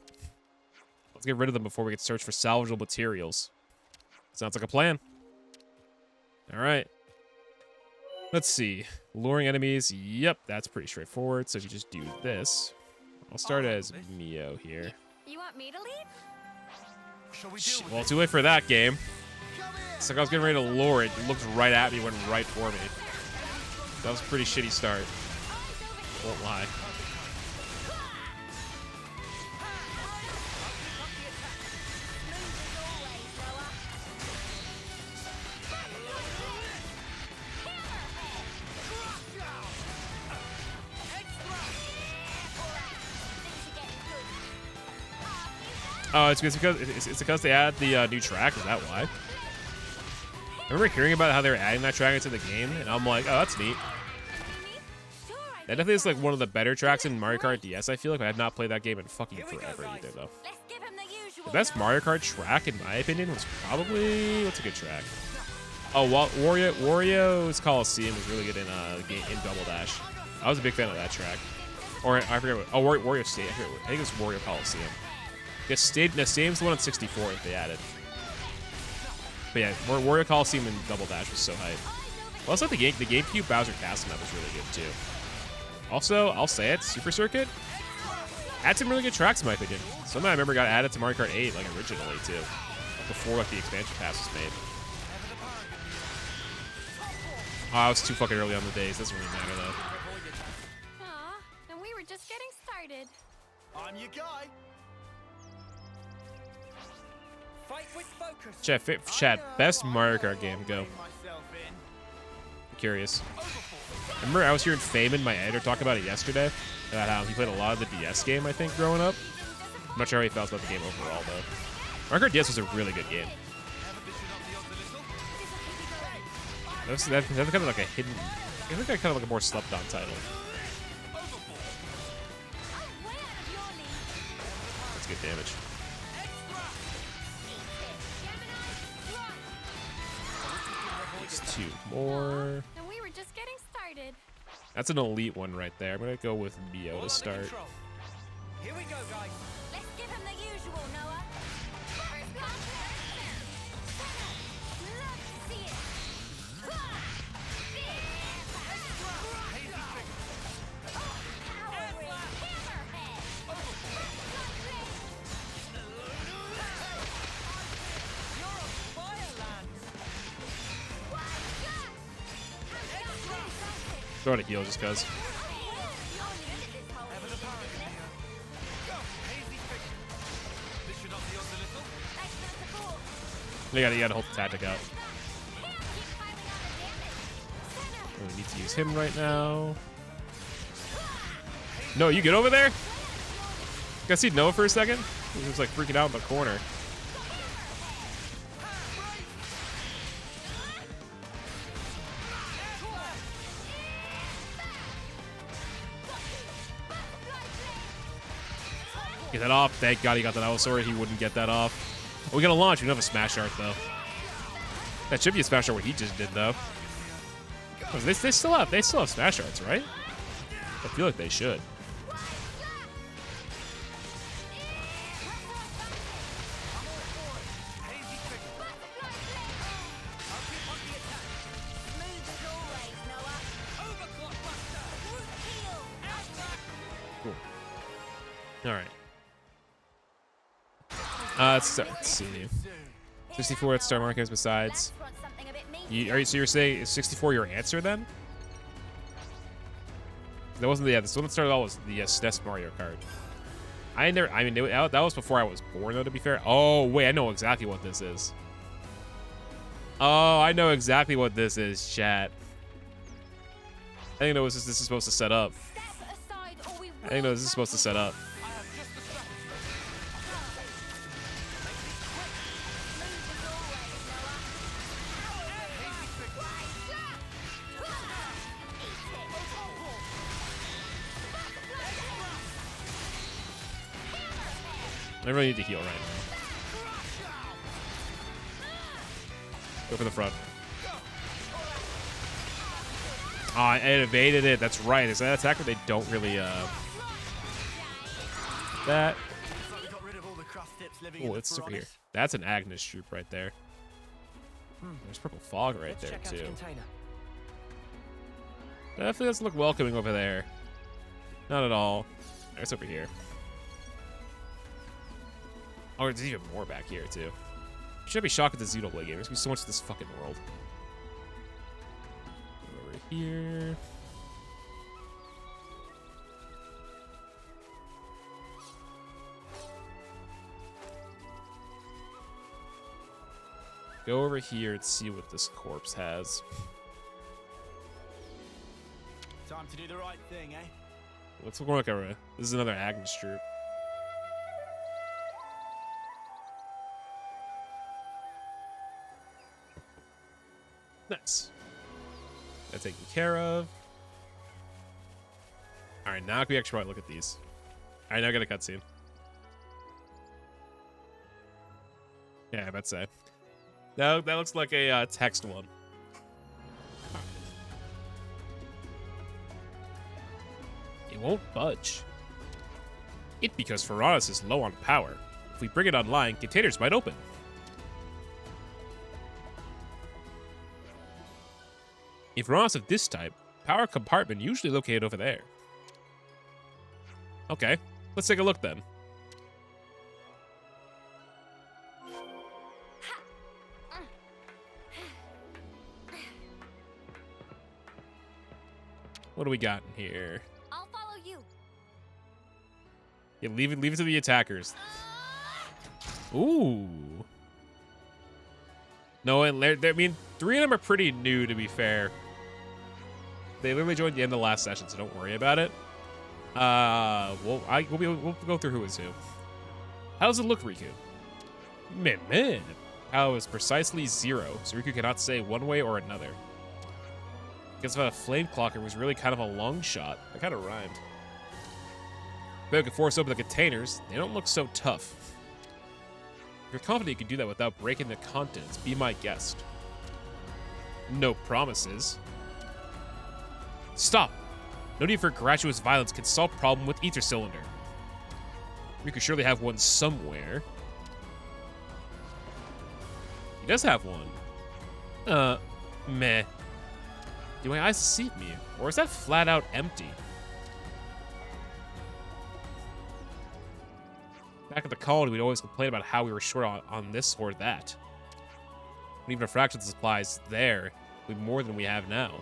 Let's get rid of them before we get to search for salvageable materials. Sounds like a plan. All right. Let's see. Luring enemies. Yep, that's pretty straightforward. So if you just do this, I'll start as Mio here. You want me to lead? Shall we deal with Well, too late for that game. It's like I was getting ready to lure it. It looked right at me, went right for me. That was a pretty shitty start. Won't lie. Oh, it's because they added the new track. Is that why? I remember hearing about how they were adding that track into the game, and I'm like, oh, that's neat. That definitely is like one of the better tracks in Mario Kart DS, I feel like. I have not played that game in fucking forever either, though. The best Mario Kart track, in my opinion, was probably... What's a good track? Oh, Wario's Coliseum was really good in Double Dash. I was a big fan of that track. Or, I forget what... Oh, Wario State. I think it was Wario Coliseum. Yeah, Stadium's the one on 64 that they added. But yeah, Wario Coliseum and Double Dash was so hype. Also, the GameCube Bowser Castle map was really good too. Also, I'll say it, Super Circuit had some really good tracks in my opinion. Some that I remember got added to Mario Kart 8 like originally too, before like the expansion pass was made. Oh, I was too fucking early on the days. Doesn't really matter though. Aw, and we were just getting started. I'm your guy. Fight with focus. Chat, best Mario Kart game, go. I'm curious. Remember I was hearing Feynman, my editor, talk about it yesterday, about how he played a lot of the DS game, I think, growing up. I'm not sure how he felt about the game overall, though. Mario Kart DS was a really good game. That's kind of like a hidden... I think that's kind of like a more slept-on title. That's good damage. Two more. And we were just getting started. That's an elite one right there. I'm gonna go with Mio to start. Here we go, guys. Let's give him the usual, Noah. First blood. Love to see it. Throw it a heal just cause. You gotta hold the tactic out. We need to use him right now. No, you get over there? Guys, see Noah for a second? He was like freaking out in the corner. Get that off. Thank God he got that. I was sorry he wouldn't get that off. We got to launch. We don't have a smash art, though. That should be a smash art what he just did, though. They still have smash arts, right? I feel like they should. Cool. All right. Let's see. 64 at Star Markers besides. So you're saying is 64 your answer then? That wasn't the this one that started all was the SNES Mario Kart. That was before I was born though, to be fair. Oh wait, I know exactly what this is. Oh, I know exactly what this is, chat. I think this is supposed to set up. I think this is supposed to set up. I really need to heal right now. Go for the front. Oh, I evaded it. That's right. Is that attack where they don't really, that. Got rid of all the cross tips living in Oh, the it's over here. Fornis? That's an Agnus troop right there. There's purple fog right Let's there, check out the too. container. Definitely doesn't look welcoming over there. Not at all. It's over here. Oh, there's even more back here, too. Should be shocked at the Xenoblade game. There's gonna be so much of this fucking world. Over here. Go over here and see what this corpse has. Time to do the right thing, eh? Let's look like a. This is another Agnus troop. Nice. That's taken care of. All right, now we actually look at these. All right, now I got a cutscene. Yeah, I bet say. No, that looks like a text one. It won't budge. It because Ferronis is low on power. If we bring it online, containers might open. If Ferronis of this type, power compartment usually located over there. Okay, let's take a look then. What do we got in here? I'll follow you. Yeah, leave it to the attackers. Ooh. No, and I mean, 3 of them are pretty new, to be fair. They literally joined the end of the last session, so don't worry about it. We'll go through who is who. How does it look, Riku? Man. How is precisely 0, so Riku cannot say one way or another. Guess about a flame clocker was really kind of a long shot. That kind of rhymed. But you can force open the containers. They don't look so tough. If you're confident you can do that without breaking the contents, be my guest. No promises. Stop! No need for gratuitous violence can solve problem with ether cylinder. We could surely have one somewhere. He does have one. Meh. Do my eyes deceive me? Or is that flat out empty? Back at the colony, we'd always complain about how we were short on this or that. When even a fraction of the supplies there would be more than we have now.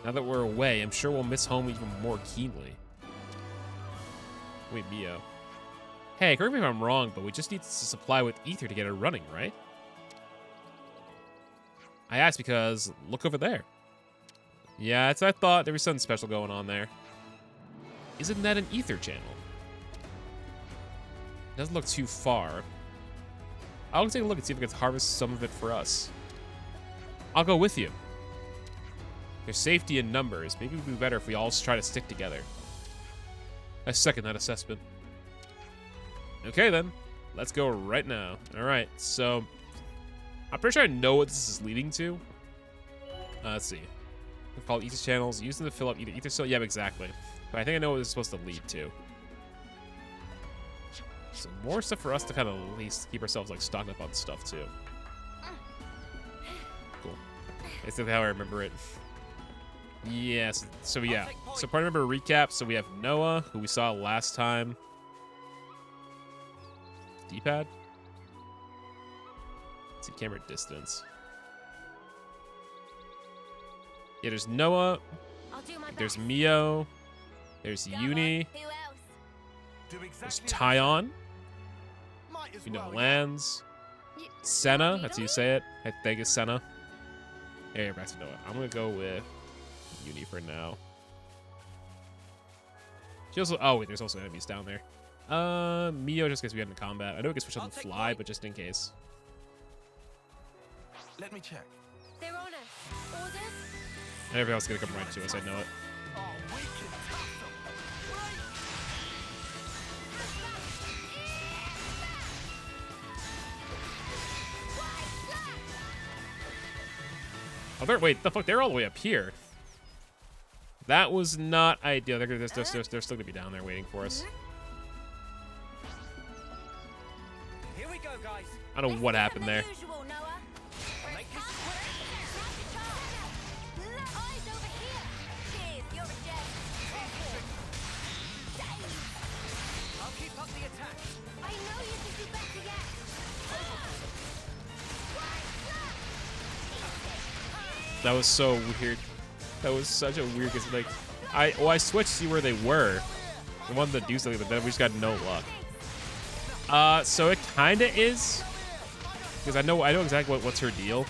Now that we're away, I'm sure we'll miss home even more keenly. Wait, Mio. Hey, correct me if I'm wrong, but we just need to supply with ether to get it running, right? I asked because, look over there. Yeah, I thought there was something special going on there. Isn't that an ether channel? Doesn't look too far. I'll take a look and see if we can harvest some of it for us. I'll go with you. There's safety in numbers. Maybe it would be better if we all try to stick together. I second that assessment. Okay then, let's go right now. All right, so I'm pretty sure I know what this is leading to. Let's see. We call it ether channels. Use them to fill up ether cell. Yeah, exactly. But I think I know what it's supposed to lead to. So more stuff for us to kind of at least keep ourselves like stocked up on stuff too. Cool. That's how I remember it. Yes. So yeah. So part of remember recap. So we have Noah, who we saw last time. D-pad. Let's see camera distance. Yeah, there's Noah. I'll do my There's best. Mio. There's Come on, Uni. who else? Do There's exactly Tyon. Might as You know, well, yeah. Lands. Senna. That's how you say it. I think it's Senna. Yeah, you're back to Noah. I'm gonna go with Uni for now. She also. Oh wait, there's also enemies down there. Mio just gets we get into combat. I know we can switch on the fly, but just in case. Let me check. They're on us. Orders? And everything else is gonna come right to us. I know it. Oh, we can tough them. Oh, wait, the fuck? They're all the way up here. That was not ideal. They're still gonna be down there waiting for us. guys. I don't know what happened there. Usual, Noah. Make this Eyes over here. Cheers, you're a gem. I'll keep up the attack. I know you can do better yet. That was so weird. That was such a weird, cause like, I switched to see where they were. I wanted to do something, but then we just got no luck. So it kinda is, because I know exactly what's her deal.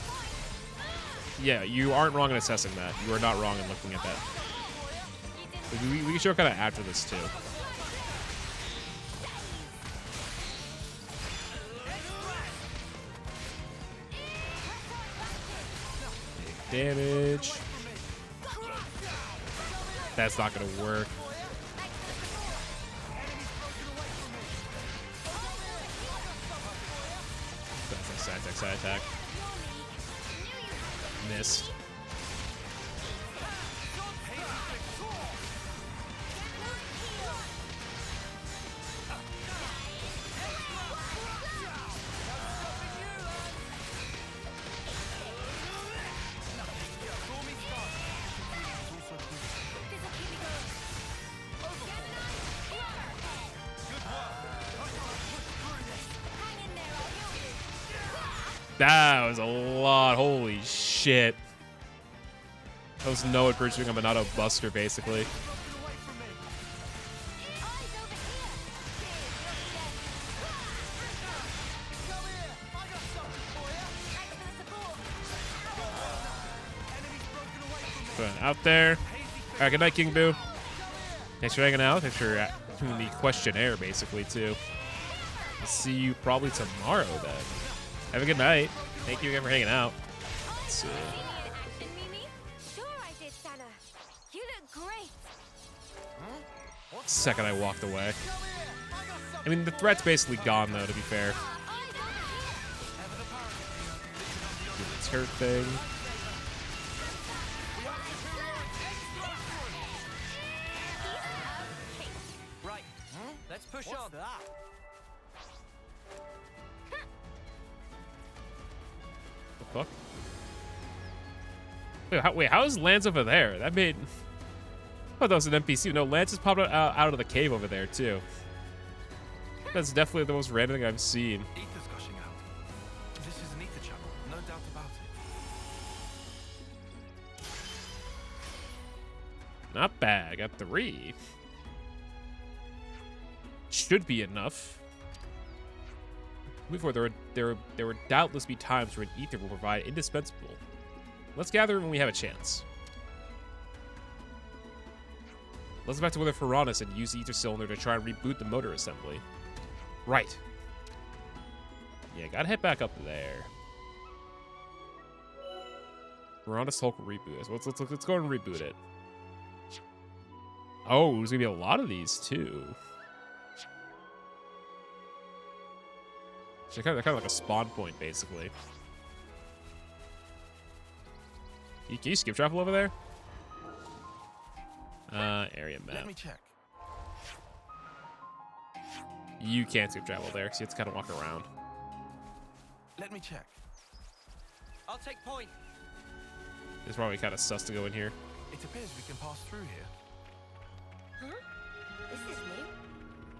Yeah, you aren't wrong in assessing that. You are not wrong in looking at that. We can show kind of after this too. Damage. That's not gonna work. That's a side attack. Missed. That was a lot. Holy shit. That was Noah pursuing a Meadow Buster, basically. Out there. All right, good night, King Boo. Thanks for hanging out. Thanks for doing the questionnaire, basically, too. I'll see you probably tomorrow, then. Have a good night. Thank you again for hanging out. Let's see. Sure I did, Santa. You look great. Second I walked away. I mean, the threat's basically gone, though, to be fair. Do the turret thing. Right. Let's push on. The fuck? Wait, how is Lance over there? That made... Oh, that was an NPC. No, Lance just popped out of the cave over there, too. That's definitely the most random thing I've seen. Ether's gushing out. This is an ether channel, no doubt about it. Not bad. I got 3. Should be enough. Moving forward, there would doubtless be times where an ether will provide indispensable. Let's gather when we have a chance. Let's go back to Wither Ferronis and use the ether cylinder to try and reboot the motor assembly. Right. Yeah, gotta head back up there. Ferronis Hulk reboot. Let's go and reboot it. Oh, there's gonna be a lot of these too. They're kind of like a spawn point, basically. Can you skip travel over there? Area map. Let me check. You can't skip travel there, so you have to kind of walk around. Let me check. I'll take point. It's probably kind of sus to go in here. It appears we can pass through here. Huh? This is new.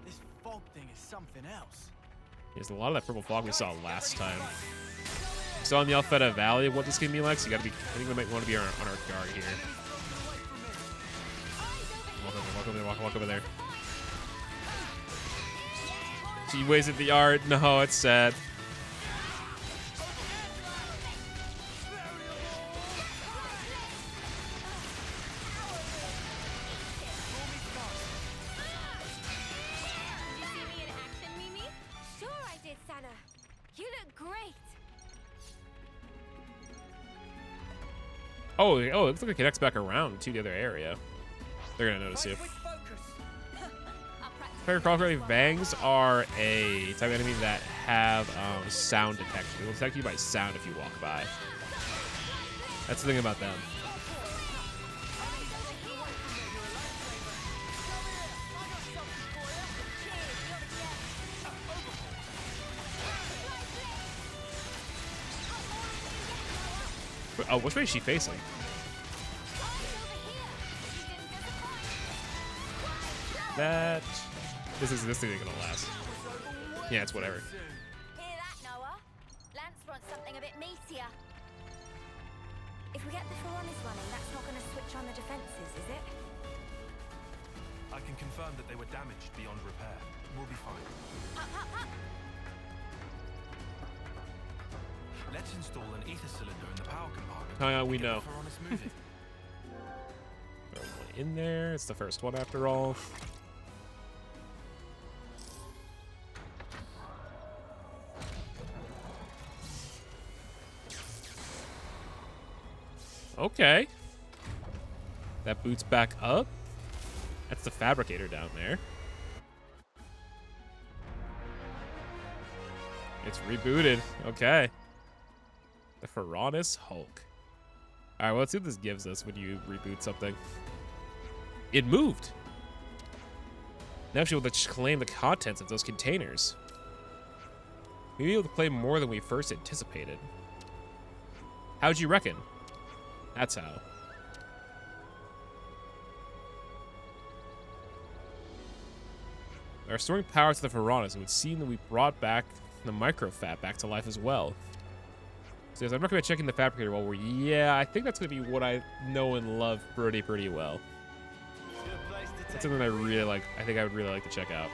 This fog thing is something else. There's a lot of that purple fog we saw last time. So in the Alfetta Valley, what this can be like, so you gotta be, I think we might want to be on our guard here. Walk over there. She wasted the art. No, it's sad. Did you see me in action, Mimi? Sure I did, Santa. You look great. Oh, it looks like it connects back around to the other area. They're gonna notice you. Fairy Crawler Vangs are a type of enemy that have sound detection. They will detect you by sound if you walk by. That's the thing about them. Oh, which way is she facing? That. This thing ain't gonna last. Yeah, it's whatever. Hear that, Noah? Lance wants something a bit meatier. If we get the Ferronis running, that's not going to switch on the defenses, is it? I can confirm that they were damaged beyond repair. We'll be fine. Up. Let's install an ether cylinder in the power compartment. Oh, yeah, we and get know. the Ferronis moving. Throw one in there. It's the first one after all. Okay. That boots back up. That's the fabricator down there. It's rebooted. Okay. The Ferronis Hulk. Alright, well, let's see what this gives us when you reboot something. It moved. Now she'll be able to claim the contents of those containers. We'll be able to claim more than we first anticipated. How'd you reckon? That's how. By restoring power to the Ferronis, it would seem that we brought back the microfab back to life as well. So yes, I'm recommend checking the fabricator while we're... Yeah, I think that's going to be what I know and love pretty well. That's something I really like. I think I would really like to check out.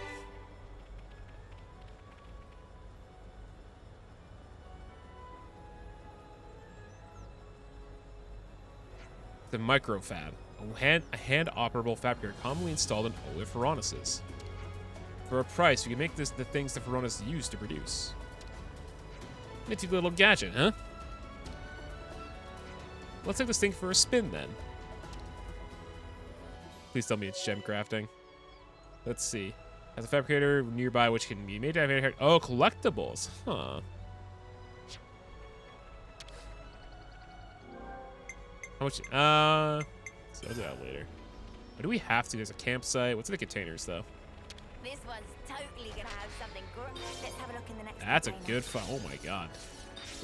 The microfab, a hand-operable fabricator commonly installed in older Ferronises. For a price, you can make this the things the Ferronis use to produce. Nifty little gadget, huh? Let's take this thing for a spin, then. Please tell me it's gem crafting. Let's see. Has a fabricator nearby which can be made to have... Oh, collectibles. Huh. How much? So I'll do that later. Or do we have to? There's a campsite. What's in the containers, though? This one's totally going to have something good. Let's have a look in the next That's a container. good find. Oh my god.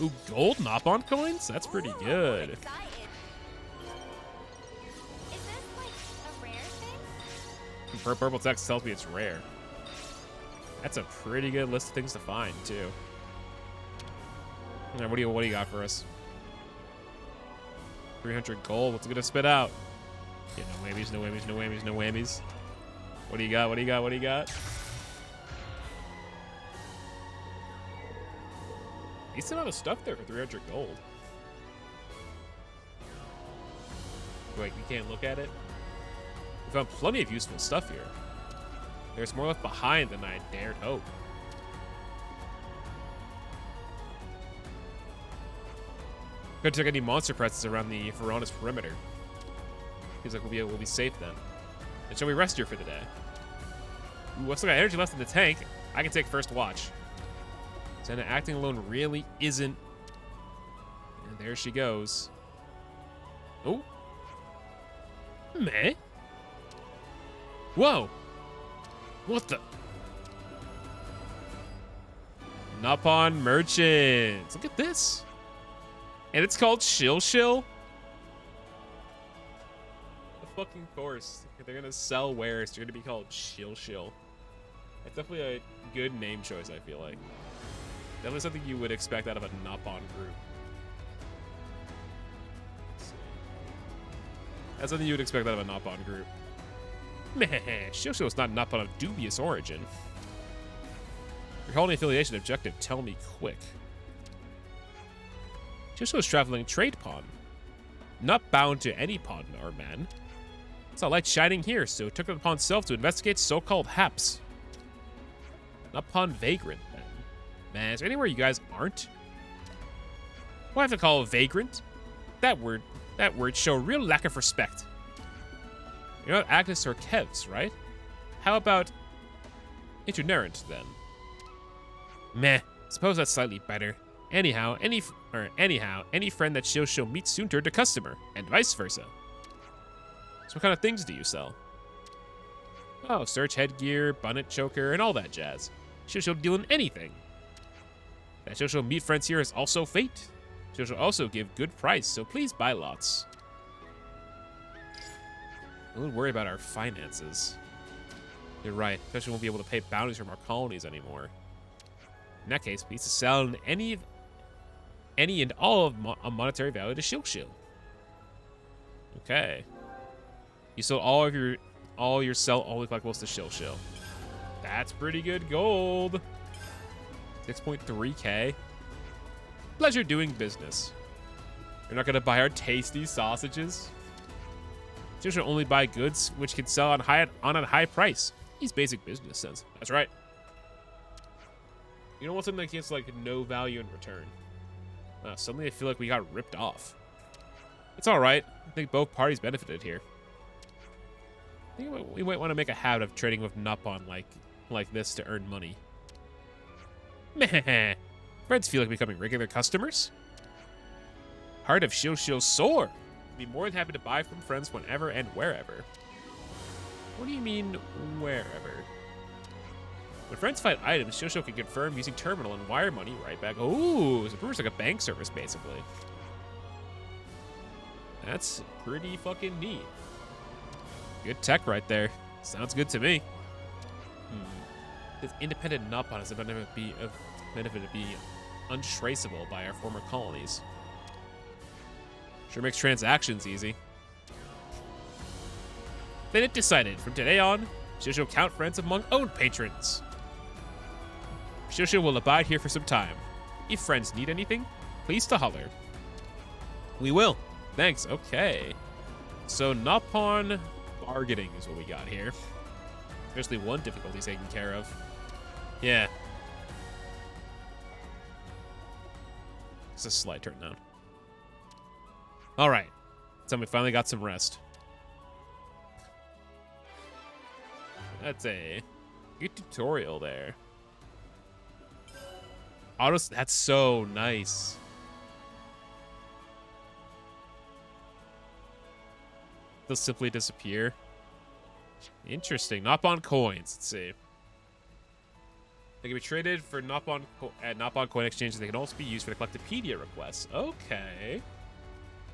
Ooh, gold Nopon coins? That's pretty good. Excited. Is this like a rare thing? Purple text tells me it's rare. That's a pretty good list of things to find, too. All right, what do you got for us? 300 gold. What's it gonna spit out? Yeah, no whammies, no whammies, no whammies, no whammies. What do you got? What do you got? What do you got? Decent amount of stuff there for 300 gold. Wait, you can't look at it? We found plenty of useful stuff here. There's more left behind than I dared hope. Could check any monster presses around the Ferronis perimeter. Seems like we'll be safe then. And shall we rest here for the day? Ooh, what's got energy left in the tank? I can take first watch. Senna acting alone really isn't. And there she goes. Oh. Meh. Whoa. What the? Nopon Merchants. Look at this. And it's called Shill Shill? Of fucking course. If they're gonna sell wares, they're gonna be called Shill Shill. It's definitely a good name choice, I feel like. Definitely something you would expect out of a Nopon group. That's something you would expect out of a Nopon group. Meh, Shill Shill is not Nopon of dubious origin. Your holding affiliation objective, tell me quick. Shill is traveling trade pawn. Not bound to any pawn or man. It's a light shining here, so it took it upon itself to investigate so-called haps. Not pawn vagrant, then. Man, is there anywhere you guys aren't? What I have to call a vagrant? That word show real lack of respect. You're not Agnus or Keves, right? How about itinerant, then? Meh, suppose that's slightly better. Anyhow, any friend that she'll meet soon turned to customer, and vice versa. So what kind of things do you sell? Oh, search headgear, bonnet choker, and all that jazz. She'll deal in anything. That she'll meet friends here is also fate. She'll also give good price, so please buy lots. I wouldn't worry about our finances. You're right, especially won't be able to pay bounties from our colonies anymore. In that case, please to sell any and all of a monetary value to Shil. Okay. You sold all your sell only collectibles to Shil. That's pretty good gold. 6.3k. Pleasure doing business. You're not gonna buy our tasty sausages? You should only buy goods which can sell on a high price. He's basic business sense. That's right. You don't want something that gets like no value in return. Suddenly I feel like we got ripped off. It's all right. I think both parties benefited here. I think we might want to make a habit of trading with Nopon like this to earn money. Meh. Friends feel like becoming regular customers. Heart of Shil soar. Be more than happy to buy from friends whenever and wherever. What do you mean, wherever? When friends find items, Shil can confirm using terminal and wire money right back. Ooh, so it's like a bank service, basically. That's pretty fucking neat. Good tech right there. Sounds good to me. This independent Nopon has a benefit of being untraceable by our former colonies. Sure makes transactions easy. Then it decided, from today on, Shil count friends among own patrons. Shil will abide here for some time. If friends need anything, please to holler. We will. Thanks. Okay. So Nopon bargaining is what we got here. Especially one difficulty taken care of. Yeah. It's a slight turn down. All right. So we finally got some rest. That's a good tutorial there. That's so nice. They'll simply disappear. Interesting. Nopon coins. Let's see. They can be traded for at Nopon coin exchanges. They can also be used for the Collectopedia requests. Okay.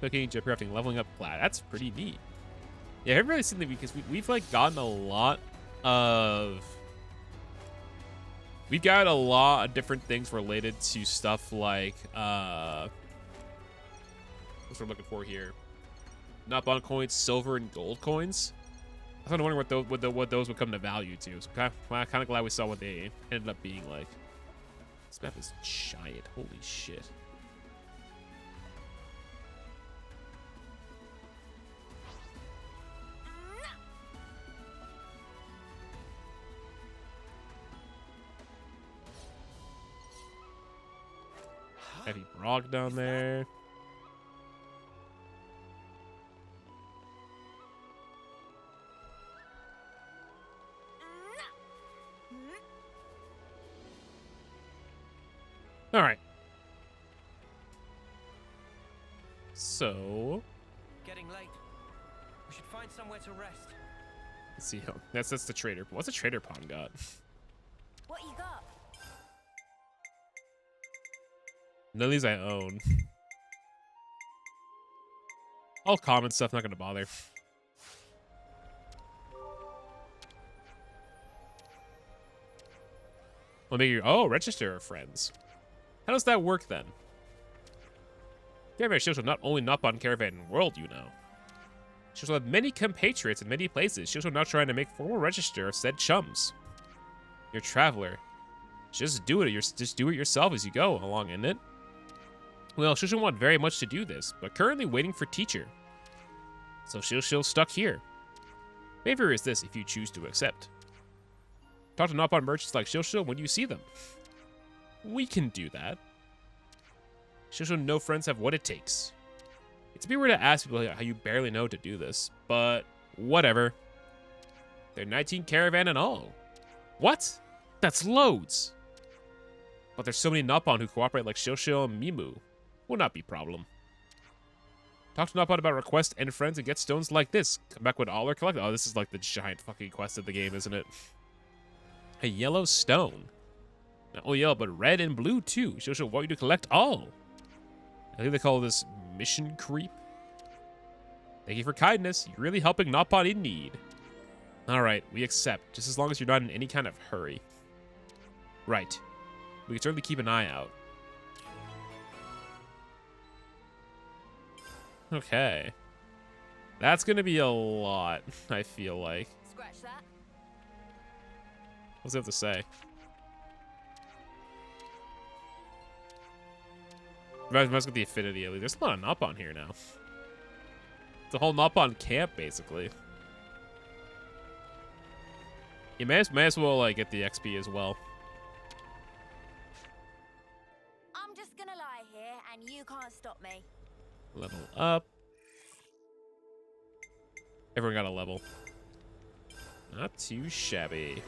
Cooking, jet crafting, leveling up plat. That's pretty neat. Yeah, I haven't really seen that because we've like gotten a lot of. We've got a lot of different things related to stuff like what's what I'm looking for here. Nopon coins, silver and gold coins. I was wondering what those would come to value to. So kind of glad we saw what they ended up being like. This map is giant. Holy shit. Heavy Brog down there. All right. So. Getting late. We should find somewhere to rest. Let's see. That's the trader. What's a trader pawn got? What you got? None of these I own. All common stuff, not gonna bother. Well, maybe register our friends. How does that work then? Caravan Shil not only Nopon Caravan World, you know. Shil have many compatriots in many places. Shil now trying to make formal register of said chums. You're a traveler. Just do it yourself as you go along, isn't it? Well, Shil want very much to do this, but currently waiting for teacher. So Shil stuck here. Favor is this if you choose to accept. Talk to Nopon merchants like Shil when you see them. We can do that. Shil no friends have what it takes. It's a bit weird to ask people how you barely know to do this, but whatever. They're 19 caravan and all. What? That's loads. But there's so many Nopon who cooperate like Shil and Mimu. Will not be problem. Talk to Nopon about requests and friends and get stones like this. Come back with all or collect. Oh, this is like the giant fucking quest of the game, isn't it? A yellow stone. Not only yellow, but red and blue too. Shil want you to collect all. I think they call this mission creep. Thank you for kindness. You're really helping Nopon in need. All right, we accept, just as long as you're not in any kind of hurry. Right. We can certainly keep an eye out. Okay. That's gonna be a lot, I feel like. Scratch that. What's it have to say? Mess with the affinity, at least. There's a lot of Nopon here now. It's a whole Nopon camp, basically. You may as well, like, get the XP as well. I'm just gonna lie here, and you can't stop me. Level up. Everyone got a level. Not too shabby.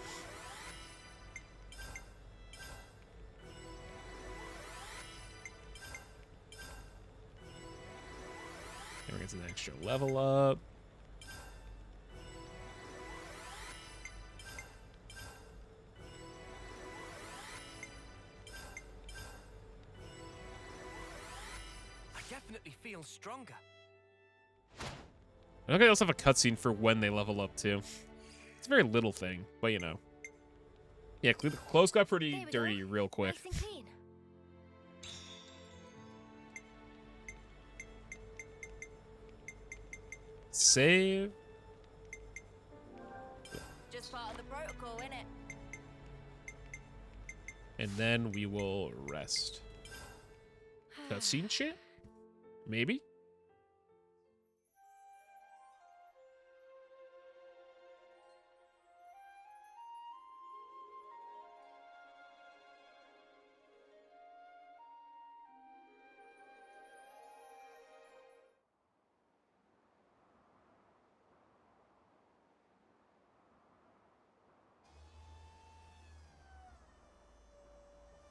Everyone gets an extra level up. I definitely feel stronger. I think they also have a cutscene for when they level up too. It's a very little thing, but you know. Yeah, the clothes got pretty dirty real quick. Nice and clean. Save. Just part of the protocol, innit? And then we will rest. Cutscene shit? Maybe?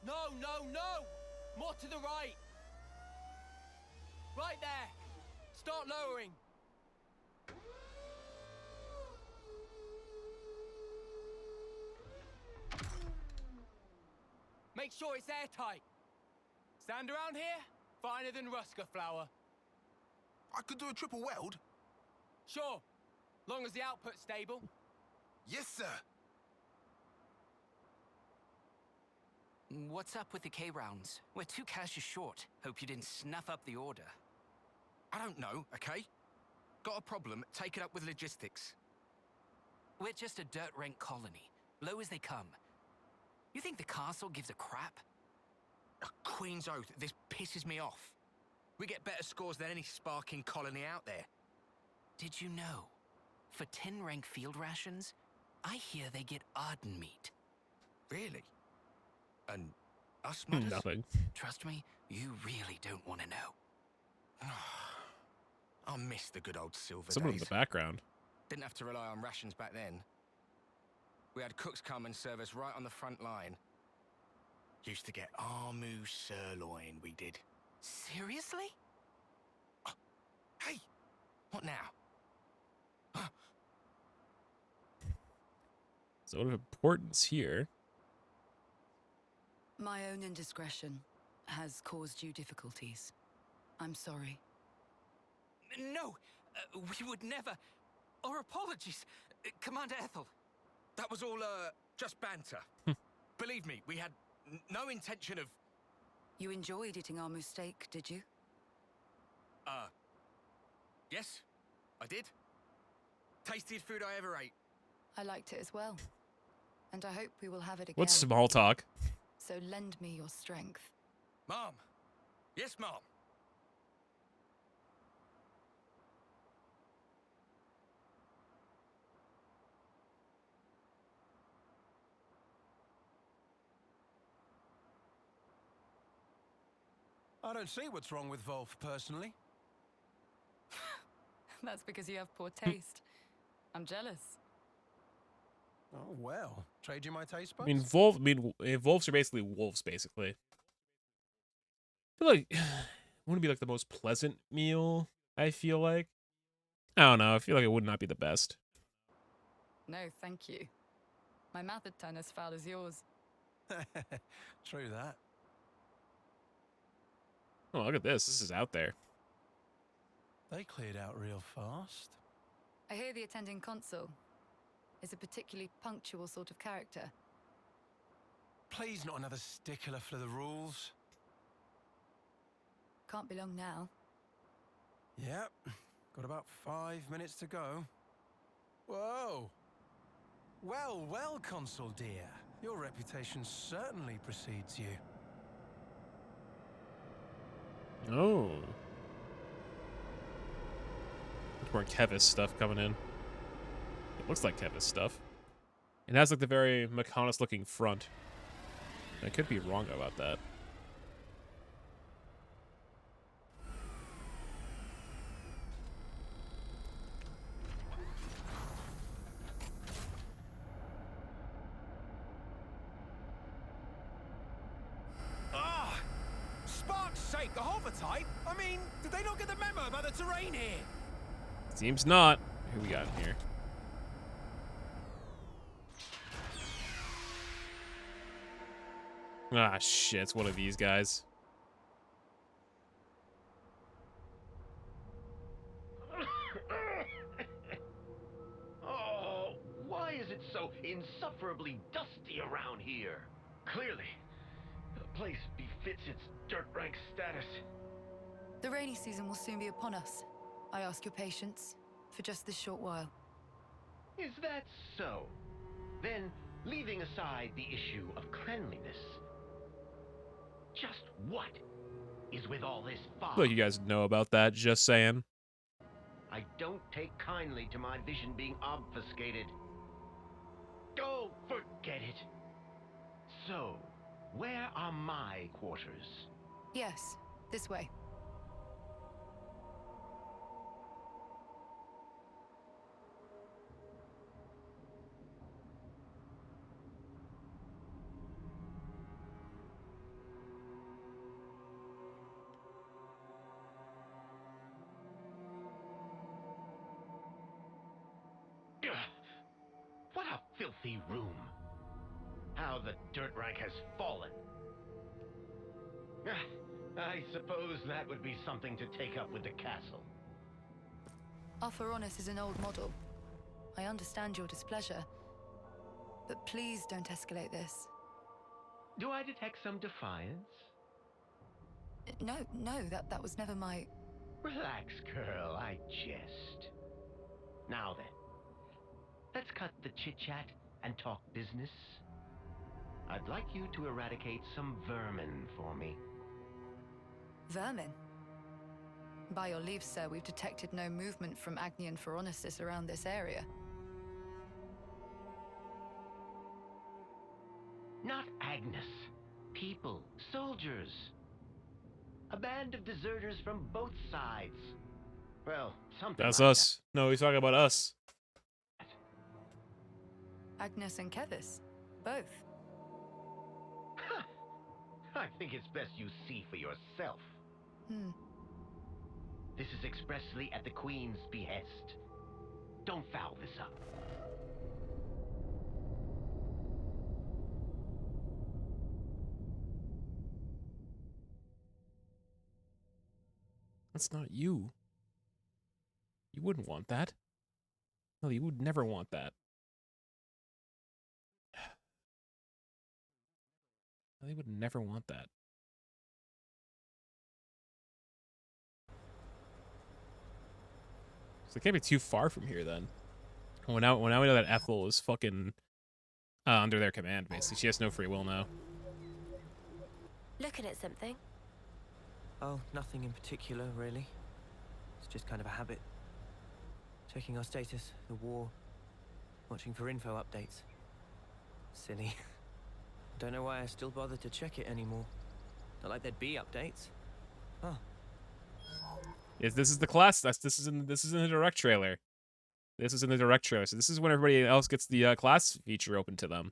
No, no, no! More to the right! Right there! Start lowering! Make sure it's airtight. Stand around here? Finer than Rusker flour. I could do a triple weld. Sure, long as the output's stable. Yes, sir. What's up with the K-rounds? We're 2 caches short. Hope you didn't snuff up the order. I don't know, okay? Got a problem, take it up with logistics. We're just a dirt rank colony. Low as they come. You think the castle gives a crap? A Queen's oath, this pisses me off. We get better scores than any sparking colony out there. Did you know? For 10 rank field rations, I hear they get Arden meat. Really? And us mudders? Nothing. Trust me, you really don't want to know. I miss the good old silver Someone in days. the background. Didn't have to rely on rations back then. We had cooks come and serve us right on the front line. Used to get Armu sirloin, we did. Seriously? Hey, what now? Zone of importance here. My own indiscretion has caused you difficulties. I'm sorry. No, we would never. Our apologies, Commander Ethel. That was all, just banter. Believe me, we had no intention of... You enjoyed eating our steak, did you? Yes, I did. Tastiest food I ever ate. I liked it as well. And I hope we will have it again. What's small talk? So lend me your strength. Mom. Yes, Mom. I don't see what's wrong with Wolf, personally. That's because you have poor taste. I'm jealous. Oh, well. Trade you my taste I buds? mean, wolves are basically wolves, basically. I feel like wouldn't be like the most pleasant meal, I feel like. I don't know. I feel like it would not be the best. No, thank you. My mouth would turn as foul as yours. True that. Oh, look at this. This is out there. They cleared out real fast. I hear the attending consul is a particularly punctual sort of character. Please, not another stickler for the rules. Can't be long now. Yep. Got about 5 minutes to go. Whoa. Well, Consul dear. Your reputation certainly precedes you. Oh. There's more Keves stuff coming in. It looks like Keves stuff. It has like the very Mechonis looking front. I could be wrong about that. Ah! Spark's sake, a hover type? I mean, did they not get the memo about the terrain here? Seems not. Who we got in here? Ah, shit. It's one of these guys. Oh, why is it so insufferably dusty around here? Clearly, the place befits its dirt rank status. The rainy season will soon be upon us. I ask your patience for just this short while. Is that so? Then, leaving aside the issue of cleanliness, just what is with all this fog? Look, you guys know about that. Just saying. I don't take kindly to my vision being obfuscated. Oh, forget it. So, where are my quarters? Yes, this way. What a filthy room. How the dirt rank has fallen. I suppose that would be something to take up with the castle. Our Fornis is an old model. I understand your displeasure, but please don't escalate this. Do I detect some defiance? No, that was never my... Relax, girl, I jest. Now then, let's cut the chit-chat and talk business. I'd like you to eradicate some vermin for me. Vermin? By your leave, sir, we've detected no movement from Agnian Ferronis around this area. Not Agnus. People, soldiers. A band of deserters from both sides. Well, something That's like us. No, he's talking about us. Agnus and Keves? Both? Huh. I think it's best you see for yourself. This is expressly at the Queen's behest. Don't foul this up. That's not you. You wouldn't want that. No, you would never want that. They would never want that. So it can't be too far from here then. Well, now we know that Ethel is fucking under their command, basically. She has no free will now. Looking at something? Oh, nothing in particular, really. It's just kind of a habit. Checking our status, the war, watching for info updates. Silly. Don't know why I still bother to check it anymore. Not like there'd be updates. Oh. Yes, this is the class. This is in the direct trailer. This is in the direct trailer. So this is when everybody else gets the class feature open to them.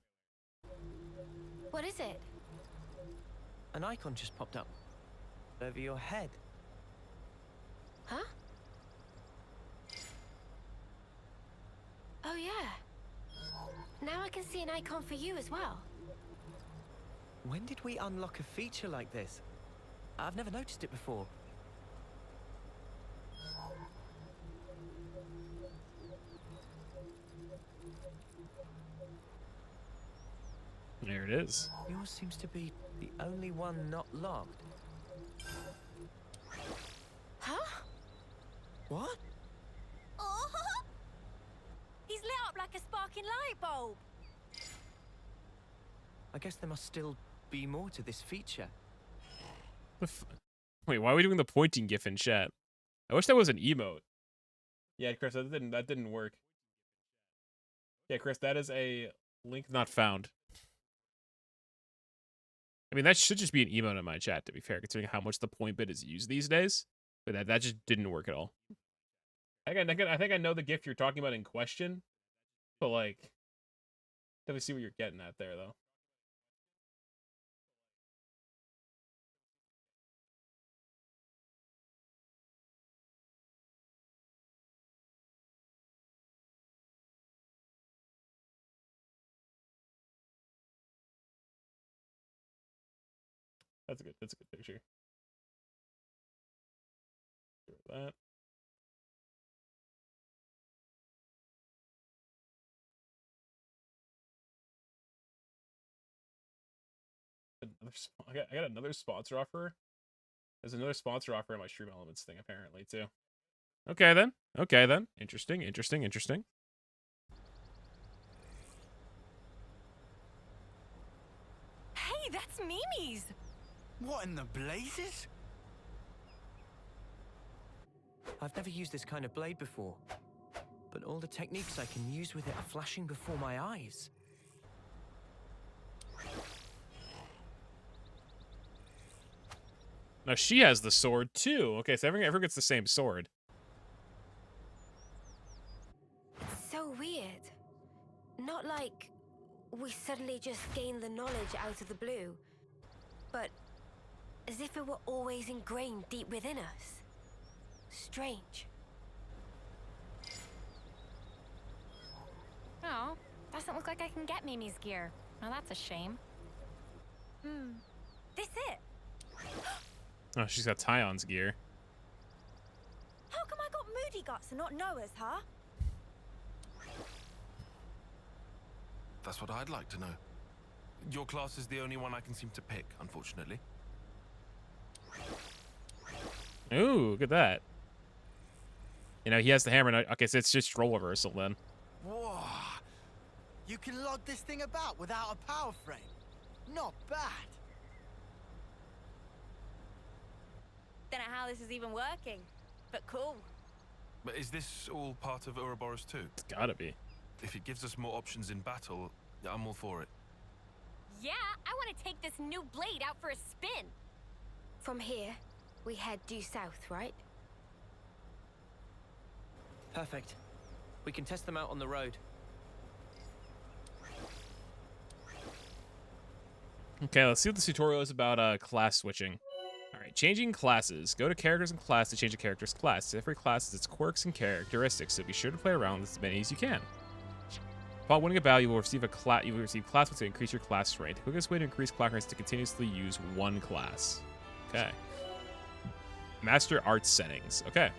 What is it? An icon just popped up over your head. Huh? Oh yeah. Now I can see an icon for you as well. When did we unlock a feature like this? I've never noticed it before. There it is. Yours seems to be the only one not locked. Huh? What? Oh! He's lit up like a sparking light bulb. I guess there must still be more to this feature. Wait, why are we doing the pointing gif in chat? I wish that was an emote. Yeah, Chris, that didn't work. Yeah, Chris, that is a link not found. I mean, that should just be an emote in my chat, to be fair, considering how much the point bit is used these days. But that just didn't work at all. I think I know the gif you're talking about in question, but like, definitely see what you're getting at there, though. That's a good picture. That. I got another sponsor offer. There's another sponsor offer in my Stream Elements thing, apparently, too. Okay, then. Okay, then. Interesting. Hey, that's Mimi's. What in the blazes? I've never used this kind of blade before, but all the techniques I can use with it are flashing before my eyes. Now she has the sword, too. Okay, so everyone gets the same sword. It's so weird. Not like we suddenly just gained the knowledge out of the blue, but as if it were always ingrained deep within us. Strange. Oh, doesn't look like I can get Mimi's gear. Now that's a shame. This it? Oh, she's got Tyon's gear. How come I got Moody Guts and not Noah's, huh? That's what I'd like to know. Your class is the only one I can seem to pick, unfortunately. Ooh, look at that. You know, he has the hammer. Okay, so it's just role reversal then. Whoa! You can lug this thing about without a power frame. Not bad. Don't know how this is even working, but cool. But is this all part of Ouroboros too? It's gotta be. If it gives us more options in battle, I'm all for it. Yeah, I want to take this new blade out for a spin. From here, we head due south, right? Perfect. We can test them out on the road. Okay, let's see what this tutorial is about class switching. Alright, changing classes. Go to characters and class to change a character's class. Every class has its quirks and characteristics, so be sure to play around with as many as you can. Upon winning a battle, you will receive class points to increase your class strength. The quickest way to increase class strength is to continuously use one class. Okay. Master Arts settings. Okay.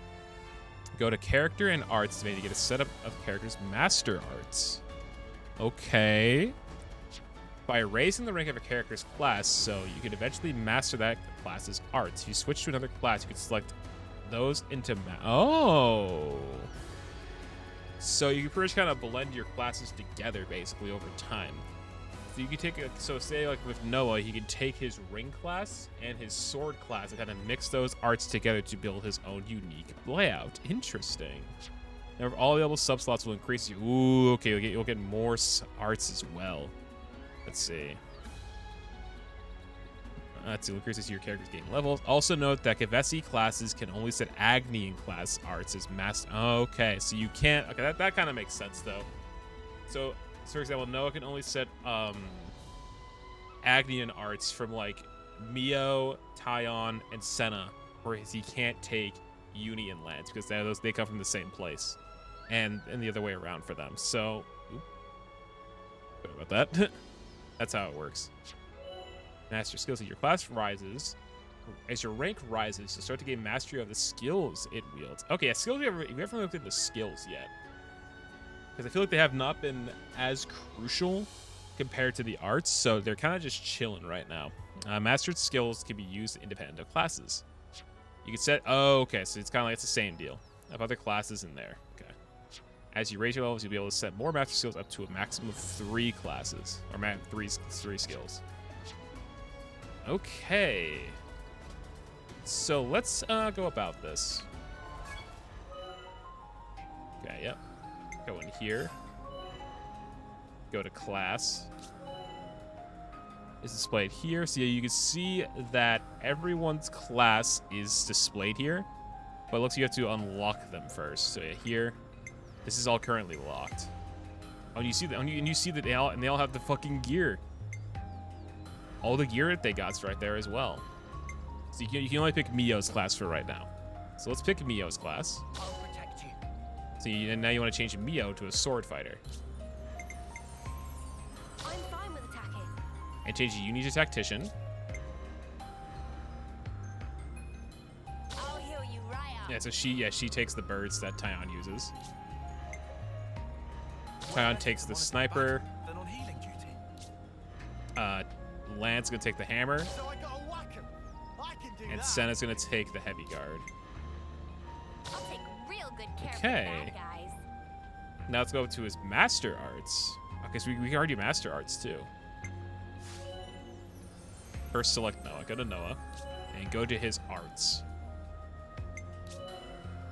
Go to character and arts to get a setup of character's master arts. Okay. By raising the rank of a character's class, so you can eventually master that class's arts. If you switch to another class, you can select those into oh. So you can pretty much kind of blend your classes together basically over time. So you can take so say like with Noah, he can take his ring class and his sword class and kind of mix those arts together to build his own unique layout. Interesting. Now all available subslots will increase you. Ooh, okay, you'll get more arts as well. Let's see. Let's see, increases your character's game levels. Also note that Kevesi classes can only set Agnian class arts as master. Okay, so you can't. Okay, that kind of makes sense though. So for example, Noah can only set Agnian arts from like Mio, Tyon, and Senna, whereas he can't take Union lands because they come from the same place, and the other way around for them. So, sorry about that. That's how it works. Master skills. As your class rises, rank rises, you start to gain mastery of the skills it wields. Okay, yeah, skills we haven't looked at the skills yet, because I feel like they have not been as crucial compared to the arts, so they're kind of just chilling right now. Mastered skills can be used independent of classes. You can set. Oh, okay, so it's kind of like it's the same deal of other classes in there. Okay. As you raise your levels, you'll be able to set more master skills up to a maximum of 3 classes, or three skills. Okay. So let's go about this. Okay, yep. Go in here. Go to class. It's displayed here. So yeah, you can see that everyone's class is displayed here, but it looks like you have to unlock them first. So yeah, here, this is all currently locked. Oh, and you see that, and you see that they all have the fucking gear. All the gear that they got's right there as well. So you can only pick Mio's class for right now. So let's pick Mio's class. I'll protect you. So now you want to change Mio to a sword fighter. I'm fine with attacking. And change Uni to tactician. I'll heal you right up. Yeah, so she takes the birds that Tyon uses. Tyon takes the sniper. Then on healing duty. Lance gonna take the hammer. So I gotta whack 'em. I can do And that. Senna's gonna take the heavy guard. I'll take real good care Okay. of the bad guys. Now let's go to his master arts. Okay, so we can already do master arts too. First select Noah. Go to Noah. And go to his arts.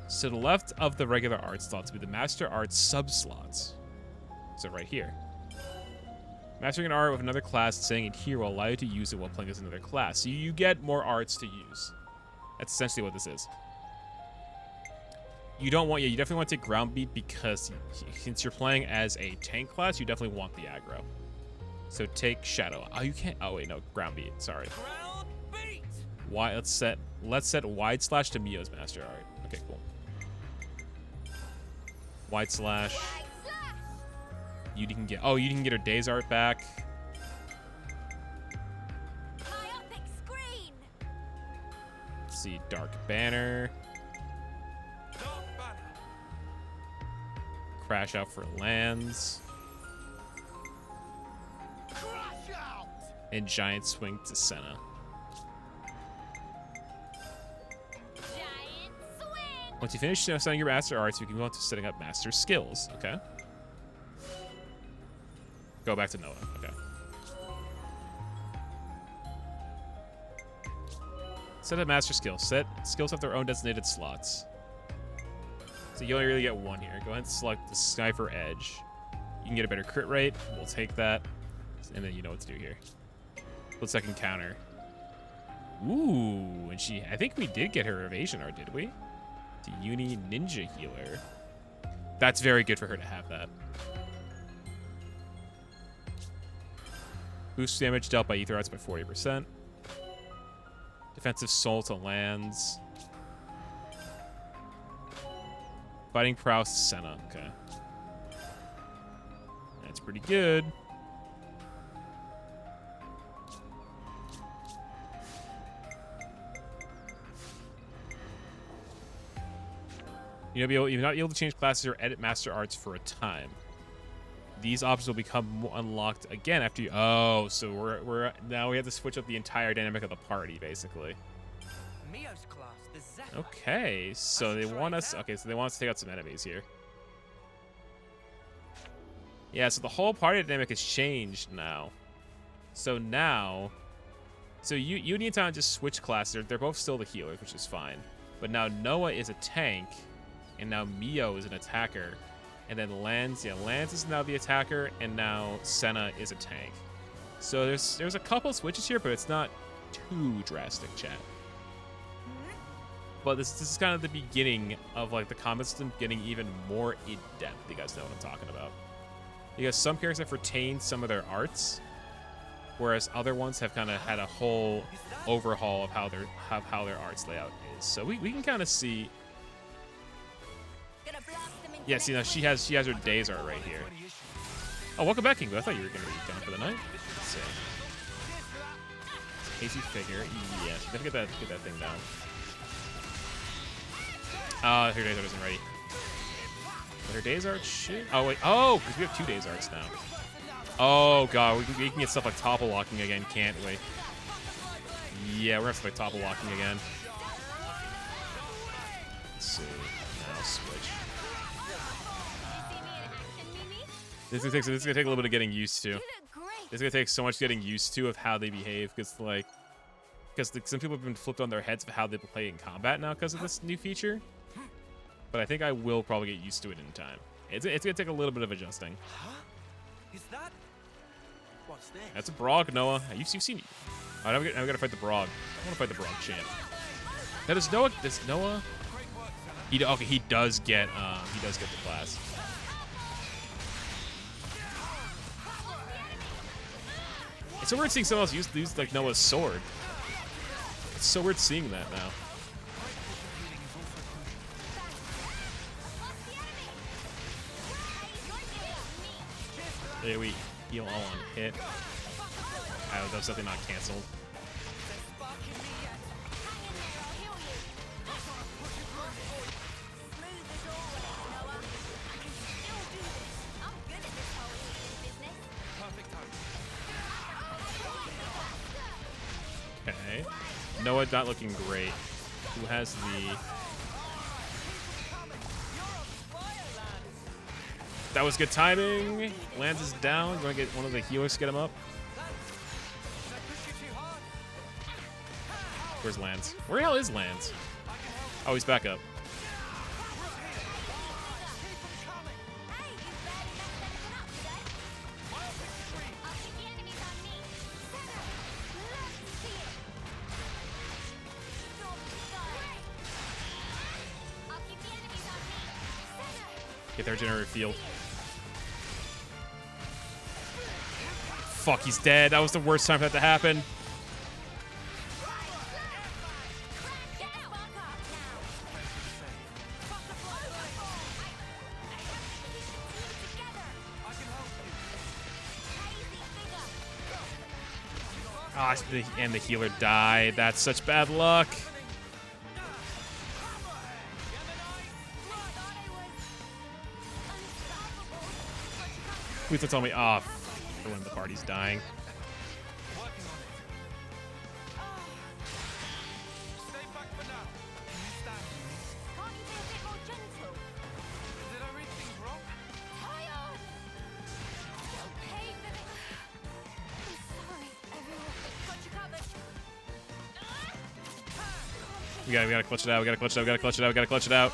So to the left of the regular art slots will be the master arts sub-slots. So right here. Mastering an art with another class and saying it here will allow you to use it while playing as another class. So you get more arts to use. That's essentially what this is. You definitely want to take ground beat because since you're playing as a tank class, you definitely want the aggro. So take shadow. Oh, you can't. Oh wait, no, ground beat. Sorry. Ground beat. Let's set wide slash to Mio's master art. Okay, cool. Wide slash. You can get her day's art back. Myopic screen. Let's see, dark banner. Dark banner. Crash out for lands. Crash out. And giant swing to Senna. Giant swing. Once you finish setting your master arts, you can go on to setting up master skills. Okay. Go back to Noah. Okay. Set up master skills. Set skills have their own designated slots. So you only really get one here. Go ahead and select the Sniper Edge. You can get a better crit rate. We'll take that. And then you know what to do here. Split second counter. Ooh, and I think we did get her evasion art, did we? The Uni Ninja Healer. That's very good for her to have that. Boost damage dealt by ether arts by 40%. Defensive soul to lands. Fighting prowess to Senna. Okay. That's pretty good. You're not able to change classes or edit master arts for a time. These options will become unlocked again after you. Oh, so we're now we have to switch up the entire dynamic of the party, basically. Mio's class, the Zephyr. Okay, so they want us. Okay, so they want us to take out some enemies here. Yeah, so the whole party dynamic has changed now. So now, you need time to just switch classes. They're both still the healers, which is fine. But now Noah is a tank, and now Mio is an attacker. And then Lance is now the attacker, and now Senna is a tank. So there's a couple switches here, but it's not too drastic, chat. But this is kind of the beginning of like the combat system getting even more in depth. You guys know what I'm talking about. Because some characters have retained some of their arts, whereas other ones have kind of had a whole overhaul of how their arts layout is. So we can kind of see. Yeah, see now she has her days art right here. Oh, welcome back, Kingo. I thought you were gonna be down for the night. Let's see. Hasty figure. Yes, gotta get that thing down. Her days art isn't ready. But her days art shit. Oh wait. Oh, because we have 2 days arts now. Oh god, we can get stuff like topple locking again, can't we? Yeah, we're gonna have to like topple locking again. Let's see. Now switch. This is gonna take a little bit of getting used to. It's gonna take so much getting used to of how they behave, because some people have been flipped on their heads of how they play in combat now because of this new feature. But I think I will probably get used to it in time. It's gonna take a little bit of adjusting. Huh? Is that? What's this? That's a Brog, Noah. You've seen. Alright, I'm gonna fight the Brog. I want to fight the Brog champ. Now does Noah? He does get the class. It's so weird seeing someone else use like Noah's sword. It's so weird seeing that now. There we heal all on hit. Oh, that was something not canceled. Okay. Noah not looking great. Who has the... That was good timing. Lance is down. Going to get one of the healers to get him up. Where's Lance? Where the hell is Lance? Oh, he's back up. Get their generator field. Fuck, he's dead. That was the worst time for that to happen. Ah, and the healer died. That's such bad luck. Please don't tell me off for when the party's dying. We gotta clutch it out. We gotta clutch it out. We gotta clutch it out. We gotta clutch it out.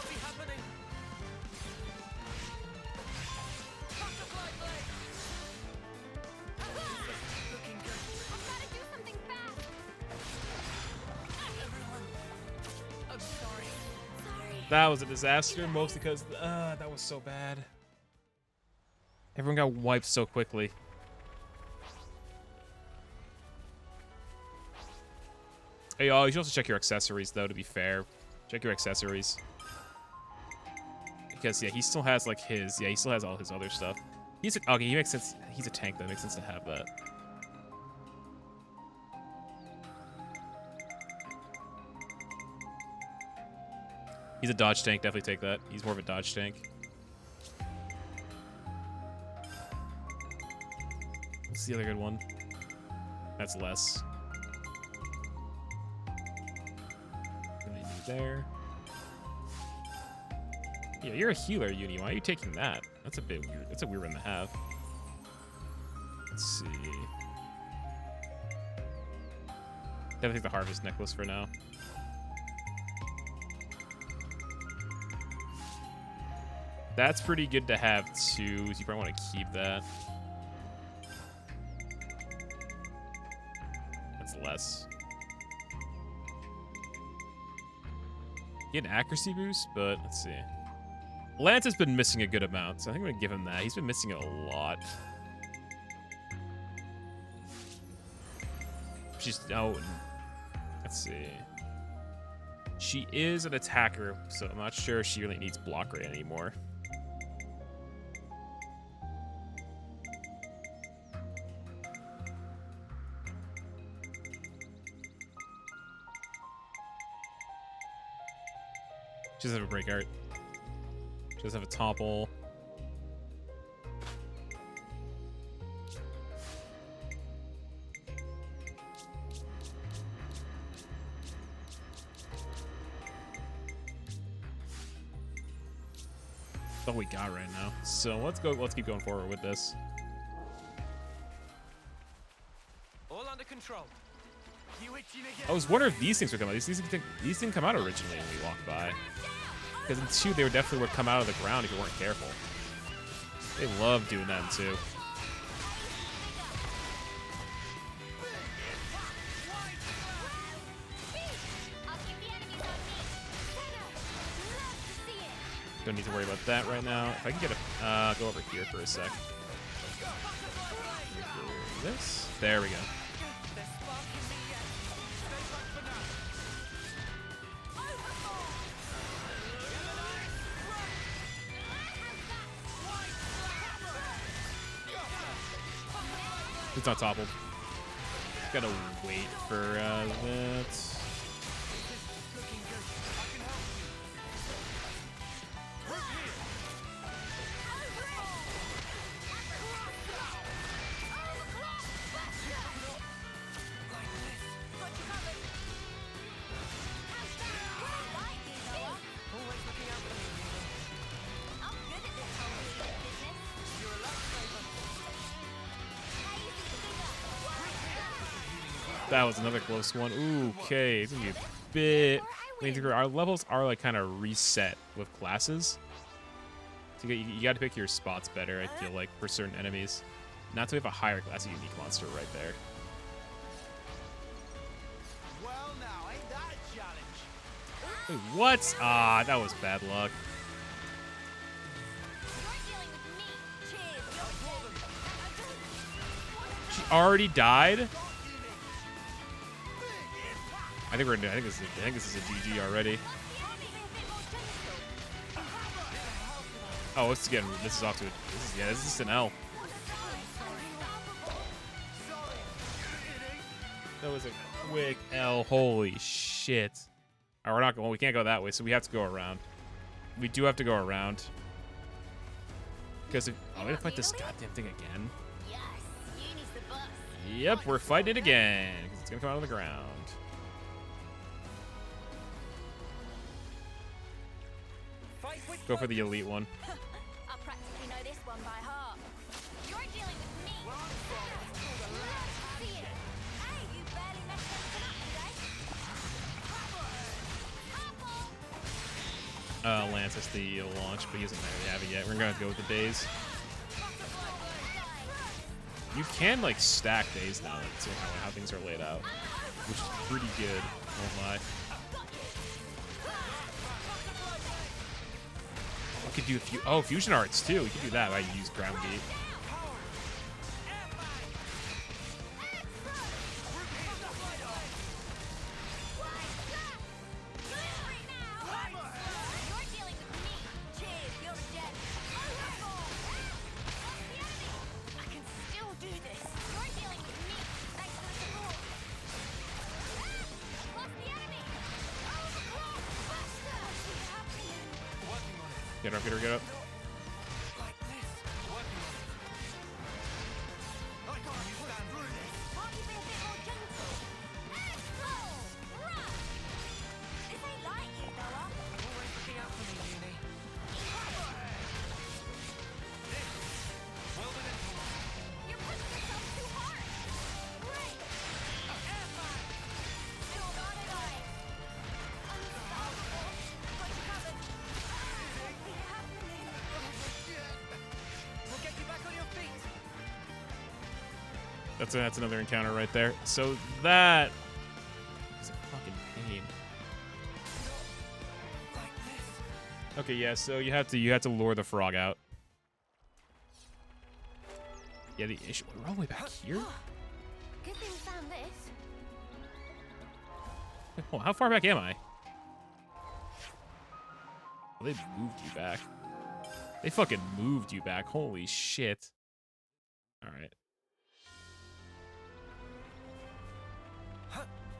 That was a disaster, mostly because that was so bad. Everyone got wiped so quickly. Hey, y'all, you should also check your accessories, though, to be fair. Check your accessories. Because, yeah, he still has, like, his... Yeah, he still has all his other stuff. Okay, he makes sense. He's a tank, that makes sense to have that. He's a dodge tank, definitely take that. He's more of a dodge tank. What's the other good one? That's less. There. Yeah, you're a healer, Uni. Why are you taking that? That's a bit weird. That's a weird one to have. Let's see. Definitely take the Harvest Necklace for now. That's pretty good to have too. So you probably want to keep that. That's less. Get an accuracy boost, but let's see. Lance has been missing a good amount, so I think I'm gonna give him that. He's been missing it a lot. She's let's see. She is an attacker, so I'm not sure she really needs block rate anymore. She doesn't have a break art. She doesn't have a topple. That's all we got right now. So let's keep going forward with this. All under control. You itching again? I was wondering if these things would come out. These didn't come out originally when we walked by. Because in 2, they definitely would come out of the ground if you weren't careful. They love doing that in 2. Don't need to worry about that right now. If I can get a go over here for a sec. This. There we go. It's not toppled. Gotta wait for that. That was another close one. Ooh, okay, it's gonna be a bit. I mean, our levels are like kind of reset with classes. So you got to pick your spots better. I feel like for certain enemies, not to have a higher class of unique monster right there. Well, now ain't that a challenge? Wait, what? Ah, that was bad luck. She already died. I think this is a GG already. Oh, this is off to this is an L. That was a quick L. Holy shit. Alright, we're not going. We can't go that way, so we have to go around. We do have to go around. Because we have to fight this goddamn thing again. Yep, we're fighting it again. Because it's gonna come out of the ground. Go for the elite one. I practically know this one by heart. You're dealing with me. Hey, you barely messed up today. Lance has the launch, but he doesn't really have it yet. We're gonna have to go with the days. You can like stack days now, like, so how things are laid out, which is pretty good. Won't lie. We could do fusion arts too. We could do that. I use ground gate. Get her, get up. That's another encounter right there. So that is a fucking pain. Okay, yeah. So you have to lure the frog out. Yeah, the issue. We're all the way back here. Good thing we found this. Wait, hold on, how far back am I? Oh, they moved you back. They fucking moved you back. Holy shit. All right.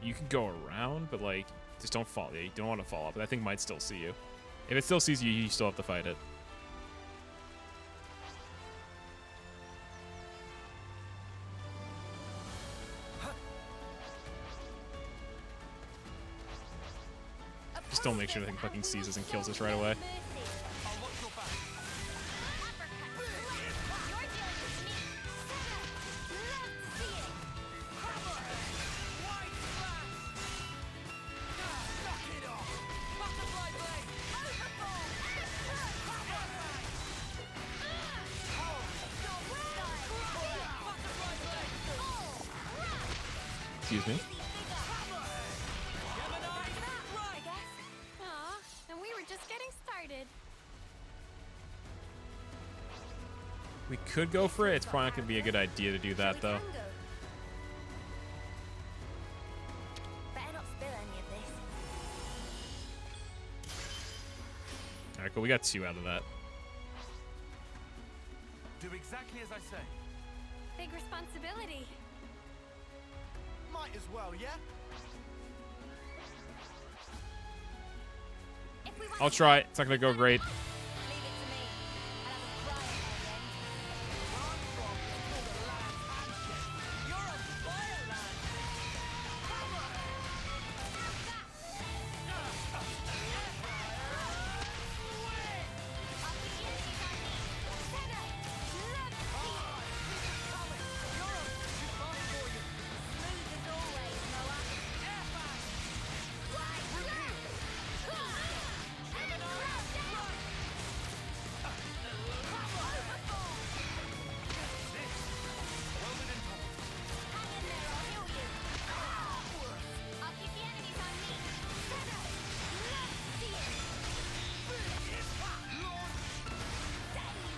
You can go around, but like, just don't fall. Yeah, you don't want to fall off. But that thing might still see you. If it still sees you, you still have to fight it. Just don't make sure the thing fucking sees us and kills us right away. Excuse me. We could go for it. It's probably not going to be a good idea to do that, though. Better not spill any of this. All right, cool. We got 2 out of that. Do exactly as I say. Big responsibility. Might as well, yeah? I'll try. It's not going to go great.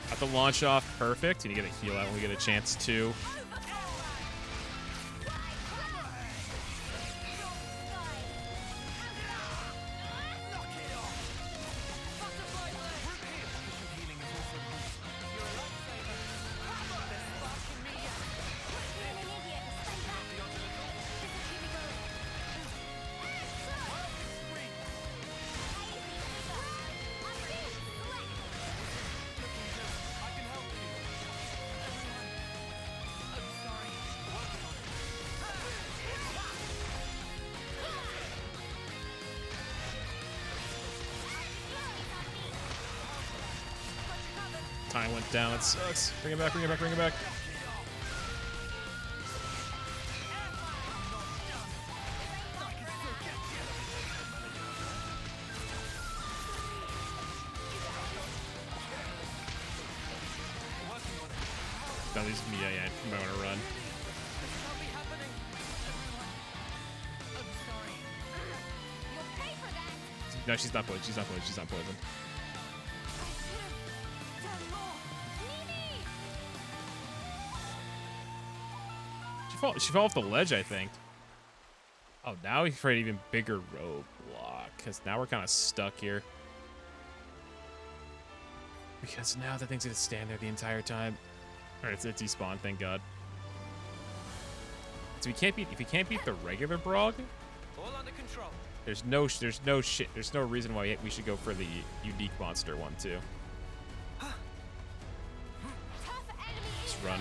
Got the launch off perfect, and you get a heal out when we get a chance to. Time went down. It sucks. Bring it back, bring it back, bring it back. At least me, yeah, I'm gonna run. No, she's not poisoned. She's not poisoned. She's not poisoned. She fell off the ledge, I think. Oh, now we create an even bigger roadblock, because now we're kind of stuck here. Because now the thing's gonna stand there the entire time. All right, it's despawned, thank God. So if we can't beat the regular Brog, All under control. there's no reason why we should go for the unique monster one too. Just run.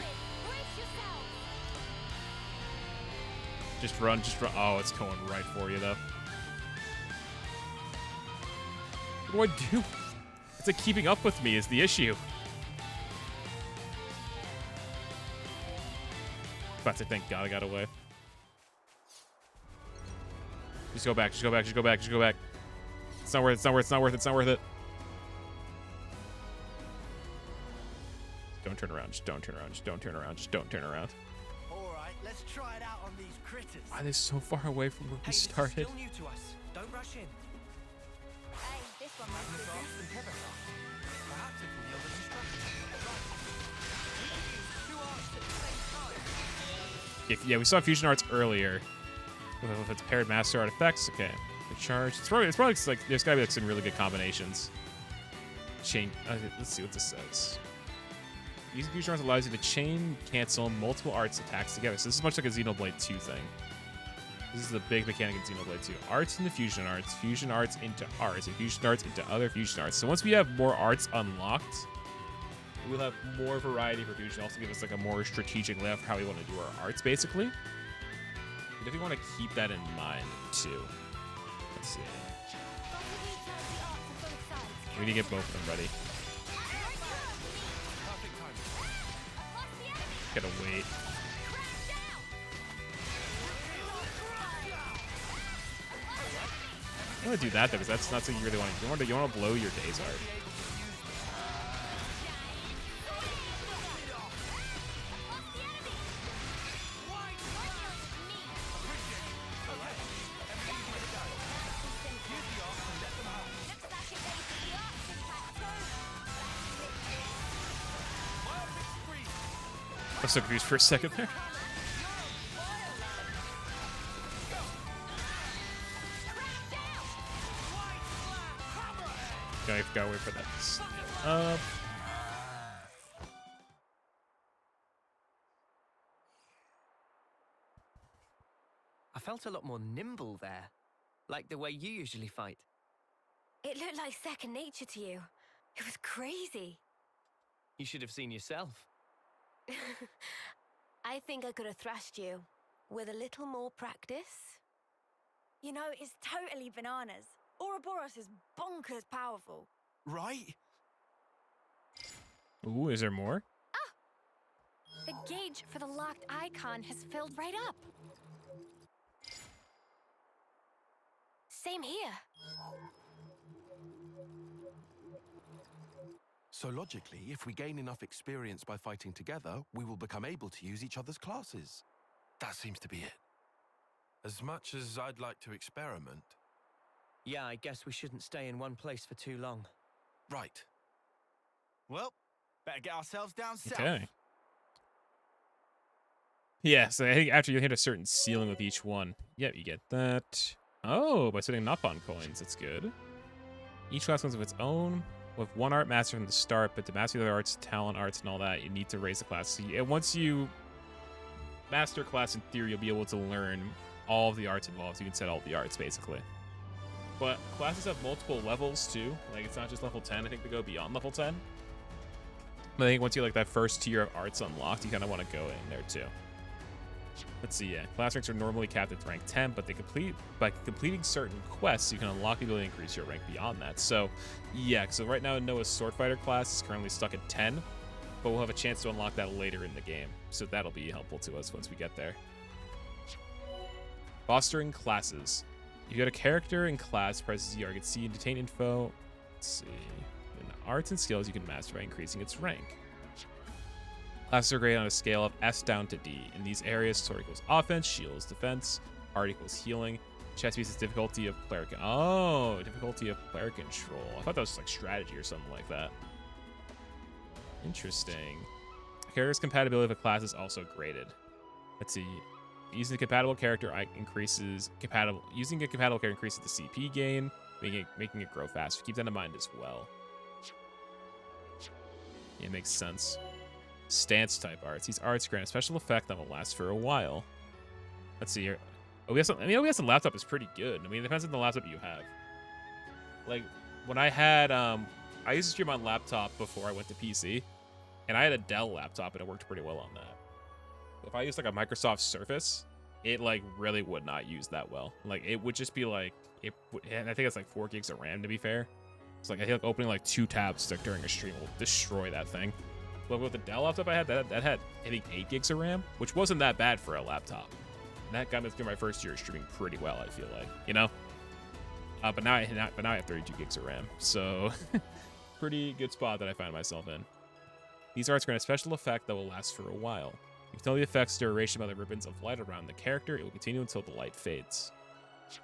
Just run, just run. Oh, it's going right for you, though. What do I do? It's like keeping up with me is the issue. About to thank God I got away. Just go back, just go back, just go back, just go back. It's not worth it, it's not worth it, it's not worth it, it's not worth it. Don't turn around, just don't turn around, just don't turn around, just don't turn around. Alright, let's try it out on these critters. Why are they so far away from where we started? Still new to us. Don't rush in. Hey, this one might be good. Perhaps it will yield a destruction. If, yeah, we saw fusion arts earlier. If it's paired master artifacts, okay. The charge. It's probably like there's gotta be like some really good combinations. Chain. Let's see what this says. Using fusion arts allows you to chain cancel multiple arts attacks together. So this is much like a Xenoblade 2 thing. This is the big mechanic in Xenoblade 2. Arts into fusion arts into arts, and fusion arts into other fusion arts. So once we have more arts unlocked, we'll have more variety for fusion. Also give us like a more strategic layout for how we want to do our arts, basically. But if we want to keep that in mind too. Let's see. We need to get both of them ready. Gotta wait. I want to do that though, because that's not something you really want to do. You want to blow your days art. I was so confused for a second there. Gotta wait for that to stand up. I felt a lot more nimble there, like the way you usually fight. It looked like second nature to you. It was crazy. You should have seen yourself. I think I could have thrashed you with a little more practice. You know, it's totally bananas. Ouroboros is bonkers powerful. Right? Ooh, is there more? The gauge for the locked icon has filled right up. Same here. So logically, if we gain enough experience by fighting together, we will become able to use each other's classes. That seems to be it. As much as I'd like to experiment. Yeah, I guess we shouldn't stay in one place for too long. Right. Well, better get ourselves down south. Okay. Yeah, so I think after you hit a certain ceiling with each one, yep, you get that. Oh, by setting up on coins, that's good. Each class comes with its own, with one art master from the start, but to master the other arts, talent arts, and all that, you need to raise the class. So once you master class, in theory, you'll be able to learn all of the arts involved. So you can set all the arts, basically. But classes have multiple levels, too. Like, it's not just level 10. I think they go beyond level 10. But I think once you like that first tier of arts unlocked, you kind of want to go in there, too. Let's see, yeah. Class ranks are normally capped at rank 10, but by completing certain quests, you can unlock the ability to increase your rank beyond that. So, yeah, so right now Noah's Sword Fighter class is currently stuck at 10, but we'll have a chance to unlock that later in the game. So that'll be helpful to us once we get there. Fostering classes. If you got a character in class, press Z, you can see and detain info. Let's see. In arts and skills, you can master by increasing its rank. Classes are graded on a scale of S down to D. In these areas, sword equals offense, shield is defense, art equals healing, chess piece is difficulty of player. Difficulty of player control. I thought that was like strategy or something like that. Interesting. Character's compatibility with a class is also graded. Let's see. Using a compatible character increases the CP gain, making it grow fast. Keep that in mind as well. Yeah, it makes sense. Stance type arts. These arts grant a special effect that will last for a while. Let's see here. OBS on laptop is pretty good. I mean, it depends on the laptop you have. Like, when I had, I used to stream on laptop before I went to PC, and I had a Dell laptop, and it worked pretty well on that. If I used, like, a Microsoft Surface, it, like, really would not use that well. Like, it would just be, like, and I think it's, like, 4 gigs of RAM, to be fair. It's like, I think, like, opening, like, 2 tabs during a stream will destroy that thing. But with the Dell laptop I had, that had, I think, 8 gigs of RAM, which wasn't that bad for a laptop. And that got me through my first year of streaming pretty well, I feel like, you know? But now I have 32 gigs of RAM, so pretty good spot that I find myself in. These arts grant a special effect that will last for a while. You can tell the effect's duration by the ribbons of light around the character. It will continue until the light fades.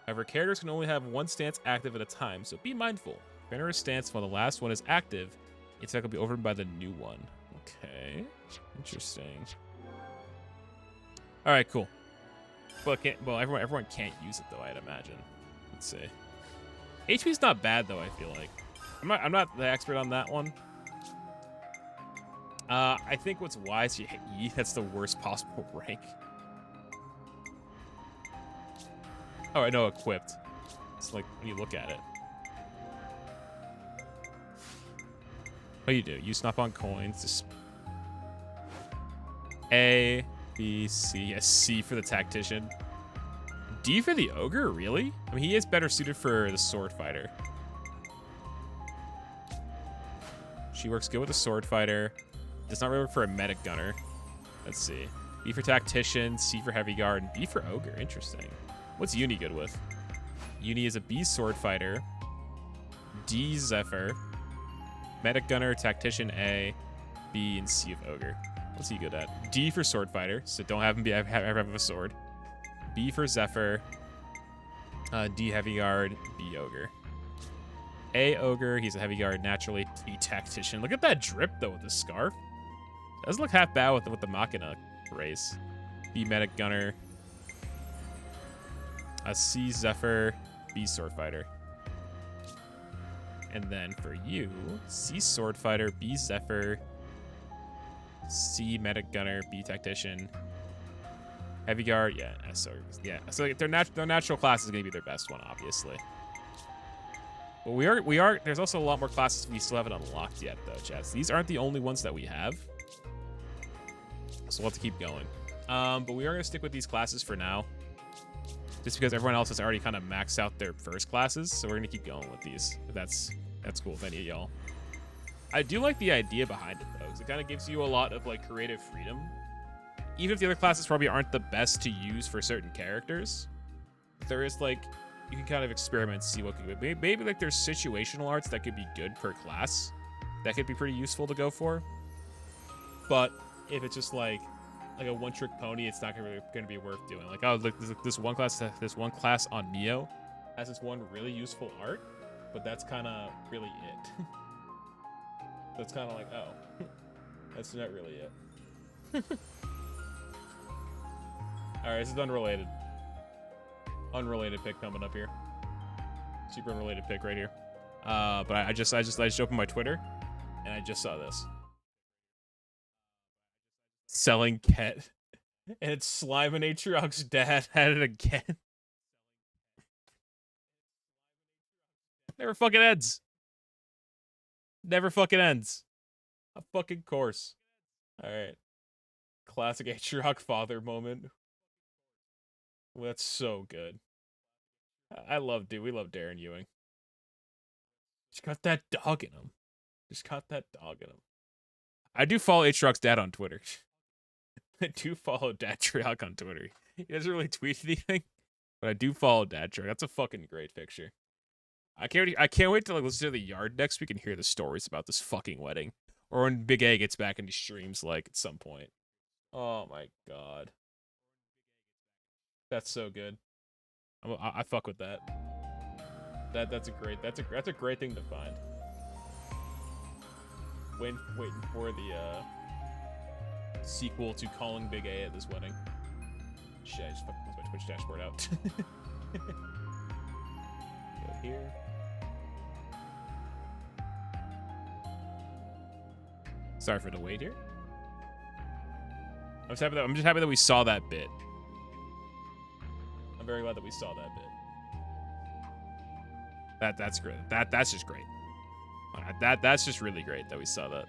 However, characters can only have one stance active at a time, so be mindful. If you enter a stance while the last one is active, its effect will be overridden by the new one. Okay, interesting. All right, cool. Well, everyone can't use it though, I'd imagine. Let's see. HP's not bad though. I feel like I'm not the expert on that one. I think what's wise, that's the worst possible rank. Oh, I know, equipped. It's like when you look at it. What do you do? You snap on coins. Just A, B, C. Yes, C for the tactician. D for the ogre, really? I mean, he is better suited for the sword fighter. She works good with a sword fighter. Does not really work for a medic gunner. Let's see. B for tactician, C for heavy guard, and B for ogre. Interesting. What's Uni good with? Uni is a B sword fighter. D Zephyr. Medic gunner, tactician A, B, and C of ogre. What's he good at? D for sword fighter, so don't have him be have a sword. B for Zephyr. D heavy guard, B ogre. A ogre, he's a heavy guard naturally. B tactician. Look at that drip though with the scarf. Doesn't look half bad with the Machina race. B medic gunner. C Zephyr, B sword fighter. And then for you, C sword fighter, B Zephyr, C medic gunner, B tactician, heavy guard, yeah, S yeah. So their natural class is gonna be their best one, obviously. But we are. There's also a lot more classes we still haven't unlocked yet, though, Chaz. These aren't the only ones that we have, so we'll have to keep going. But we are gonna stick with these classes for now, just because everyone else has already kind of maxed out their first classes. So we're gonna keep going with these. If that's cool with any of y'all. I do like the idea behind it though, because it kind of gives you a lot of like creative freedom. Even if the other classes probably aren't the best to use for certain characters, there is like, you can kind of experiment, see what could be. Maybe like there's situational arts that could be good per class. That could be pretty useful to go for. But if it's just like a one-trick pony, it's not gonna be worth doing. Like, oh, look, this one class on Neo has this one really useful art, but that's kind of really it. That's kind of like, oh, that's not really it. All right, this is unrelated. Unrelated pick coming up here. Super unrelated pick right here. But I just opened my Twitter, and I just saw this. Selling Ket. And it's Slime and Atriox's dad at it again. Never fucking ends. Never fucking ends. A fucking course. Alright. Classic Atriox father moment. Well, that's so good. We love Darren Ewing. Just got that dog in him. Just got that dog in him. I do follow Atriox's dad on Twitter. I do follow Datriox on Twitter. He doesn't really tweet anything, but I do follow Datriox. That's a fucking great picture. I can't wait to like listen to the yard next week and hear the stories about this fucking wedding, or when Big A gets back into streams like at some point. Oh my god, that's so good. I fuck with that. That's a great thing to find. Waiting for the sequel to Calling Big A at this wedding. Shit, I just fucking closed my Twitch dashboard out. Go here. Sorry for the wait here. I'm just happy that we saw that bit. I'm very glad that we saw that bit. That's great. That's just great. That's just really great that we saw that.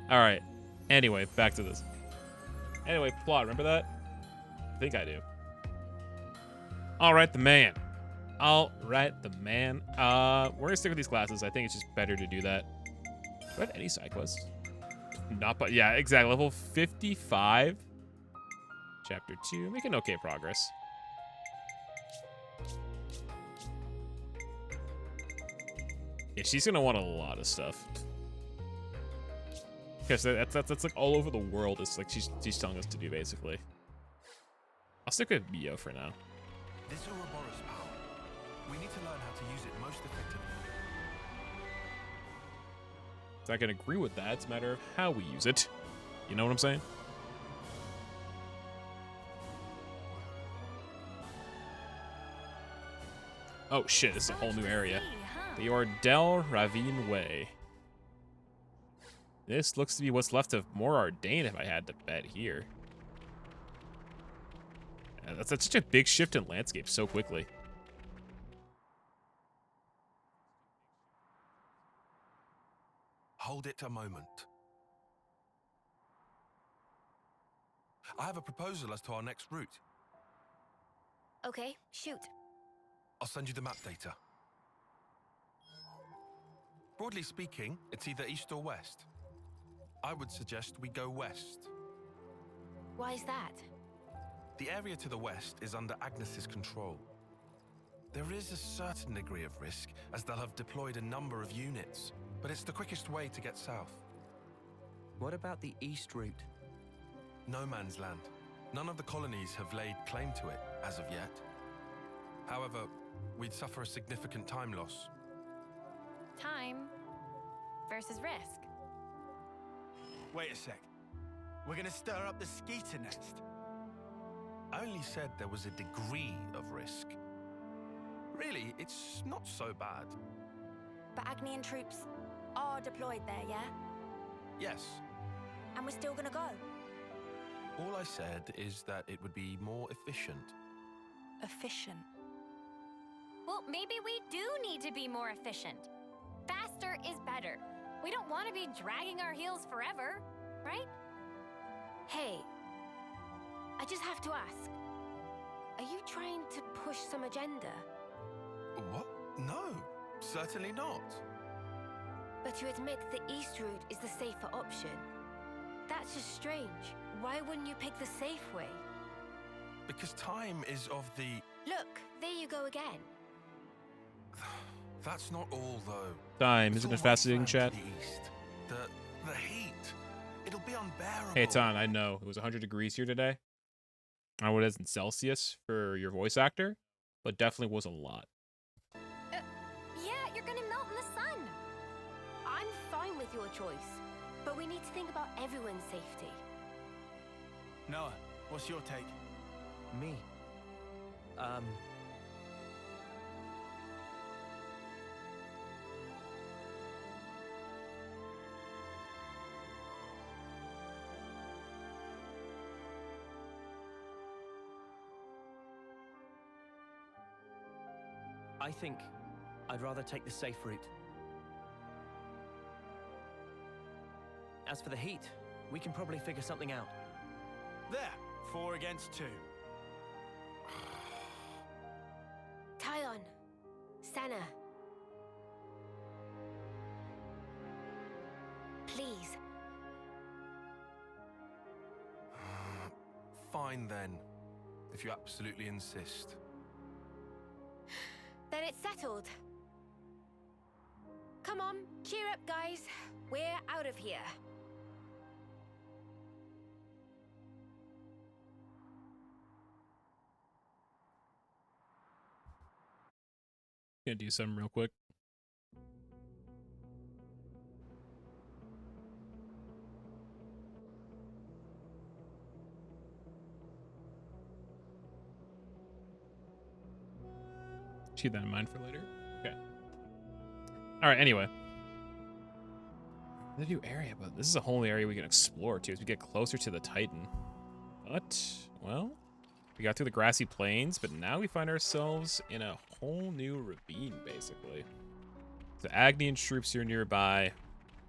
All right. Anyway, back to this. Anyway, plot. Remember that? I think I do. All right, the man. All right, the man. We're gonna stick with these classes. I think it's just better to do that. Do I have any side quests? Not, but yeah, exactly. Level 55. Chapter 2. Making okay progress. Yeah, she's gonna want a lot of stuff. Because that's like all over the world. It's like she's telling us to do basically. I'll stick with Mio for now. This Ouroboros power, we need to learn how to use it most effectively. So I can agree with that. It's a matter of how we use it. You know what I'm saying? Oh shit, this is a whole new area. The Ordel Ravine Way. This looks to be what's left of more Ardain if I had to bet here. That's such a big shift in landscape so quickly. Hold it a moment. I have a proposal as to our next route. Okay, shoot. I'll send you the map data. Broadly speaking, it's either east or west. I would suggest we go west. Why is that? The area to the west is under Agnes's control. There is a certain degree of risk, as they'll have deployed a number of units, but it's the quickest way to get south. What about the east route? No man's land. None of the colonies have laid claim to it, as of yet. However, we'd suffer a significant time loss. Time versus risk. Wait a sec. We're gonna stir up the skeeter nest. I only said there was a degree of risk. Really, it's not so bad. But Agnian troops are deployed there, yeah? Yes. And we're still gonna go? All I said is that it would be more efficient. Efficient? Well, maybe we do need to be more efficient. Faster is better. We don't want to be dragging our heels forever, right? Hey, I just have to ask. Are you trying to push some agenda? What? No, certainly not. But you admit the east route is the safer option. That's just strange. Why wouldn't you pick the safe way? Because time is of the... Look, there you go again. That's not all, though. Time, isn't it fascinating, chat? The heat. It'll be unbearable. Hey, Ton, I know. It was 100 degrees here today. I don't know what it is in Celsius for your voice actor, but definitely was a lot. Yeah, you're gonna melt in the sun. I'm fine with your choice, but we need to think about everyone's safety. Noah, what's your take? Me? I think I'd rather take the safe route. As for the heat, we can probably figure something out. There, 4 against 2. Tyon, Sana. Please. Fine then, if you absolutely insist. Then it's settled. Come on, cheer up, guys. We're out of here. Gonna do something real quick. Keep that in mind for later. Okay. All right. Anyway, the new area, but this is a whole area we can explore too as we get closer to the Titan. But well, we got through the grassy plains, but now we find ourselves in a whole new ravine, basically. The Agnian troops are nearby,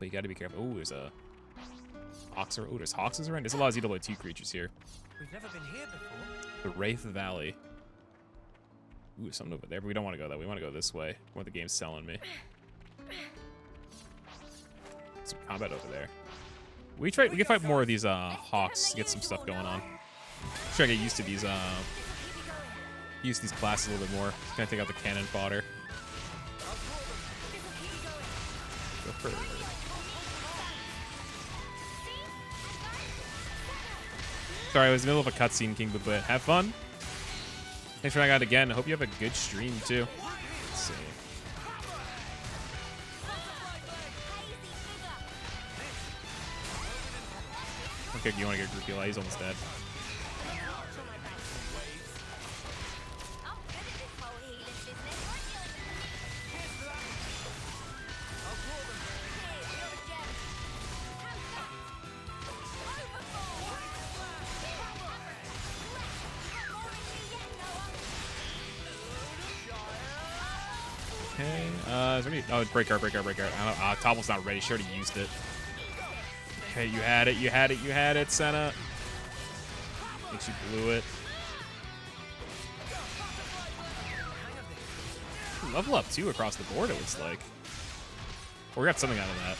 but you got to be careful. Oh, there's a Hawks. Oh, there's Hawks around. There's a lot of ZWT creatures here. We've never been here before. The Wraith Valley. Ooh, something over there, but we don't want to go that way. We want to go this way. What the game's telling me. Some combat over there. We can fight more of these Hawks to get some stuff going on. Try to get used to these classes a little bit more. Just gonna take out the cannon fodder. Go for it. Sorry, I was in the middle of a cutscene, King, but have fun. Thanks for hanging out again. I hope you have a good stream too. Let's see. Okay, you want to get Groupie Light? He's almost dead. Is there any... Oh, break art. I don't know. Topple's not ready. She already used it. Okay, you had it, Senna. I think she blew it. Level up 2 across the board, it looks like. Or we got something out of that.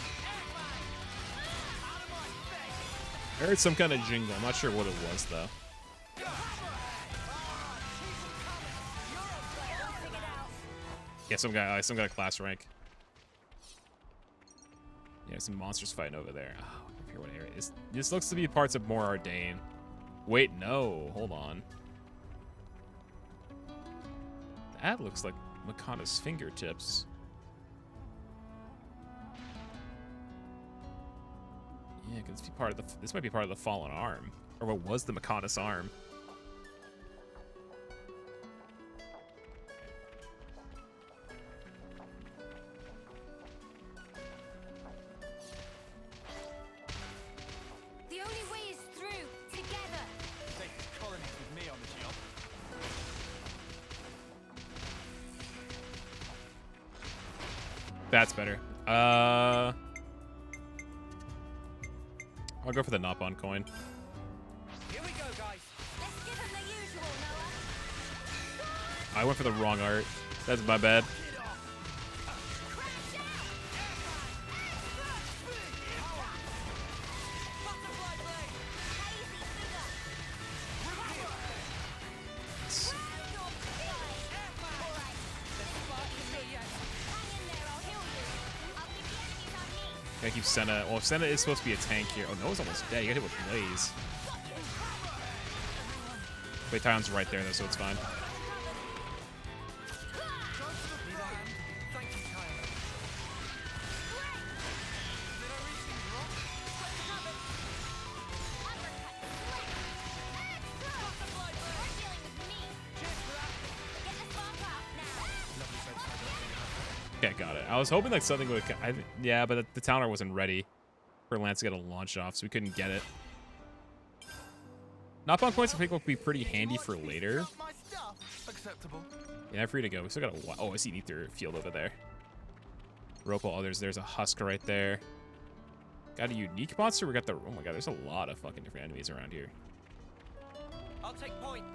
I heard some kind of jingle. I'm not sure what it was, though. Yeah, some guy class rank. Yeah, some monsters fighting over there. Oh, I forget what area. This looks to be parts of more Ardain. Wait, no. Hold on. That looks like Makana's fingertips. Yeah, because this might be part of the fallen arm, or what was the Makana's arm. The only way is through, together. Take this colony with me on the job. That's better. I'll go for the Nopon coin. Here we go, guys. Let's give him the usual, Noah. I went for the wrong art. That's my bad. Gotta keep Senna. Well, if Senna is supposed to be a tank here. Oh, Noah's almost dead. You got hit with Blaze. Wait, Tyon's right there, though, so it's fine. Okay, got it. I was hoping like something would... yeah, but the Towner wasn't ready for Lance to get a launch off, so we couldn't get it. Knockdown points I think will be pretty handy for later. Acceptable. Yeah, free to go. We still got a... Oh, I see an Ether field over there. Ropo, oh, there's a Husk right there. Got a unique monster. We got the... Oh my god, there's a lot of fucking different enemies around here. I'll take point.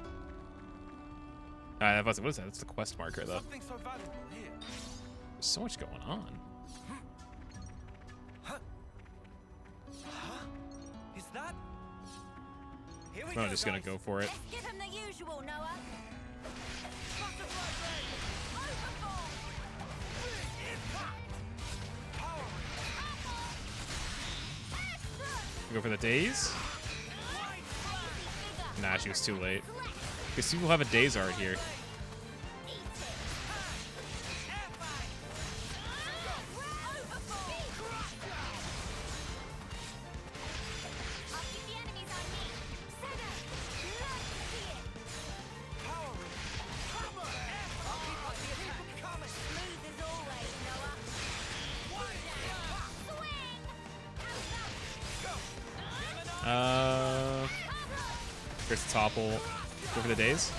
What is that? That's the quest marker, though. Something so valuable here. There's so much going on. Is that? Here we I'm just gonna go for it. Let's give him the usual, Noah. Go for the days. Nah, she was too late. Because people have a days art here. Here's the topple. Go for the days.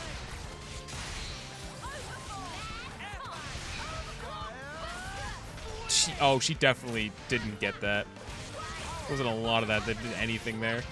She definitely didn't get that. There wasn't a lot of that did anything there.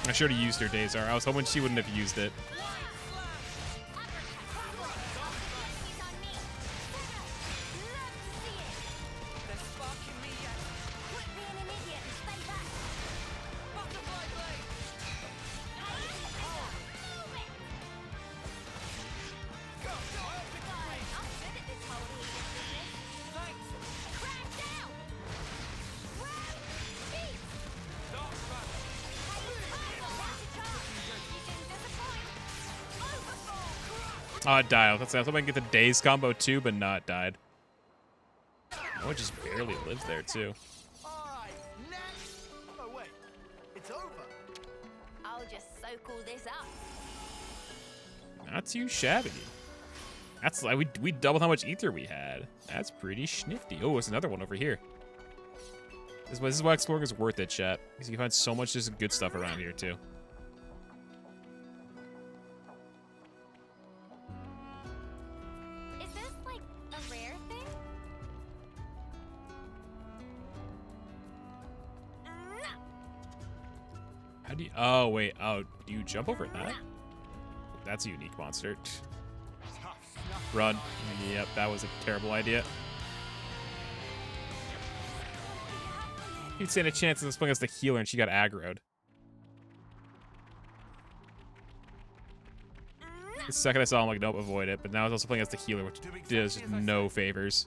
I should have used her days art. I was hoping she wouldn't have used it. Oh, it died. I was hoping I could get the days combo too, but not died. Oh, it just barely lives there, too. Alright, next. Oh, wait. It's over. I'll just soak all this up. Not too shabby. That's like we doubled how much ether we had. That's pretty schnifty. Oh, there's another one over here. This is why exploring is worth it, chat. Because you can find so much just good stuff around here, too. Is this like a rare thing? How do you... Oh, wait. Oh, do you jump over that? That's a unique monster. Run. Yep, that was a terrible idea. You'd stand a chance of playing as the healer and she got aggroed. The second I saw him, like, nope, avoid it. But now I was also playing as the healer, which does no favors.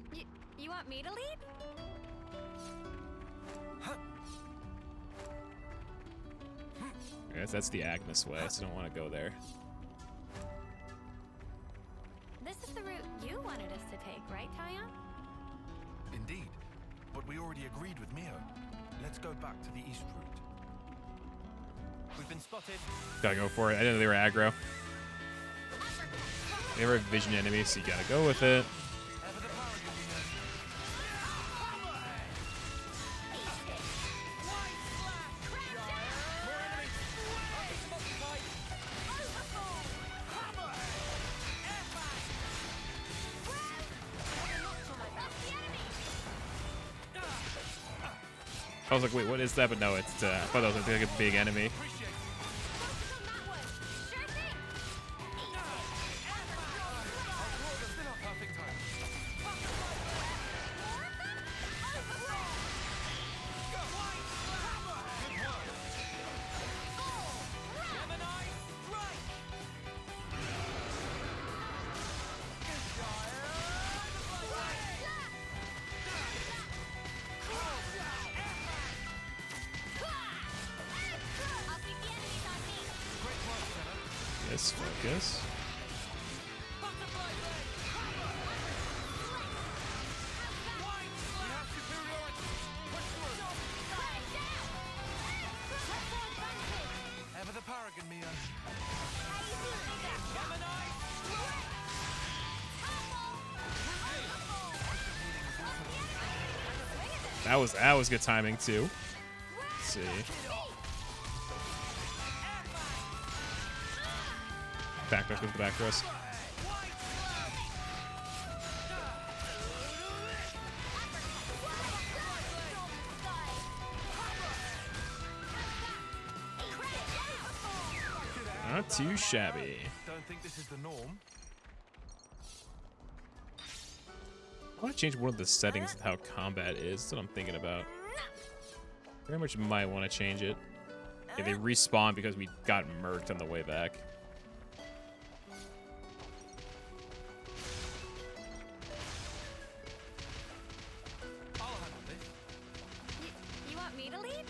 You want me to lead? I guess that's the Agnus way, so I don't want to go there. This is the route you wanted us to take, right, Tyon? Indeed. But we already agreed with Mio. Let's go back to the east route. We've been spotted. Gotta go for it. I didn't know they were aggro. They were a vision enemy, so you gotta go with it. I was like, wait, what is that? But no, it's, I thought that was like a big enemy. Yes, focus. Ever the paragon, Mio. That was good timing too. Let's see. Backrush with the backrush. Not too shabby. Don't think this is the norm. I want to change one of the settings of how combat is. That's what I'm thinking about. Very much might want to change it. Yeah, they respawn because we got murked on the way back. You want me to lead?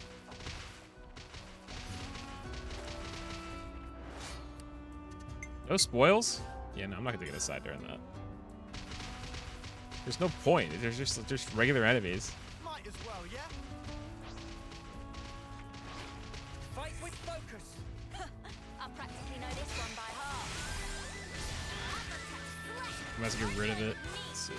No spoils? Yeah, no, I'm not gonna get a side during that. There's no point. There's just regular enemies. Might as well, yeah? Fight with focus. I practically know this one by heart. I might as well get rid of it. Let's see.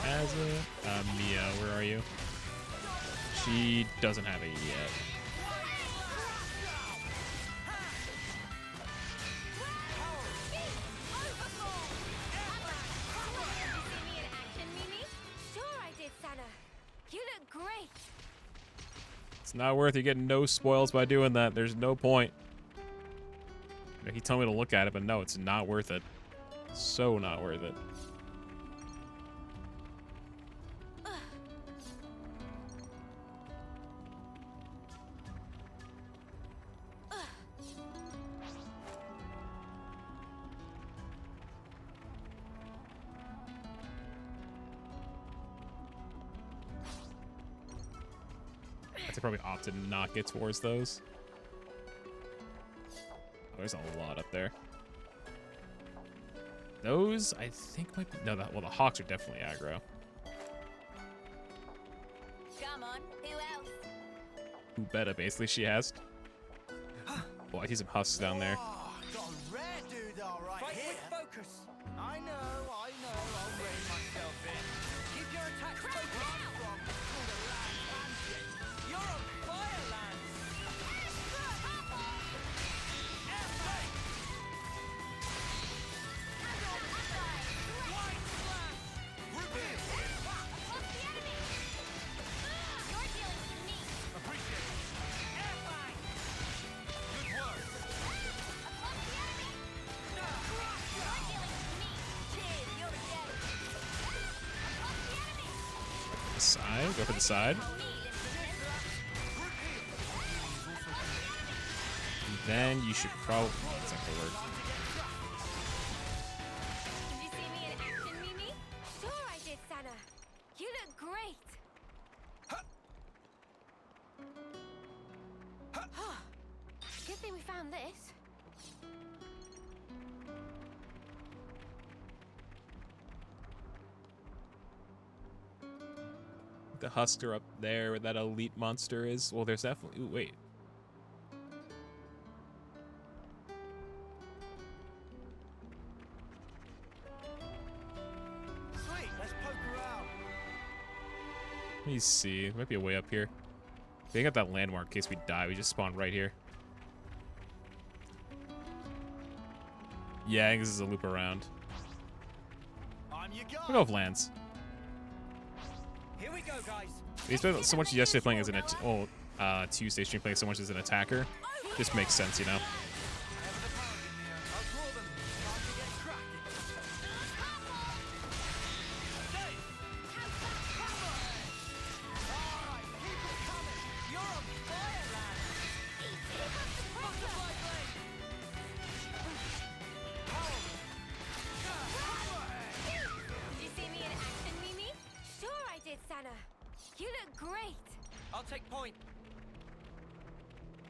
Has it? Mia, where are you? She doesn't have it yet. Sure I did, Sana. You look great. It's not worth it. You're getting no spoils by doing that. There's no point. He told me to look at it, but no, it's not worth it. So not worth it. I probably opted to not get towards those. Oh, there's a lot up there. Those, I think, might be... No, well, the hawks are definitely aggro. Come on, who else? Who better, basically, she has. Oh, I see some husks down there. Got a rare doodah right here. With focus. I know. I'll rein myself in. Keep your attacks focused. You're on fire, Lance. Side, go for the side. And then you should probably... That's not gonna work. Did you see me in action, Mimi? Sure I did, Sana. You look great. Good thing we found this. The husker up there where that elite monster is. Well, there's definitely... Ooh, wait. Sweet, let's poke around. Let me see. There might be a way up here. They got that landmark in case we die. We just spawn right here. Yeah, I think this is a loop around. On you go. We'll go with lands. Here we go, guys. We spent so much yesterday playing as an Tuesday stream playing so much as an attacker. Just makes sense, you know. Did you see me in action, Mimi? Sure I did, Sana. You look great. I'll take point.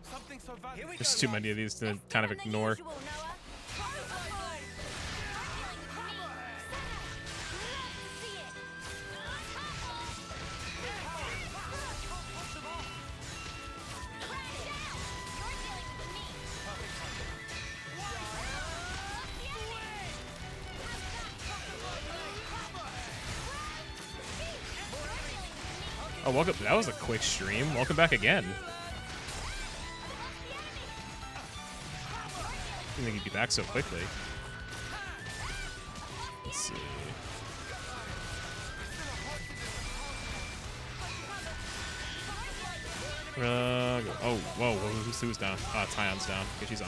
Something so valuable. There's too many of these to kind of ignore. Oh, welcome. That was a quick stream. Welcome back again. I didn't think he'd be back so quickly. Let's see. Oh, whoa, who's down? Tyon's down. Okay, she's on.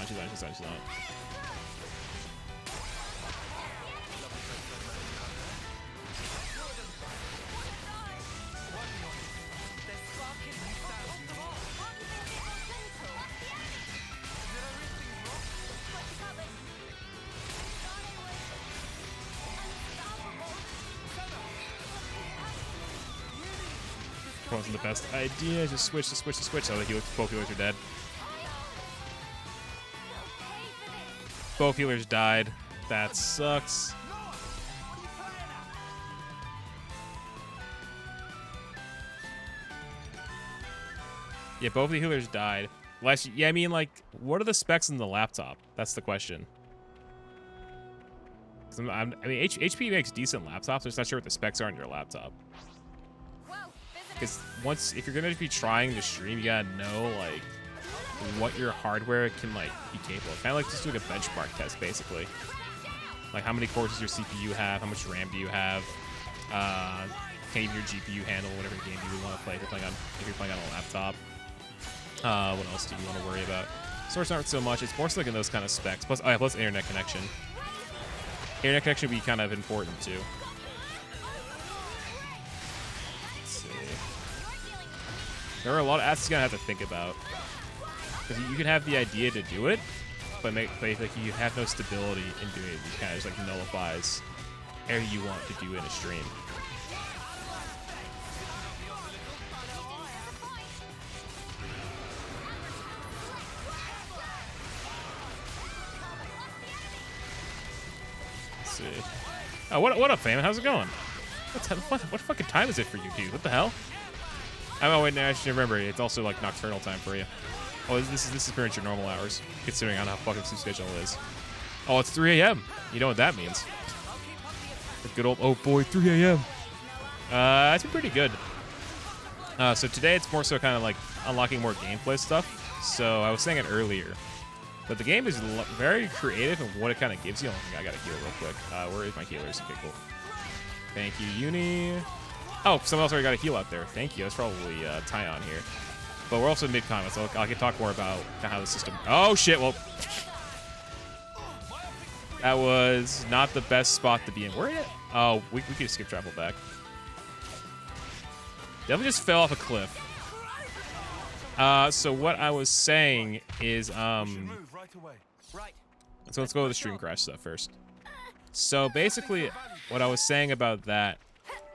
Wasn't the best idea. Just switch. Oh, both healers are dead. Both healers died. That sucks. Yeah, both the healers died. Yeah, I mean, like, what are the specs in the laptop? That's the question. I mean, HP makes decent laptops. I'm just not sure what the specs are on your laptop. Because if you're gonna be trying to stream, you gotta know like what your hardware can like be capable of. Kind of like just doing a benchmark test, basically. Like how many cores does your CPU have? How much RAM do you have? Can even your GPU handle whatever game you want to play if you're playing on a laptop? What else do you want to worry about? Swords aren't so much. It's more so like in those kind of specs. Plus, oh yeah, plus internet connection. Internet connection would be kind of important too. Let's see. There are a lot of assets you're gonna have to think about. Because you can have the idea to do it, but like you have no stability in doing it. It kind of just like nullifies everything you want to do in a stream. Let's see. Oh, what up, fam? How's it going? What fucking time is it for you, dude? What the hell? Oh wait, no, I should remember. It's also like nocturnal time for you. Oh, this is pretty much your normal hours, considering on how fucking sleep schedule it is. Oh, it's 3 a.m. You know what that means. The good old, oh boy, 3 a.m. That's been pretty good. So today it's more so kind of like unlocking more gameplay stuff. So I was saying it earlier, but the game is very creative in what it kind of gives you. I gotta heal real quick. Where is my healers? Okay, cool. Thank you, Uni. Oh, someone else already got a heal out there. Thank you. That's probably Tyon here. But we're also mid-combat, so I can talk more about how the system... Oh, shit, well... That was not the best spot to be in. Where are you? Oh, we could skip travel back. Definitely just fell off a cliff. So what I was saying is... So let's go with the stream crash stuff first. So basically, what I was saying about that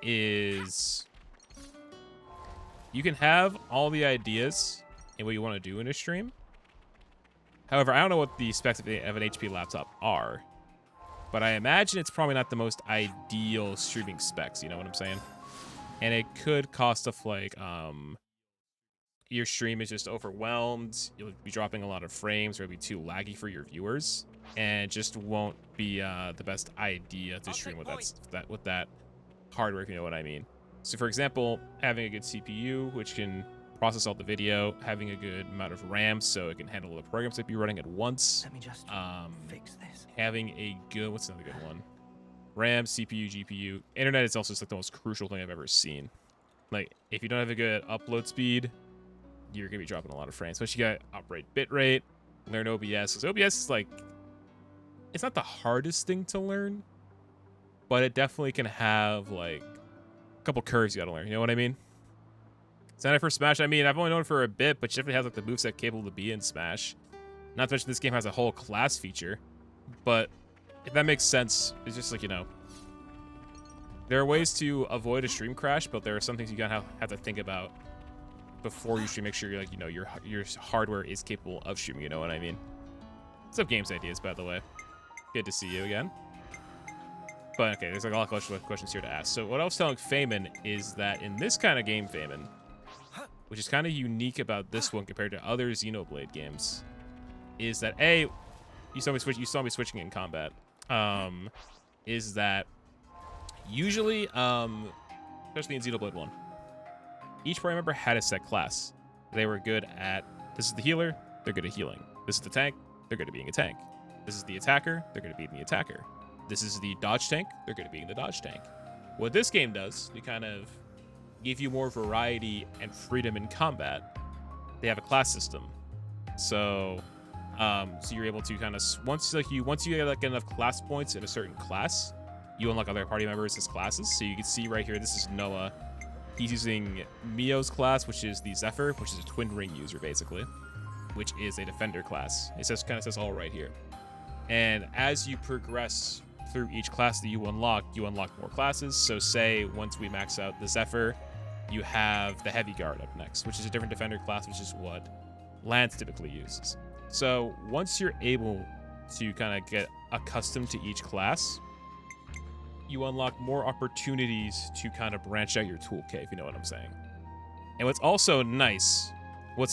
is... You can have all the ideas and what you want to do in a stream. However, I don't know what the specs of an HP laptop are, but I imagine it's probably not the most ideal streaming specs, you know what I'm saying? And it could cost stuff like your stream is just overwhelmed, you'll be dropping a lot of frames, or it'll be too laggy for your viewers, and it just won't be the best idea to stream with that hardware, if you know what I mean. So for example, having a good CPU, which can process all the video, having a good amount of RAM so it can handle the programs that be running at once. Let me just fix this. Having a good, what's another good one? RAM, CPU, GPU. Internet is also just like the most crucial thing I've ever seen. Like, if you don't have a good upload speed, you're gonna be dropping a lot of frames. But you got operate bitrate, learn OBS. Because OBS is like, it's not the hardest thing to learn, but it definitely can have like couple curves you gotta learn, you know what I mean? Sign up for Smash, I mean, I've only known it for a bit, but it definitely has like the moveset capable to be in Smash. Not to mention this game has a whole class feature, but if that makes sense, it's just like, you know, there are ways to avoid a stream crash, but there are some things you gotta have to think about before you stream. Make sure you're like, you know, your hardware is capable of streaming, you know what I mean? What's up, Games Ideas, by the way? Good to see you again. But okay, there's like a lot of questions here to ask. So what I was telling Feynman is that in this kind of game, Feynman, which is kind of unique about this one compared to other Xenoblade games, is that you saw me switching in combat. Is that usually, especially in Xenoblade 1, each party member had a set class. They were good at, this is the healer, they're good at healing. This is the tank, they're good at being a tank. This is the attacker, they're good at being the attacker. This is the dodge tank, they're good at being the dodge tank. What this game does, to kind of give you more variety and freedom in combat, they have a class system. So you're able to kind of, once you get like enough class points in a certain class, you unlock other party members as classes. So you can see right here, this is Noah. He's using Mio's class, which is the Zephyr, which is a twin ring user basically, which is a defender class. It says, kind of says all right here. And as you progress through each class that you unlock more classes. So say once we max out the Zephyr, you have the Heavy Guard up next, which is a different defender class, which is what Lance typically uses. So once you're able to kind of get accustomed to each class, you unlock more opportunities to kind of branch out your toolkit, if you know what I'm saying. And what's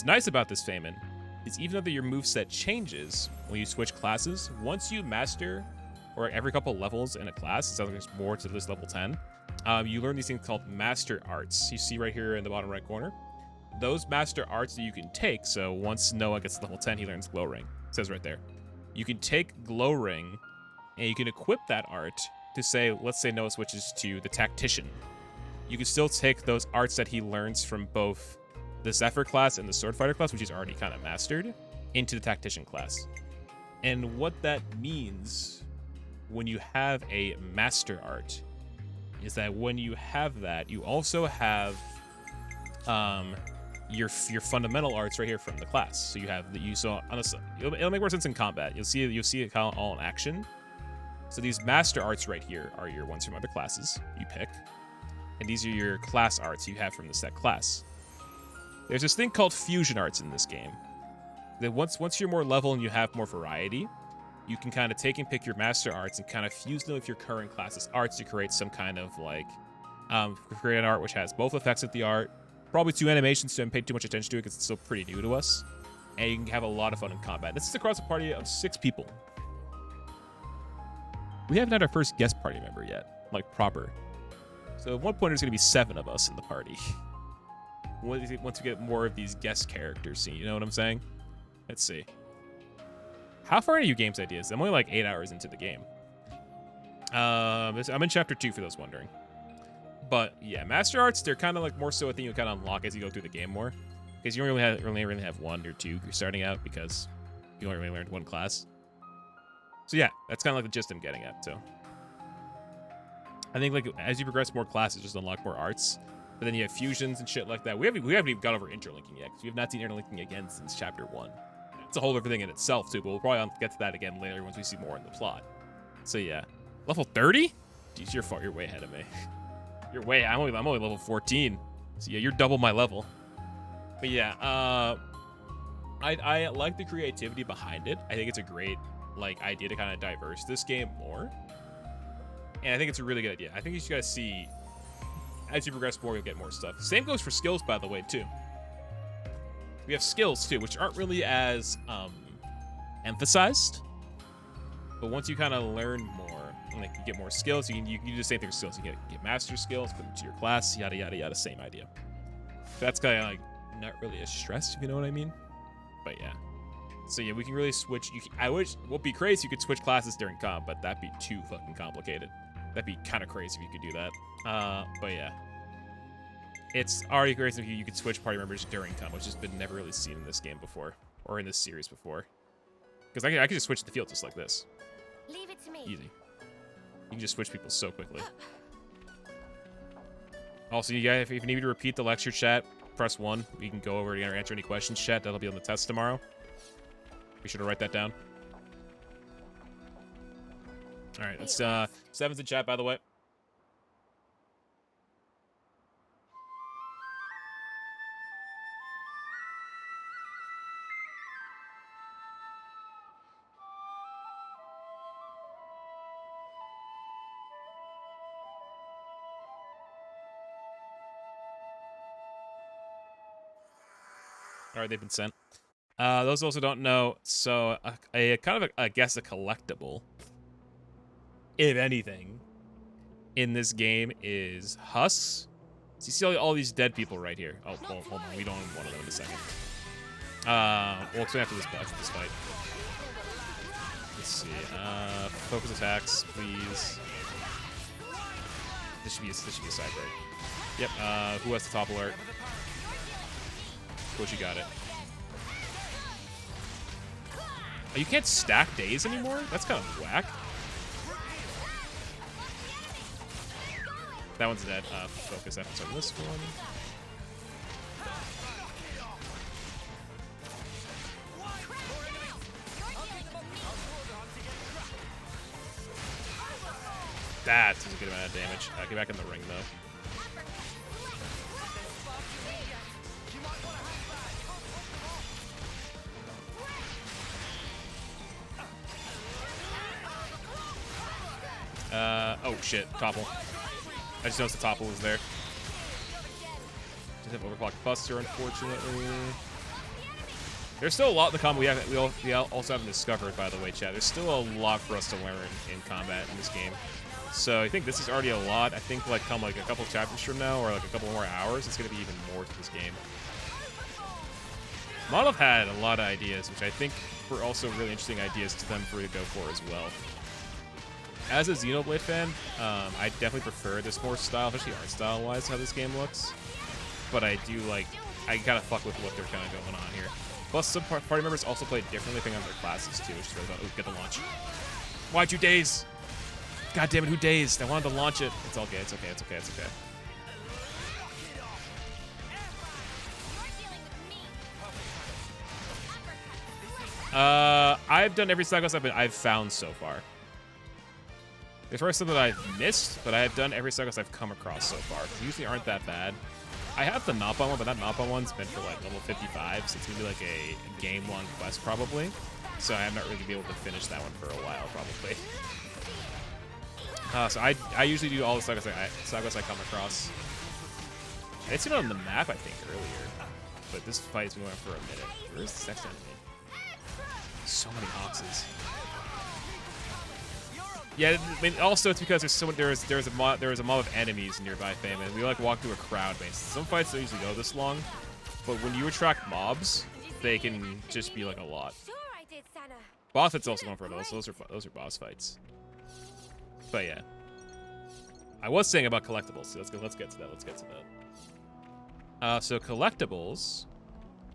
nice about this, Feynman, is even though your moveset changes when you switch classes, once you master, or every couple levels in a class, it sounds like there's more to this level 10, you learn these things called master arts. You see right here in the bottom right corner. Those master arts that you can take, so once Noah gets to level 10, he learns Glow Ring. It says right there. You can take Glow Ring, and you can equip that art to say, let's say Noah switches to the Tactician. You can still take those arts that he learns from both the Zephyr class and the Sword Fighter class, which he's already kind of mastered, into the Tactician class. And what that means when you have a Master Art is that when you have that, you also have your fundamental arts right here from the class. So you have the it'll make more sense in combat. You'll see it kind of all in action. So these Master Arts right here are your ones from other classes you pick, and these are your class arts you have from the set class. There's this thing called fusion arts in this game. That once you're more level and you have more variety, you can kind of take and pick your Master Arts and kind of fuse them with your current class's arts to create some kind of like create an art which has both effects of the art, probably 2 animations, so I haven't paid too much attention to it because it's still pretty new to us, and you can have a lot of fun in combat. This is across a party of 6 people. We haven't had our first guest party member yet, like proper. So at one point there's going to be 7 of us in the party. Once we get more of these guest characters seen, you know what I'm saying? Let's see. How far are you games ideas? I'm only like 8 hours into the game. I'm in chapter 2 for those wondering. But yeah, Master Arts, they're kind of like more so a thing you kind of unlock as you go through the game more. Because you only really have 1 or 2 you're starting out because you only really learned 1 class. So yeah, that's kind of like the gist I'm getting at. So I think like as you progress more classes, just unlock more arts. But then you have fusions and shit like that. We haven't even got over interlinking yet, because we have not seen interlinking again since chapter 1. It's a whole different thing in itself too, but we'll probably get to that again later once we see more in the plot. So yeah, level 30? Jeez, you're way ahead of me. I'm only level 14. So yeah, you're double my level. But yeah, I like the creativity behind it. I think it's a great like idea to kind of diverse this game more. And I think it's a really good idea. I think you just gotta see as you progress more, you'll get more stuff. Same goes for skills, by the way, too. We have skills too, which aren't really as emphasized. But once you kind of learn more, like you get more skills, you can do the same thing with skills. You get master skills, put them to your class, yada yada yada. Same idea. That's kind of like not really a stress, if you know what I mean. But yeah. So yeah, we can really switch. I wish what'd be crazy you could switch classes during comp, but that'd be too fucking complicated. That'd be kind of crazy if you could do that. But yeah. It's already crazy if you could switch party members during comp, which has been never really seen in this game before, or in this series before. Because I could just switch the field just like this. Leave it to me. Easy. You can just switch people so quickly. Also, you guys, if you need me to repeat the lecture chat, press 1. We can go over and answer any questions chat. That'll be on the test tomorrow. Be sure to write that down. All right, let's 7's in chat, by the way. All right, they've been sent. Those also don't know, so a kind of, I guess, a collectible, if anything, in this game is husks. So you see all these dead people right here. Oh, hold on, we don't want to know in a second. Well, it's after this fight. Let's see. Focus attacks, please. This should be a side break. Yep. Who has the top alert? Of course, you got it. Oh, you can't stack days anymore? That's kind of whack. That one's dead. Focus efforts on this one. That's a good amount of damage. Get back in the ring, though. Oh shit, topple. I just noticed the topple was there. Just have overclocked Buster, unfortunately. There's still a lot in the combat we also haven't discovered, by the way, chat. There's still a lot for us to learn in combat in this game. So I think this is already a lot. I think come like a couple chapters from now, or like a couple more hours, it's gonna be even more to this game. Model had a lot of ideas, which I think were also really interesting ideas to them for to go for as well. As a Xenoblade fan, I definitely prefer this more style, especially art style-wise, how this game looks. But I I gotta fuck with what they're kind of going on here. Plus, some party members also play differently depending on their classes too, which is really fun. Ooh, get the launch. Why'd you daze? God damn it, who dazed? I wanted to launch it. It's okay, it's okay, it's okay, it's okay. I've done every side quest I've found so far. There's probably some that I've missed, but I have done every side quest I've come across so far. They usually aren't that bad. I have the Nappa one, but that Nappa one's been for like level 55, so it's gonna be like a game-long quest probably. So I'm not really gonna be able to finish that one for a while probably. So I usually do all the side quests I come across. It's seen it on the map I think earlier, but this fight's been going on for a minute. Where's the next enemy? So many oxes. Yeah, I mean, also it's because there's a mob of enemies nearby, fam, and we like walk through a crowd base. Some fights don't usually go this long, but when you attract mobs, they can just be like a lot. Boss fights also going for those. Those are boss fights. But yeah, I was saying about collectibles. So let's get to that. Let's get to that. So collectibles,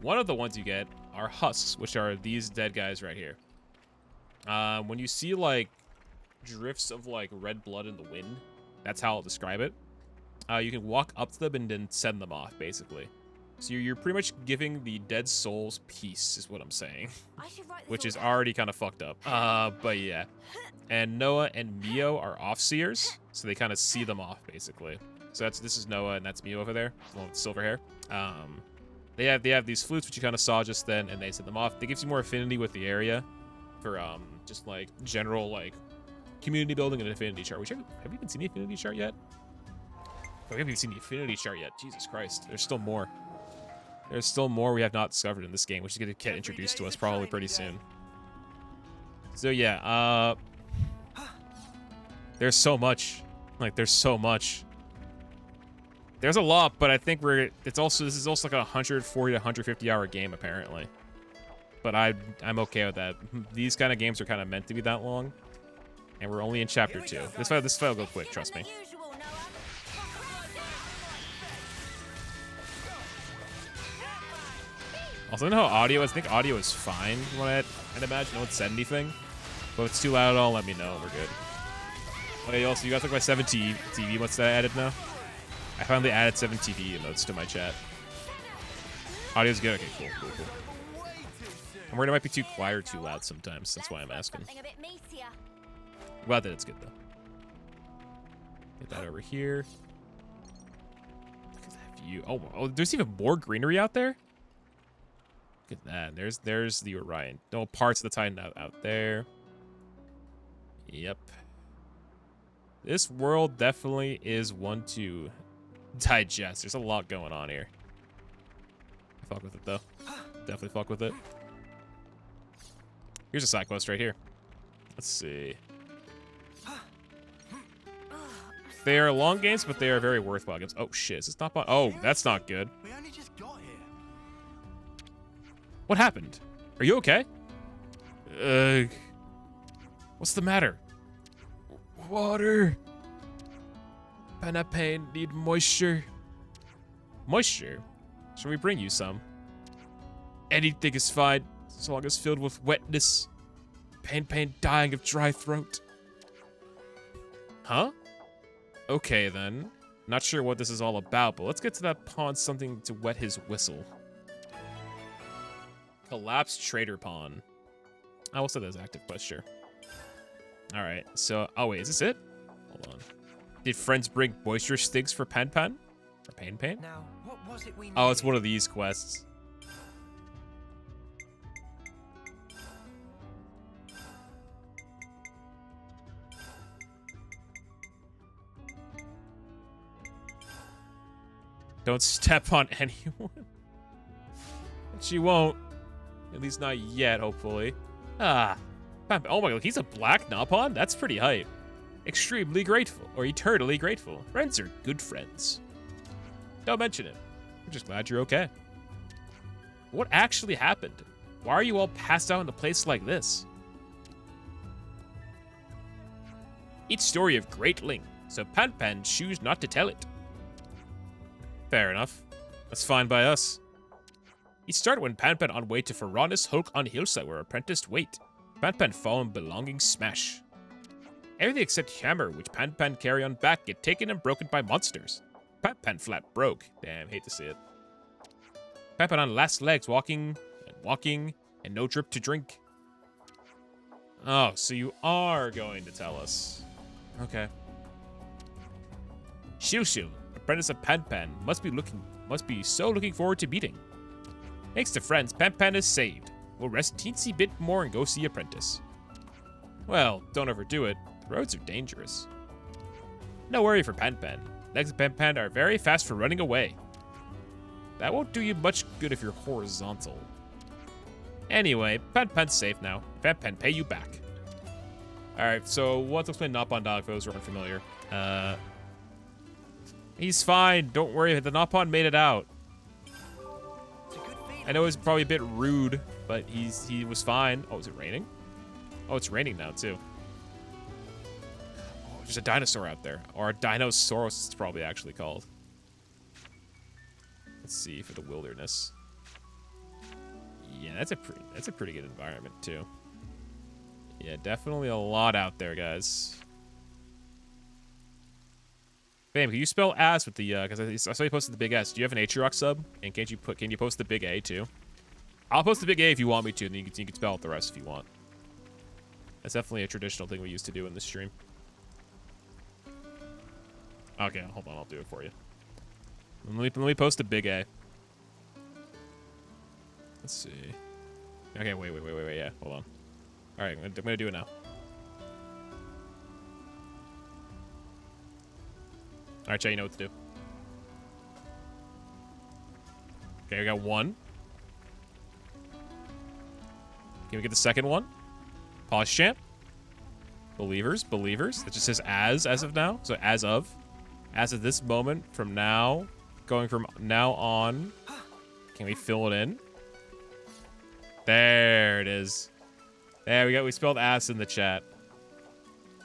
one of the ones you get are husks, which are these dead guys right here. When you see like drifts of like red blood in the wind, that's how I'll describe it. You can walk up to them and then send them off, basically. So you're pretty much giving the dead souls peace, is what I'm saying, which is already kind of fucked up. But yeah, and Noah and Mio are off-seers, so they kind of see them off, basically. So this is Noah, and that's Mio over there, the one with silver hair. They have these flutes, which you kind of saw just then, and they send them off. They gives you more affinity with the area for just like general like community building and affinity chart. Have you even seen the affinity chart yet? I haven't even seen the affinity chart yet. Jesus Christ, there's still more. There's still more we have not discovered in this game, which is going to get introduced to us probably pretty soon. So yeah, there's so much. Like, there's so much. There's a lot, but I think this is also like a 140 to 150 hour game apparently. But I'm okay with that. These kind of games are kind of meant to be that long, and we're only in chapter 2. This fight will go quick, trust me. Also, I don't know how audio is. I think audio is fine from what I'd imagine. No one said anything. But if it's too loud at all, let me know. We're good. Okay, also, you guys look like 7 TV. What's that added now? I finally added 7 TV emotes to my chat. Audio's good? Okay, cool. I'm worried it might be too quiet or too loud sometimes. That's why I'm asking. Glad that it's good, though. Get that over here. Look at that view. Oh, there's even more greenery out there? Look at that. There's the Orion. No parts of the Titan out there. Yep. This world definitely is one to digest. There's a lot going on here. Fuck with it, though. Definitely fuck with it. Here's a side quest right here. Let's see. They are long games, but they are very worthwhile games. Oh, shit. Is this not... Oh, that's not good. We only just got here. What happened? Are you okay? What's the matter? Water. Pain need moisture. Moisture? Shall we bring you some? Anything is fine, as long as filled with wetness. Pain dying of dry throat. Huh? Okay then. Not sure what this is all about, but let's get to that pawn something to wet his whistle. Collapsed Trader Pawn. I will set that as active quest, sure. Alright, so... Oh, wait, is this it? Hold on. Did friends bring moisture sticks for Pan? Or Pain? Now, what was it we Oh, it's one of these quests. Don't step on anyone. She won't. At least not yet, hopefully. Oh my god, he's a black Napon? That's pretty hype. Extremely grateful, or eternally grateful. Friends are good friends. Don't mention it. I'm just glad you're okay. What actually happened? Why are you all passed out in a place like this? Each story of great length, so Pan choose not to tell it. Fair enough. That's fine by us. He started when Panpan on way to Ferronis Hoke on Hillside were apprenticed wait. Panpan fallen belonging smash. Everything except hammer, which Panpan carry on back, get taken and broken by monsters. Panpan flat broke. Damn, hate to see it. Panpan on last legs, walking, and no drip to drink. Oh, so you are going to tell us. Okay. Shushu, apprentice of Panpan, must be so looking forward to meeting. Thanks to friends, Panpan is saved. We'll rest teensy bit more and go see apprentice. Well, don't overdo it. The roads are dangerous. No worry for Panpan. Legs of Panpan are very fast for running away. That won't do you much good if you're horizontal. Anyway, Panpan's safe now. Panpan pay you back. Alright, so let's explain Nopon Dog for those who are unfamiliar. He's fine. Don't worry. The Nopon made it out. I know it's probably a bit rude, but he was fine. Oh, is it raining? Oh, it's raining now, too. Oh, there's a dinosaur out there. Or a Dinosaurus, it's probably actually called. Let's see for the wilderness. Yeah, that's a pretty good environment, too. Yeah, definitely a lot out there, guys. Bam, can you spell ass with the, because I saw you posted the big S. Do you have an Atriox sub? And can you post the big A, too? I'll post the big A if you want me to, and then you can spell out the rest if you want. That's definitely a traditional thing we used to do in the stream. Okay, hold on, I'll do it for you. Let me post the big A. Let's see. Okay, wait, yeah, hold on. Alright, I'm gonna do it now. Alright, chat, you know what to do. Okay, we got one. Can we get the second one? Pause champ. Believers. That just says as of now. So as of this moment, from now, going from now on. Can we fill it in? There it is. There we spelled ass in the chat.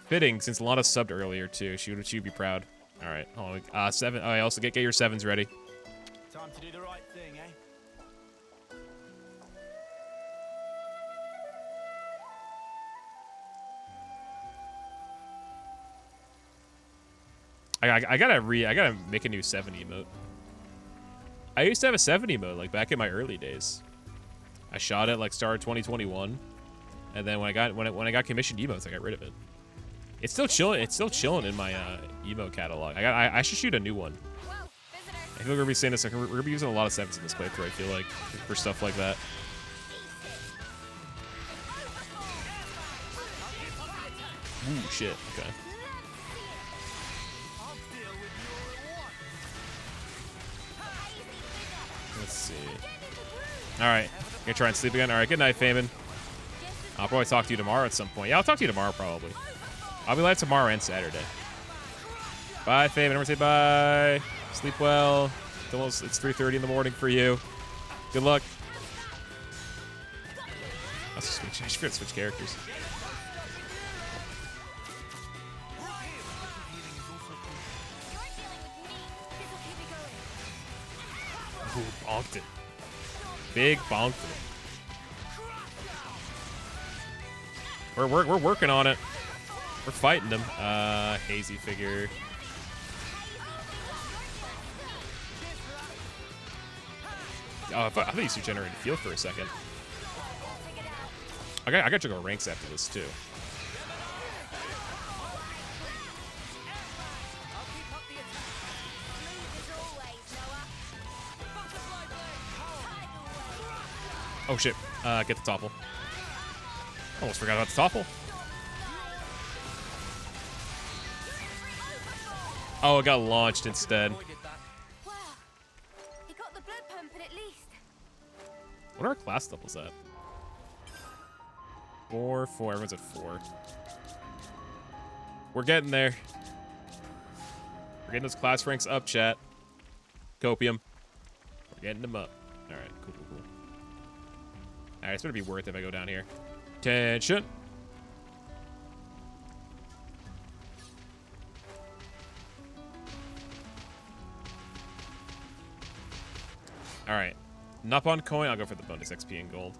Fitting, since Lana subbed earlier too. She'd be proud. All right, hold on. 7. Oh, I also get your 7s ready. Time to do the right thing, eh? I gotta make a new 7 emote. I used to have a 7 emote like back in my early days. I shot it like start of 2021, and then when I got commissioned emotes, I got rid of it. It's still chilling. It's still chilling in my emo catalog. I should shoot a new one. I feel like we're gonna be saying this. We're gonna be using a lot of 7s in this playthrough. I feel like for stuff like that. Ooh, shit. Okay. Let's see. All right, gonna try and sleep again. All right, good night, Famin. I'll probably talk to you tomorrow at some point. Yeah, I'll talk to you tomorrow probably. I'll be live tomorrow and Saturday. Bye, Faye. Never say bye. Sleep well. It's 3:30 in the morning for you. Good luck. I should forget to switch characters. Ooh, bonked it. Big bonked it. We're working on it. We're fighting them. Hazy figure. Oh, I thought you used to generate a field for a second. I got to go ranks after this too. Oh shit! Get the topple. Almost forgot about the topple. Oh, it got launched instead. Wow, he got the blood pumping at least. What are our class levels at? 4, 4. Everyone's at 4. We're getting there. We're getting those class ranks up, chat. Copium. We're getting them up. All right, cool. All right, it's gonna be worth it if I go down here. Attention. All right. Nop-on coin, I'll go for the bonus XP and gold.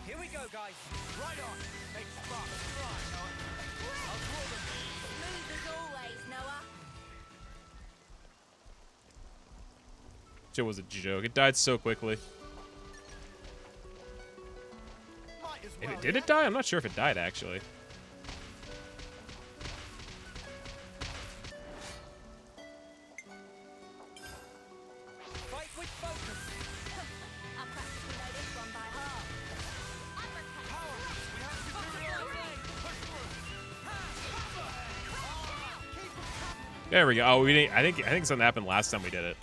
Here we go, guys. Right on. Make sparks fly. I'll draw them. Smooth as always, Noah. It was a joke. It died so quickly. Might as well, Did it die? I'm not sure if it died, actually. Fight with focus. I practically know this one by heart. There we go. Oh, we didn't. I think something happened last time we did it.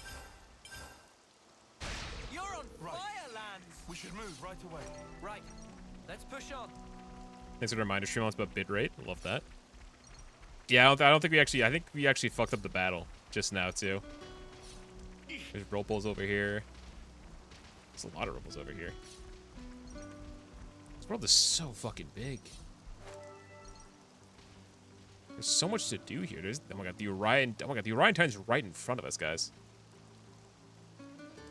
You're on fire, Lands. We should move right away. Right. Let's push on. Thanks for the reminder, stream. About bitrate. I love that. Yeah, I don't think we actually. I think we actually fucked up the battle just now too. There's robles over here. There's a lot of robles over here. This world is so fucking big. There's so much to do here. There's, oh my god, the Orion. Oh my god, the Orion Titan's right in front of us, guys.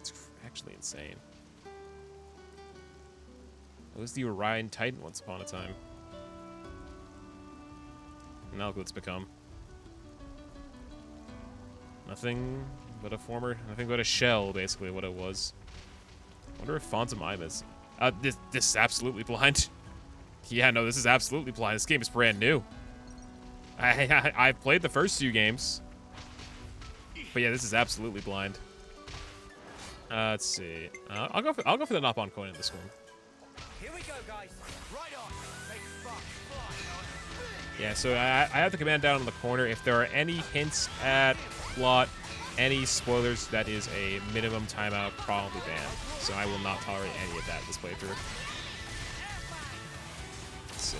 It's actually insane. It was the Orion Titan once upon a time. And now look what it's become. Nothing but a shell, basically, what it was. I wonder if Phantom Ime is. This is absolutely blind. Yeah, no, this is absolutely blind. This game is brand new. I've played the first few games. But yeah, this is absolutely blind. Let's see. I'll go for the Nop-on coin in this one. Here we go, guys. Right on. Make sparks fly. Yeah, so I have the command down in the corner. If there are any hints at plot, any spoilers, that is a minimum timeout, probably banned. So I will not tolerate any of that this playthrough. Let's see.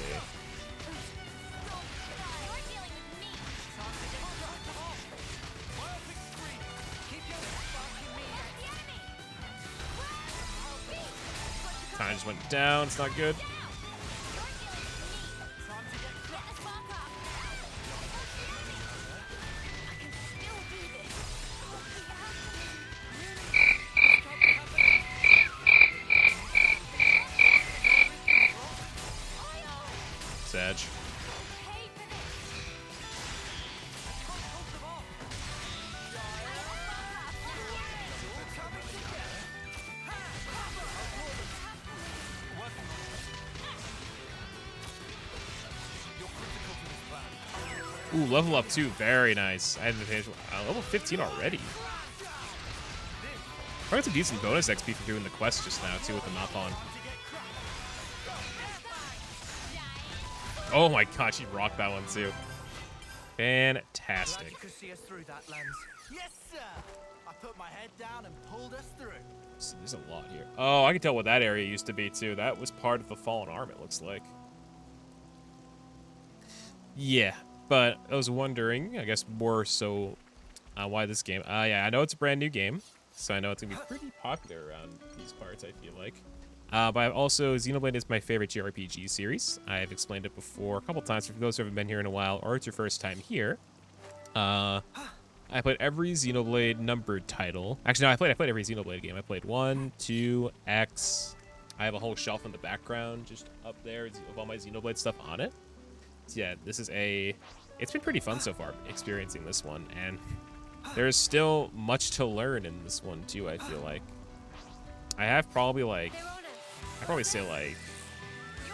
Time just went down. It's not good. Sag. Ooh, level up too. Very nice. I had level 15 already. I got some decent bonus XP for doing the quest just now too with the Nop-on. Oh my god, she rocked that one too. Fantastic. Glad you could see us through that, Lens. Yes, sir. I put my head down and pulled us through. So there's a lot here. Oh, I can tell what that area used to be too. That was part of the Fallen Arm, it looks like. Yeah, but I was wondering, I guess more so, why this game. Yeah, I know it's a brand new game, so I know it's gonna be pretty popular around these parts, I feel like. But also, Xenoblade is my favorite JRPG series. I've explained it before a couple times for those who haven't been here in a while, or it's your first time here. I played every Xenoblade numbered title. Actually, no, I played every Xenoblade game. I played 1, 2, X. I have a whole shelf in the background just up there with all my Xenoblade stuff on it. So yeah, this is it's been pretty fun so far experiencing this one, and there's still much to learn in this one too, I feel like. I have probably say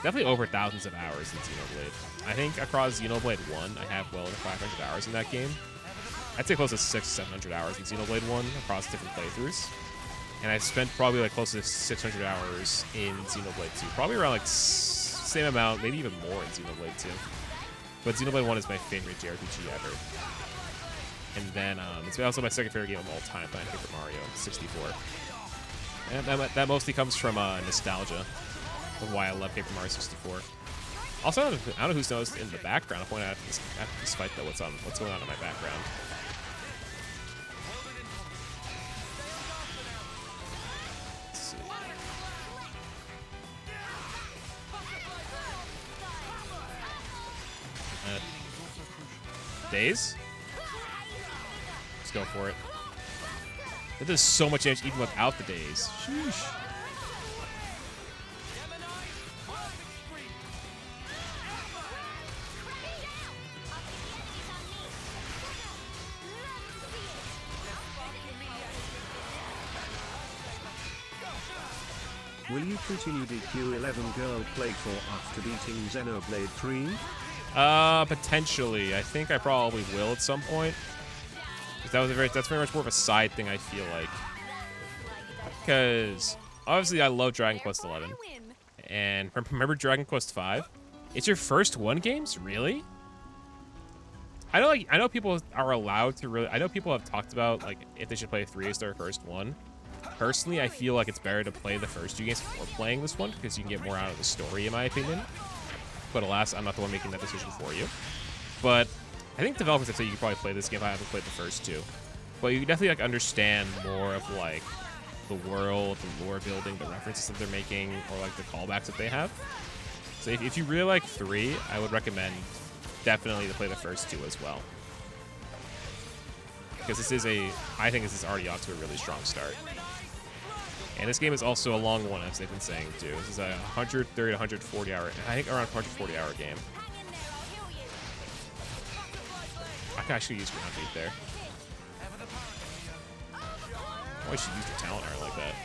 definitely over thousands of hours in Xenoblade. I think across Xenoblade 1, I have well over 500 hours in that game. I'd say close to 600-700 hours in Xenoblade 1 across different playthroughs. And I spent probably like close to 600 hours in Xenoblade 2. Probably around like same amount, maybe even more in Xenoblade 2. But Xenoblade 1 is my favorite JRPG ever. And then it's also my second favorite game of all time behind Paper Mario 64. And that mostly comes from nostalgia of why I love Paper Mario 64. Also, I don't know who's noticed in the background. I'll point out after this fight though what's going on in my background. Let's see. Days? Let's go for it. It does so much damage even without the days. Sheesh. Will you continue DQ11 girl play for after beating Xenoblade 3? Potentially. I think I probably will at some point. That's very much more of a side thing, I feel like. Because obviously I love Dragon Quest XI. And remember Dragon Quest V? It's your first one games? Really? I know people are allowed to really, I know people have talked about like if they should play 3 as their first one. Personally, I feel like it's better to play the first 2 games before playing this one because you can get more out of the story, in my opinion. But alas, I'm not the one making that decision for you. But I think developers would say you could probably play this game if I haven't played the first 2. But you can definitely like understand more of like the world, the lore building, the references that they're making, or like the callbacks that they have. So if you really like 3, I would recommend definitely to play the first 2 as well. Because I think this is already off to a really strong start. And this game is also a long one, as they've been saying, too. This is a 130 to 140 hour, I think around 140 hour game. I can actually use ground beat there. I should use the talent art like that.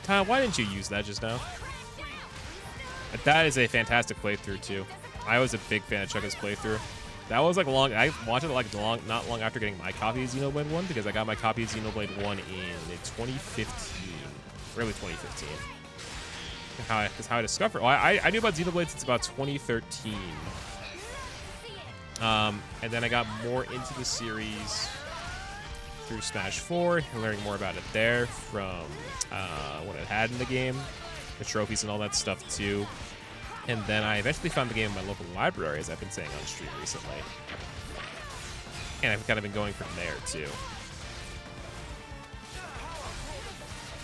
Tyler, why didn't you use that just now? That is a fantastic playthrough too. I was a big fan of Chugga's playthrough. That was like long. I watched it like not long after getting my copy of Xenoblade 1 because I got my copy of Xenoblade 1 in 2015, early 2015. That's how I discovered. Well, I knew about Xenoblade since about 2013. And then I got more into the series through Smash 4, learning more about it there from what it had in the game, the trophies and all that stuff too. And then I eventually found the game in my local library, as I've been saying on stream recently. And I've kind of been going from there too.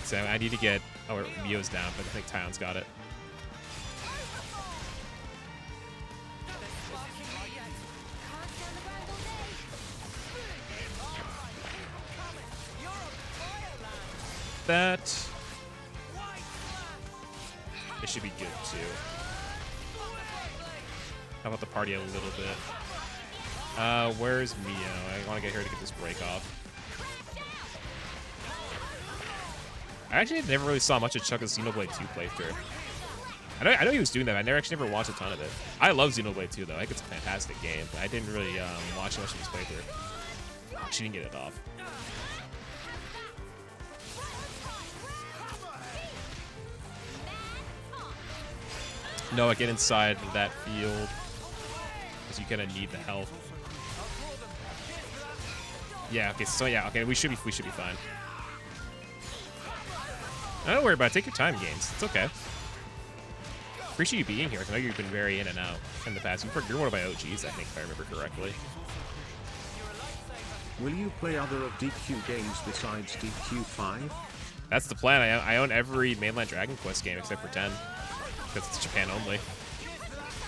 So I need to get, oh, Mio's down, but I think Tyon's got it. That. It should be good too. How about the party a little bit? Where's Mio? I want to get her to get this break off. I actually never really saw much of Chugga's Xenoblade 2 playthrough. I know he was doing that. I never watched a ton of it. I love Xenoblade 2 though. I think it's a fantastic game, but I didn't really watch much of his playthrough. She didn't get it off. No, I get inside that field because you kind of need the health. Yeah. Okay. So yeah. Okay. We should be fine. Don't worry about it. Take your time, games. It's okay. Appreciate you being here. I know you've been very in and out in the past. You're one of my OGs, I think, if I remember correctly. Will you play other of DQ games besides DQ5? That's the plan. I own every mainline Dragon Quest game except for 10. Because it's Japan only.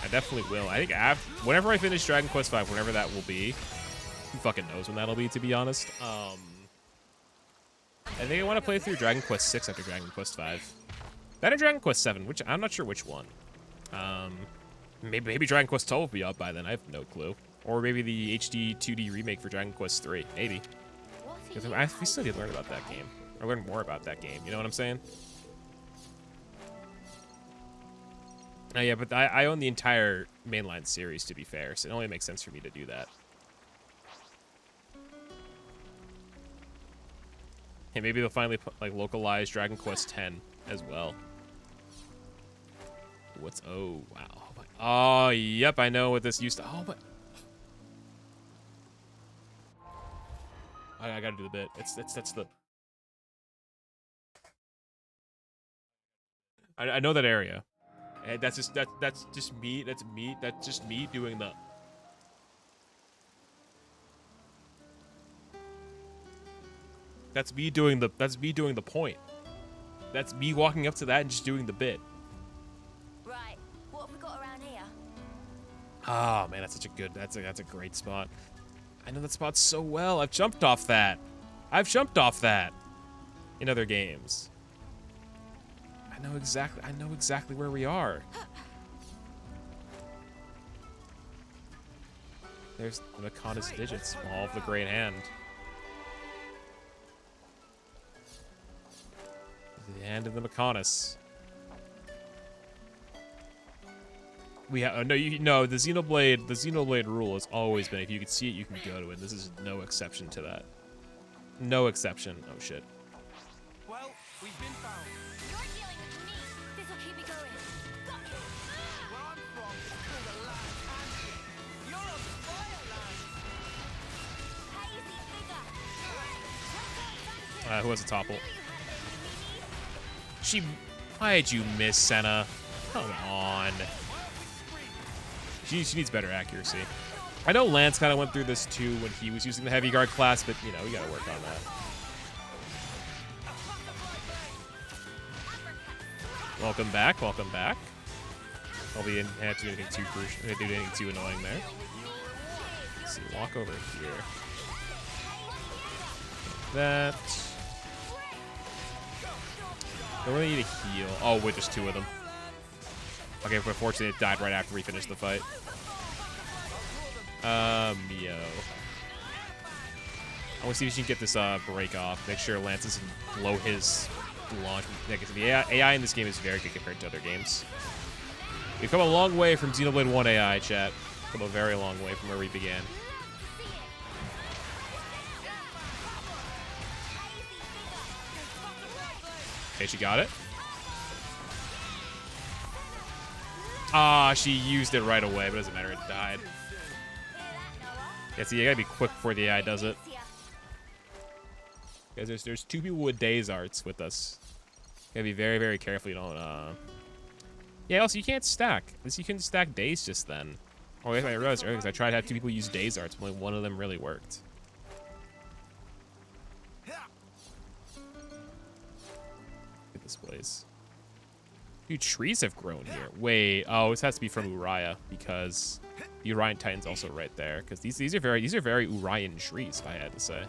I definitely will. I think whenever I finish Dragon Quest V, whenever that will be, who fucking knows when that'll be, to be honest. I think I want to play through Dragon Quest 6 after Dragon Quest 5. That or Dragon Quest 7, which I'm not sure which one. Maybe Dragon Quest 12 will be out by then. I have no clue. Or maybe the HD 2D remake for Dragon Quest 3. Maybe. Because we still need to learn about that game. Or learn more about that game. You know what I'm saying? Yeah, but I own the entire mainline series, to be fair, so it only makes sense for me to do that. Hey, maybe they'll finally like localize Dragon Quest 10 as well. What's oh wow. Oh yep, I know what this used to. Oh, but I gotta do the bit. That's the. I know that area. And that's just me. That's just me doing the. That's me doing the point. That's me walking up to that and just doing the bit. Right, what have we got around here? Oh man, that's such a good. That's a great spot. I know that spot so well. I've jumped off that. In other games. I know exactly where we are. There's the Meccana's digits, all of the Great Hand. The hand of the Meccana's. We have the Xenoblade rule has always been if you can see it, you can go to it. This is no exception to that. No exception. Oh shit. Well, we've been found. You're dealing with me. This'll keep me going. Got you. Where I'm from, it's called a land handshake. You're on the fire land. Hazy figure. Who has a topple? Why'd you miss, Senna? Come on. She needs better accuracy. I know Lance kind of went through this too when he was using the heavy guard class, but you know, we gotta work on that. Welcome back, welcome back. Probably didn't have to do anything too crucial, didn't do anything too annoying there. Let's see, walk over here. That. Don't really need a heal. Oh, with just two of them. Okay, but fortunately it died right after we finished the fight. Yo. I want to see if she can get this break off. Make sure Lance doesn't blow his launch. The AI in this game is very good compared to other games. We've come a long way from Xenoblade 1 AI, chat. Come a very long way from where we began. Okay, she got it. Ah, she used it right away, but it doesn't matter, it died. Yeah, see, you gotta be quick before the AI does it. Guys, there's two people with days arts with us. You gotta be very, very careful you don't, Yeah, also, you can't stack. You can stack days just then. Oh, I realized earlier, because I tried to have two people use days arts, but only one of them really worked. Look at this place. Dude, trees have grown here. Wait, oh, this has to be from Uriah because the Urian Titan's also right there. Because these are very Urian trees, if I had to say.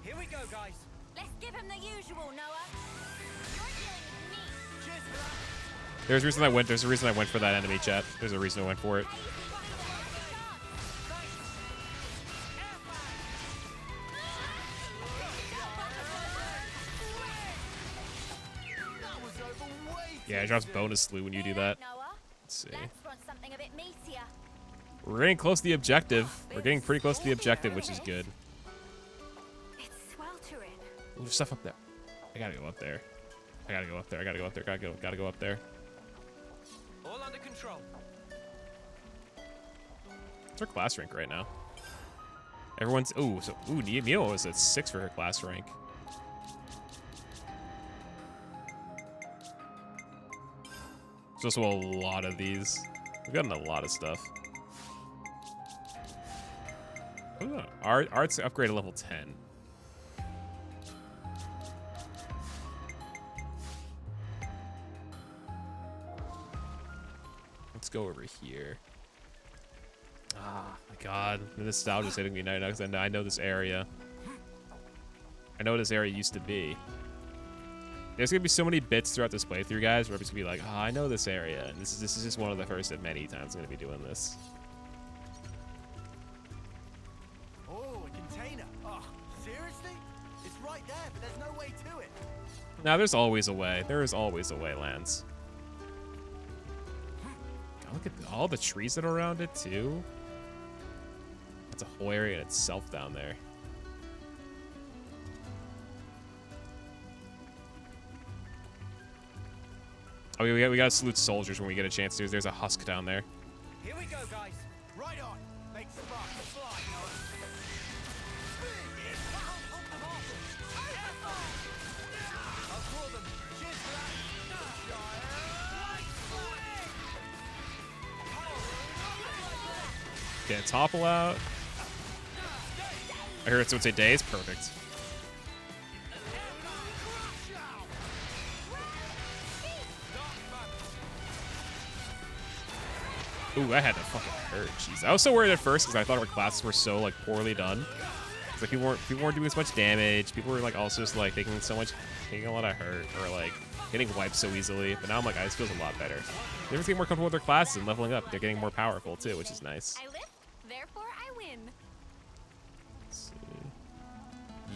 Here we go, guys. Let's give him the usual, Noah. You're dealing with me. Cheers for that. There's a reason I went for that enemy, chat. There's a reason I went for it. Yeah, it drops bonus slew when you do that. Let's see. We're getting close to the objective. We're getting pretty close to the objective, which is good. There's stuff up there. I gotta go up there. Gotta go up there. All under control. What's her class rank right now? Everyone's Mio is at 6 for her class rank. There's also a lot of these. We've gotten a lot of stuff. Ooh, art's upgrade to level 10. Let's go over here. Ah, my God. The nostalgia's hitting me now because I know this area. I know what this area used to be. There's gonna be so many bits throughout this playthrough, guys, where I'm just gonna be like, oh, I know this area. And this is just one of the first of many times I'm gonna be doing this. Oh, a container. Oh, seriously? It's right there, but there's no way to it. Now, there's always a way. There is always a way, Lance. Look at all the trees that are around it, too. That's a whole area in itself down there. Oh, we gotta salute soldiers when we get a chance to. There's a husk down there. Here we go, guys. Right on. Make sparks fly, Noah. I'll call them. Cheers for that. Get a topple out. I heard someone say days. Perfect. Ooh, that had to fucking hurt. Jeez, I was so worried at first because I thought our classes were so like poorly done. It's like people weren't doing as much damage. People were like also just like taking a lot of hurt or like getting wiped so easily. But now I'm like, this feels a lot better. They're just getting more comfortable with their classes and leveling up. They're getting more powerful too, which is nice. I lift, therefore I win. Let's see.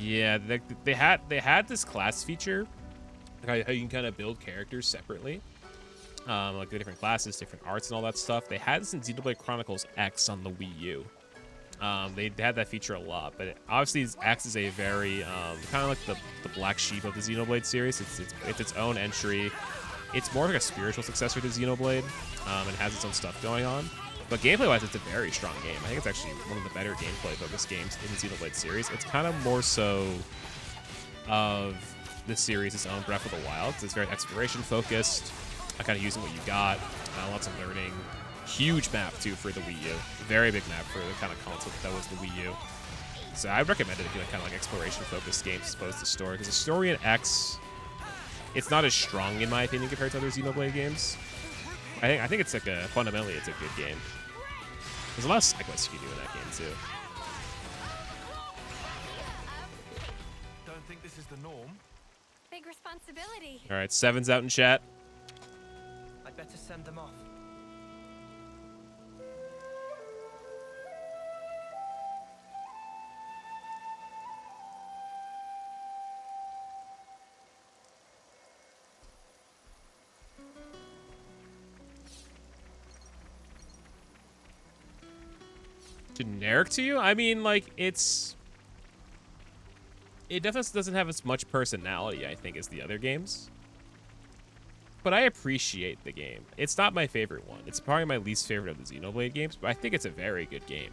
Yeah, they had this class feature, like how you can kind of build characters separately. Like the different classes, different arts, and all that stuff. They had this in Xenoblade Chronicles X on the Wii U. They had that feature a lot, but obviously X is a very kind of like the black sheep of the Xenoblade series. It's its own entry. It's more like a spiritual successor to Xenoblade, and has its own stuff going on. But gameplay-wise, it's a very strong game. I think it's actually one of the better gameplay-focused games in the Xenoblade series. It's kind of more so of the series' own Breath of the Wild. It's very exploration-focused. Kind of using what you got, lots of learning. Huge map too for the Wii U. Very big map for the kind of console that was the Wii U. So I would recommend it if you like kind of like exploration-focused games as opposed to story, because the story in X, it's not as strong in my opinion compared to other Xenoblade games. I think it's like fundamentally it's a good game. There's a lot of side quests you can do in that game too. Don't think this is the norm. Big responsibility. All right, 7's out in chat. I'd better send them off. Generic to you? I mean, like, it definitely doesn't have as much personality, I think, as the other games. But I appreciate the game. It's not my favorite one. It's probably my least favorite of the Xenoblade games, but I think it's a very good game.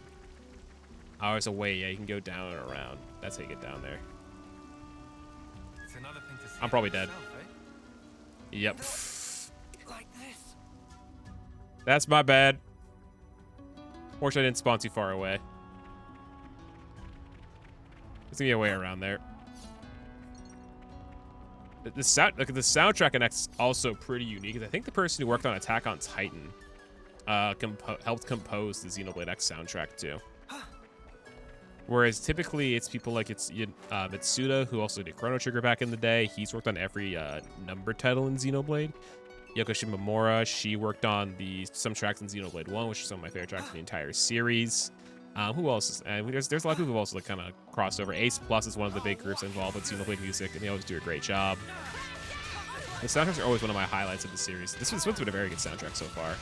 Oh, there's a way, yeah, you can go down and around. That's how you get down there. It's another thing to see I'm probably dead. yourself, eh? Yep. Like this. That's my bad. Fortunately, I didn't spawn too far away. There's gonna be a way around there. The soundtrack in X is also pretty unique. I think the person who worked on Attack on Titan helped compose the Xenoblade X soundtrack too. Whereas typically it's people like Mitsuda, who also did Chrono Trigger back in the day. He's worked on every number title in Xenoblade. Yoko Shimomura, she worked on some tracks in Xenoblade 1, which is some of my favorite tracks in the entire series. Who else? There's a lot of people who also like kind of crossed over. Ace Plus is one of the big groups involved with Xenoblade music, and they always do a great job. The soundtracks are always one of my highlights of the series. This one's been a very good soundtrack so far.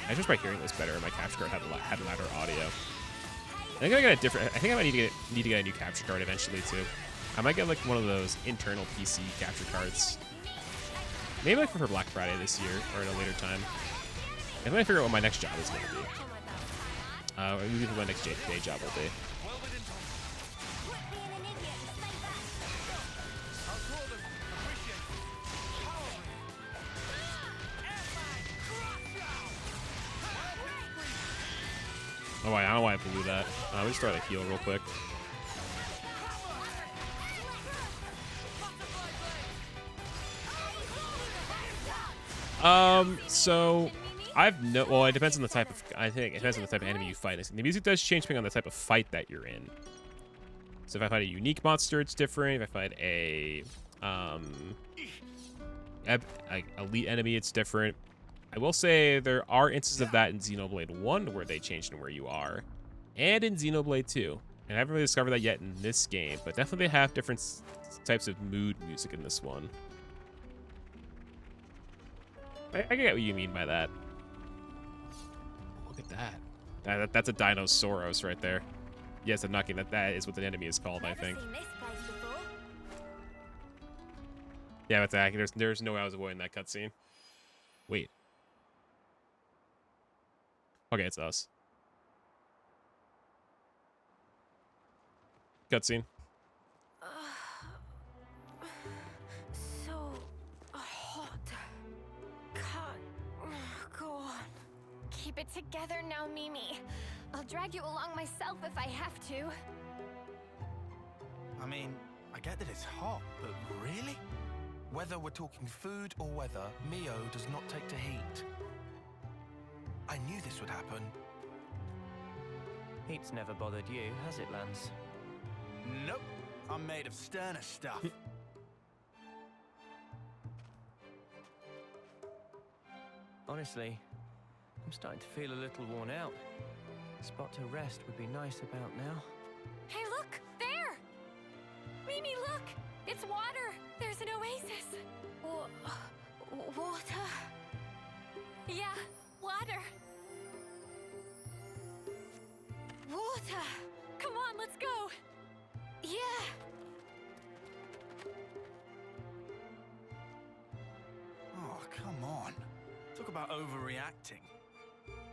I just by hearing this better, my capture card had louder audio. I think I might need to get a new capture card eventually too. I might get like one of those internal PC capture cards. Maybe like for Black Friday this year or at a later time. I might figure out what my next job is going to be. Maybe what my next day job will be. Oh, I don't know why I blew that. Let me just try to heal real quick. So well, it depends on the type of, I think it depends on the type of enemy you fight. The music does change depending on the type of fight that you're in. So if I fight a unique monster, it's different. If I fight a elite enemy, it's different. I will say there are instances of that in Xenoblade 1 where they changed in where you are, and in Xenoblade 2. And I haven't really discovered that yet in this game, but definitely they have different types of mood music in this one. I get what you mean by that. Look at that. That's a Dinosauros right there. Yes, I'm not kidding. That is what the enemy is called, I think. Yeah, but there's no way I was avoiding that cutscene. Wait. Okay, it's us. Cutscene. So hot. Can't go on. Keep it together now, Mimi. I'll drag you along myself if I have to. I mean, I get that it's hot, but really? Whether we're talking food or weather, Mio does not take to heat. I knew this would happen. Heat's never bothered you, has it, Lance? Nope. I'm made of sterner stuff. Honestly, I'm starting to feel a little worn out. A spot to rest would be nice about now. Hey, look! There! Mimi, look! It's water! There's an oasis! Water? Yeah, water! Water! Come on, let's go! Yeah! Oh, come on. Talk about overreacting.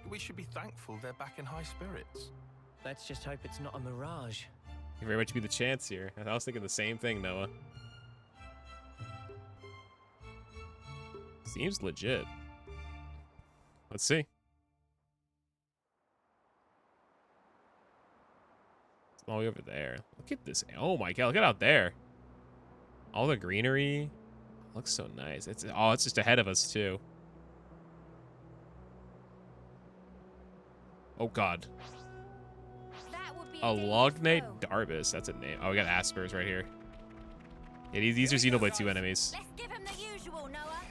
We should be thankful they're back in high spirits. Let's just hope it's not a mirage. You very much be the chance here. I was thinking the same thing, Noah. Seems legit. Let's see. It's all the way over there. Look at this. Oh my god, look at out there. All the greenery. Looks so nice. It's just ahead of us too. Oh god. Alognate Darbus. That's a name. Oh, we got Aspers right here. Yeah, these are Xenoblade 2 enemies. Let's give him the usual, Noah.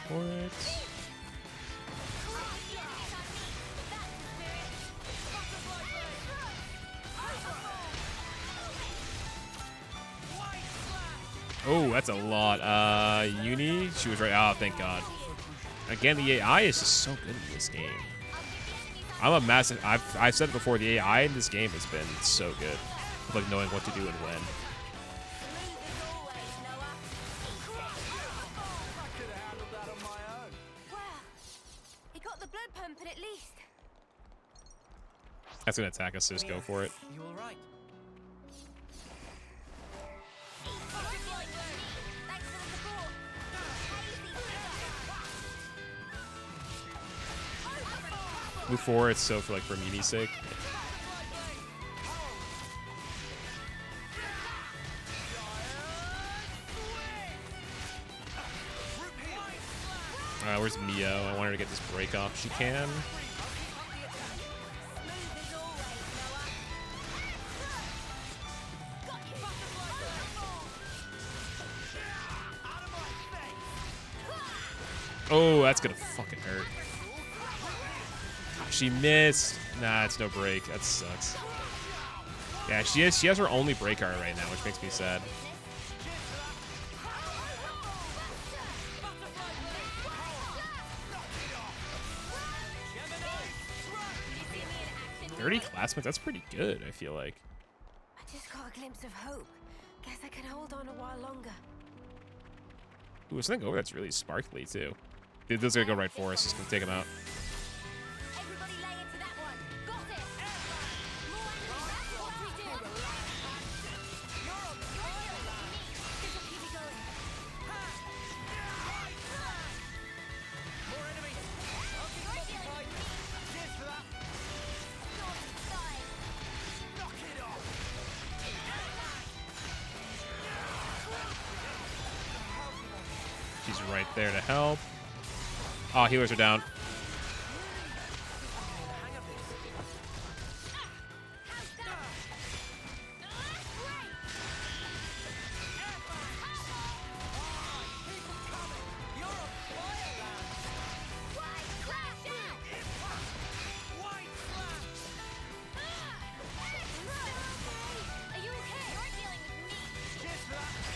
What? Oh, that's a lot. Uni, she was right. Oh, thank God. Again, the AI is just so good in this game. I'm a massive. I've said it before. The AI in this game has been so good, like knowing what to do and when. That's gonna attack us, so just go for it. You all right? Move forward, so for Mimi's sake. Where's Mio? I want her to get this break off. She can. Oh, that's gonna fucking hurt. She missed. Nah, it's no break. That sucks. Yeah, she has her only break card right now, which makes me sad. $30 class points, that's pretty good, I feel like. I just got a glimpse of hope. Guess I can hold on a while longer. Ooh, there's something over that's really sparkly, too. This is gonna go right for us. Just gonna take him out. Everybody lay into that one. Got it. More enemies. That's what we do. This'll keep me going. More enemies. You're dealing with me. Cheers for that. Sword inside. Knock it off. She's right there to help. Oh, healers are down.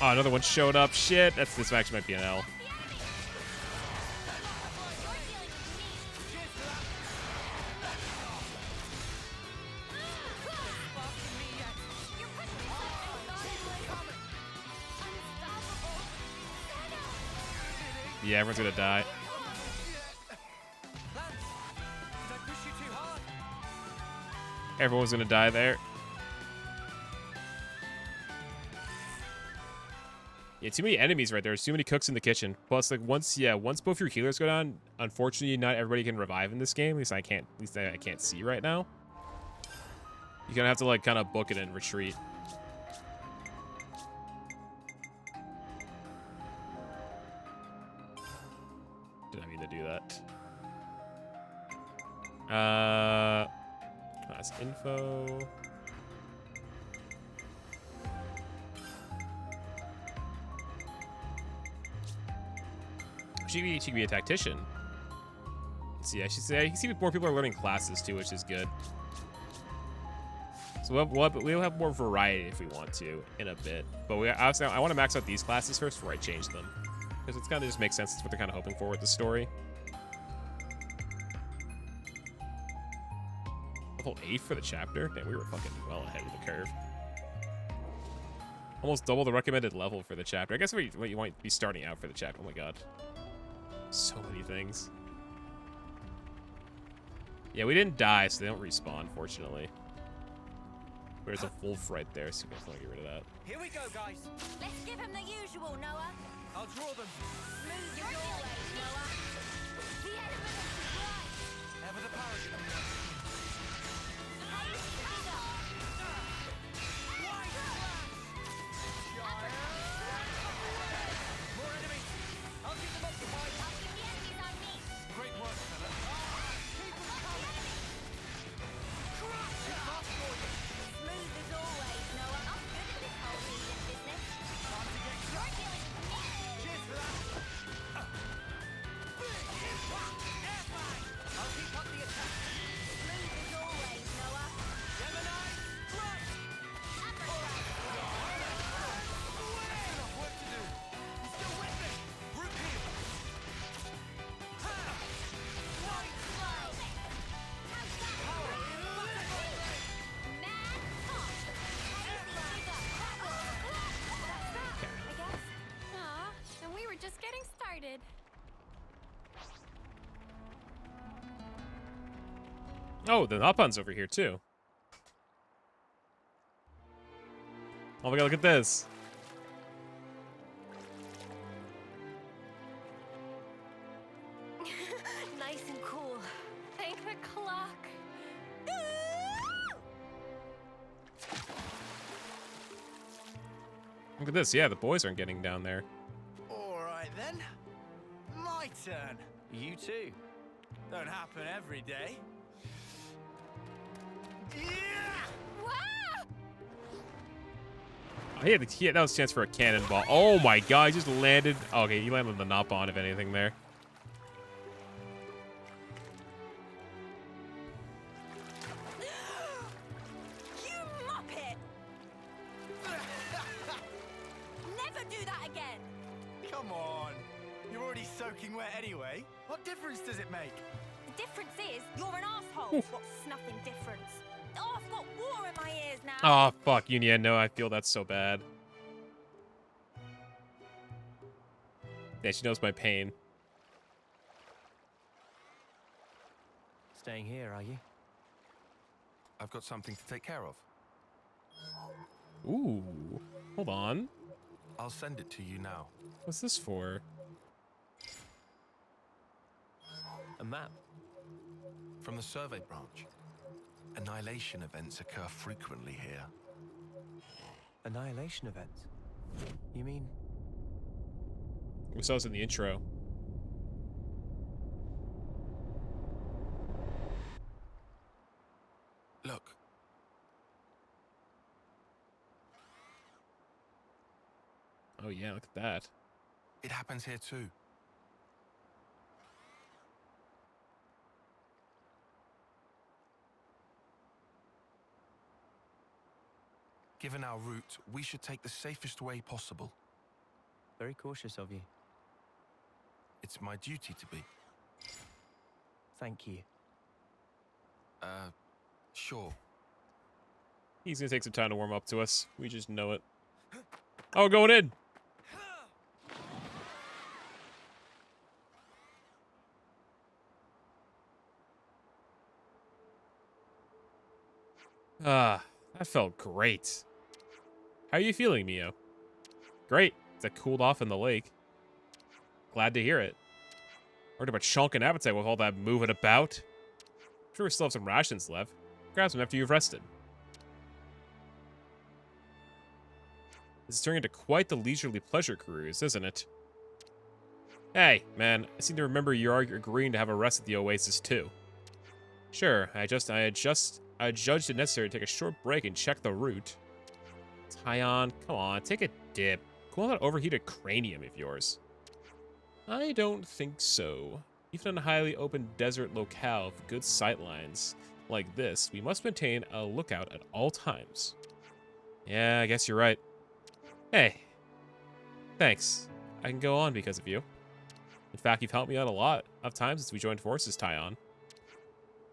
Oh, another one showed up. Shit, this actually might be an L. Yeah, everyone's gonna die. Everyone's gonna die there. Yeah, too many enemies right there. There's too many cooks in the kitchen. Plus, like once both your healers go down, unfortunately, not everybody can revive in this game. At least I can't see right now. You're gonna have to like kind of book it and retreat. Didn't mean to do that. That's info. She could be a tactician. So yeah, I see more people are learning classes too, which is good. So we'll have more variety if we want to in a bit. But I want to max out these classes first before I change them, because it's kind of just makes sense. It's what they're kind of hoping for with the story. Level 8 for the chapter? Damn, we were fucking well ahead of the curve. Almost double the recommended level for the chapter. I guess what you might be starting out for the chapter. Oh my god. So many things. Yeah, we didn't die, so they don't respawn, fortunately. There's a wolf right there, so we want to get rid of that. Here we go, guys. Let's give him the usual, Noah. I'll draw them. Smooth your ways, Noah. The element of surprise. Ever the paragon. More enemies. I'll keep them occupied. I'll keep the enemies on me. Great work, fella. Keep them coming. Smooth as always, Noah. I'm good at this whole healing business. Time to get You're healing me. Cheers for that. I'll keep up the attack. Smooth as always, Noah. Gemini, right. Enough work to do. You still with me? Group heal. Ha! Right. And we were just getting started. Oh, the Napan's over here too. Oh my god, look at this. Nice and cool. Thank the clock. Look at this. Yeah, the boys aren't getting down there. All right then. My turn. You too. Don't happen every day. Yeah! Wow! Oh, that was a chance for a cannonball. Oh my god, he just landed. Oh, okay, he landed the Napon, if anything, there. You muppet! Never do that again! Come on. You're already soaking wet anyway. What difference does it make? The difference is, you're an asshole. What's nothing difference? Oh, I've got water in my ears now. Oh, fuck, Unia. No, I feel that's so bad. Yeah, she knows my pain. Staying here, are you? I've got something to take care of. Ooh. Hold on. I'll send it to you now. What's this for? A map. From the survey branch. Annihilation events occur frequently here. Annihilation events? You mean? We saw this in the intro. Look. Oh yeah, look at that. It happens here too. Given our route, we should take the safest way possible. Very cautious of you. It's my duty to be. Thank you. Sure. He's gonna take some time to warm up to us. We just know it. Oh, going in! Ah, that felt great. How are you feeling, Mio? Great. That cooled off in the lake. Glad to hear it. Heard about chunking appetite with all that moving about. Sure we still have some rations left. Grab some after you've rested. This is turning into quite the leisurely pleasure cruise, isn't it? Hey, man, I seem to remember you're agreeing to have a rest at the Oasis too. Sure, I judged it necessary to take a short break and check the route. Tyon, come on, take a dip. Cool that overheated cranium of yours. I don't think so. Even in a highly open desert locale with good sightlines like this, we must maintain a lookout at all times. Yeah, I guess you're right. Hey, thanks. I can go on because of you. In fact, you've helped me out a lot of times since we joined forces, Tyon.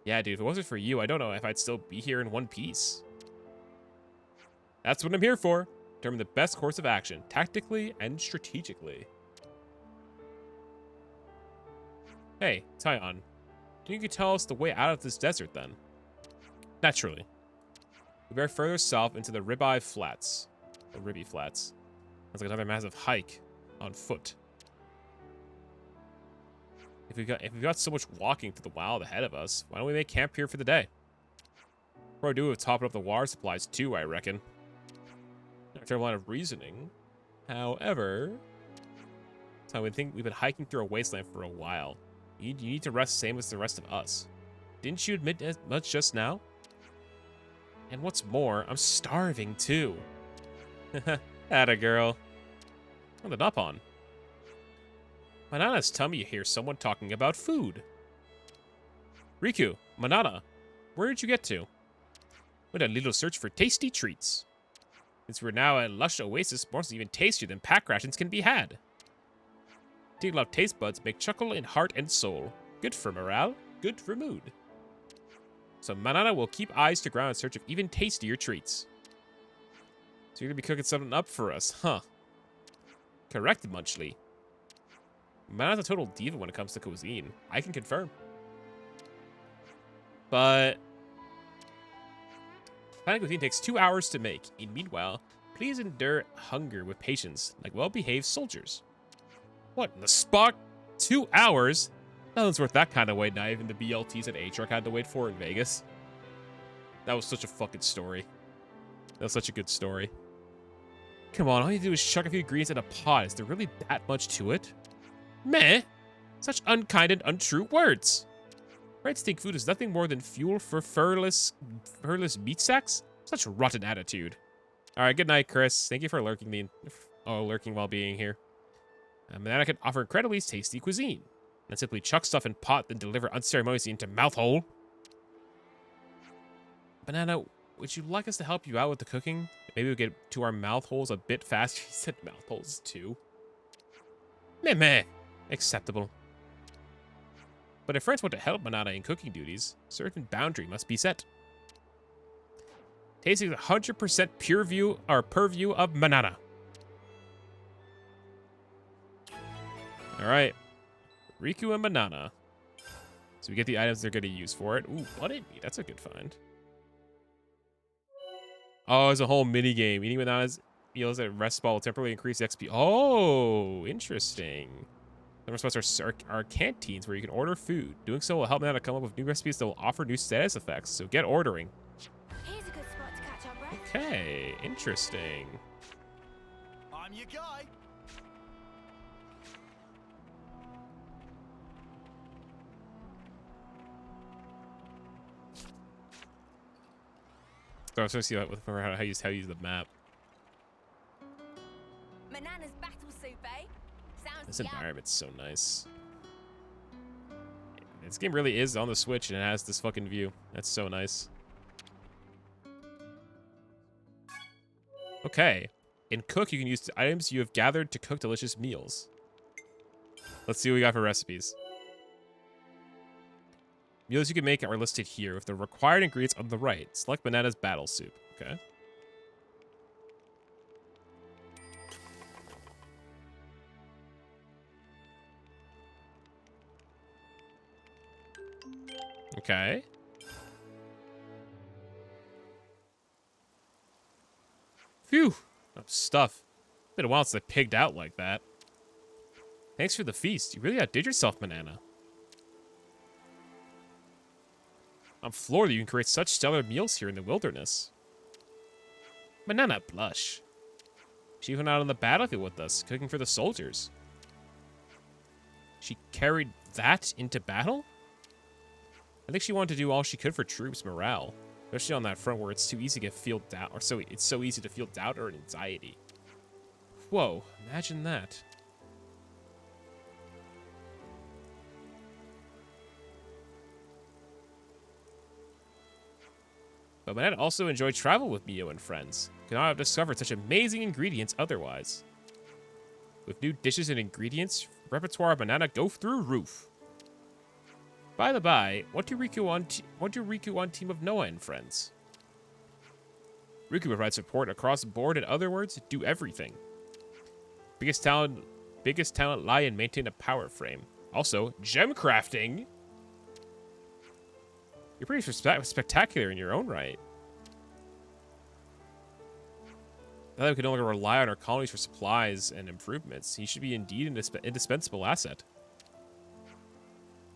Yeah, dude, if it wasn't for you, I don't know if I'd still be here in one piece. That's what I'm here for. Determine the best course of action, tactically and strategically. Hey, Tyon, you could tell us the way out of this desert then? Naturally. We bear further south into the Ribeye Flats. Or Ribby Flats. That's like another massive hike on foot. If we've got so much walking through the wild ahead of us, why don't we make camp here for the day? Probably do with topping up the water supplies too, I reckon. After a lot of reasoning, however, so I would think we've been hiking through a wasteland for a while. You need to rest same as the rest of us. Didn't you admit as much just now? And what's more, I'm starving too. Atta girl. On the up on. Manana's telling me you hear someone talking about food. Riku, Manana, where did you get to? Went a little search for tasty treats. Since we're now at lush Oasis, more's even tastier than pack rations can be had. Deep love taste buds make chuckle in heart and soul. Good for morale, good for mood. So Manana will keep eyes to ground in search of even tastier treats. So you're gonna be cooking something up for us, huh? Correct, Munchley. Manana's a total diva when it comes to cuisine. I can confirm. But planning cuisine takes 2 hours to make. In meanwhile, please endure hunger with patience, like well-behaved soldiers. What in the spark? 2 hours? Nothing's worth that kind of wait, not even the BLTs at H-Arc had to wait for in Vegas. That was such a fucking story. That was such a good story. Come on, all you do is chuck a few ingredients in a pot. Is there really that much to it? Meh. Such unkind and untrue words. Red stink food is nothing more than fuel for furless meat sacks? Such rotten attitude. Alright, good night, Chris. Thank you for lurking while being here. Manana can offer incredibly tasty cuisine. And simply chuck stuff in pot, then deliver unceremoniously into mouth hole. Banana, would you like us to help you out with the cooking? Maybe we'll get to our mouth holes a bit faster. He said mouth holes too. Meh. Acceptable. But if friends want to help Manana in cooking duties, a certain boundary must be set. Tasting the 100% purview of Manana. Alright. Riku and Manana. So we get the items they're going to use for it. Ooh, blooded meat. That's a good find. Oh, it's a whole mini game. Eating Manana's meals at rest spot will temporarily increase XP. Oh, interesting. Some spots are canteens where you can order food. Doing so will help Manana come up with new recipes that will offer new status effects. So get ordering. Here's a good spot to catch our breath. Okay, interesting. I'm your guy. So I was trying to see how you use the map. Manana's battle soup, eh? Sounds This yum. environment's so nice. This game really is on the Switch and it has this fucking view. That's so nice. Okay. In Cook, you can use the items you have gathered to cook delicious meals. Let's see what we got for recipes. Meals you can make are listed here with the required ingredients on the right. Select Manana's battle soup. Okay. Okay. Phew. Oh, stuff. Been a while since I pigged out like that. Thanks for the feast. You really outdid yourself, Banana. I'm floored that you can create such stellar meals here in the wilderness. Banana blush. She went out on the battlefield with us, cooking for the soldiers. She carried that into battle? I think she wanted to do all she could for troops' morale, especially on that front where it's too easy to feel doubt, or it's so easy to feel doubt or anxiety. Whoa, imagine that. But Banana also enjoyed travel with Mio and friends. Could not have discovered such amazing ingredients otherwise. With new dishes and ingredients, repertoire of Banana go through roof. By the by, what do Riku on Team of Noah and friends? Riku provides support across the board. In other words, do everything. Biggest talent lie in maintaining a power frame. Also, gem crafting. You're pretty spectacular in your own right. Now that we can no longer rely on our colonies for supplies and improvements, he should be indeed an indispensable asset.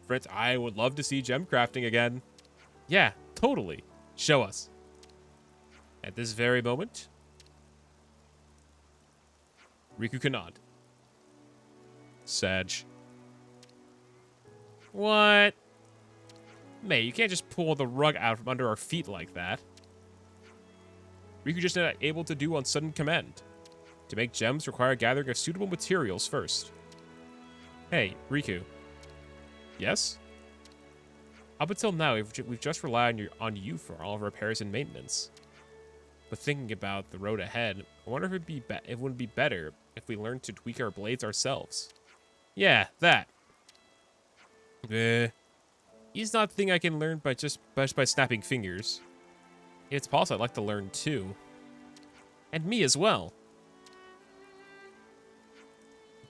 Friends, I would love to see gem crafting again. Yeah, totally. Show us. At this very moment, Riku cannot. Sag. What? Mate, you can't just pull the rug out from under our feet like that. Riku just not able to do on sudden command. To make gems require gathering of suitable materials first. Hey, Riku. Yes? Up until now, we've just relied on you for all of our repairs and maintenance. But thinking about the road ahead, I wonder if it wouldn't be better if we learned to tweak our blades ourselves. Yeah, that. It's not a thing I can learn by snapping fingers. If it's possible, I'd like to learn too. And me as well.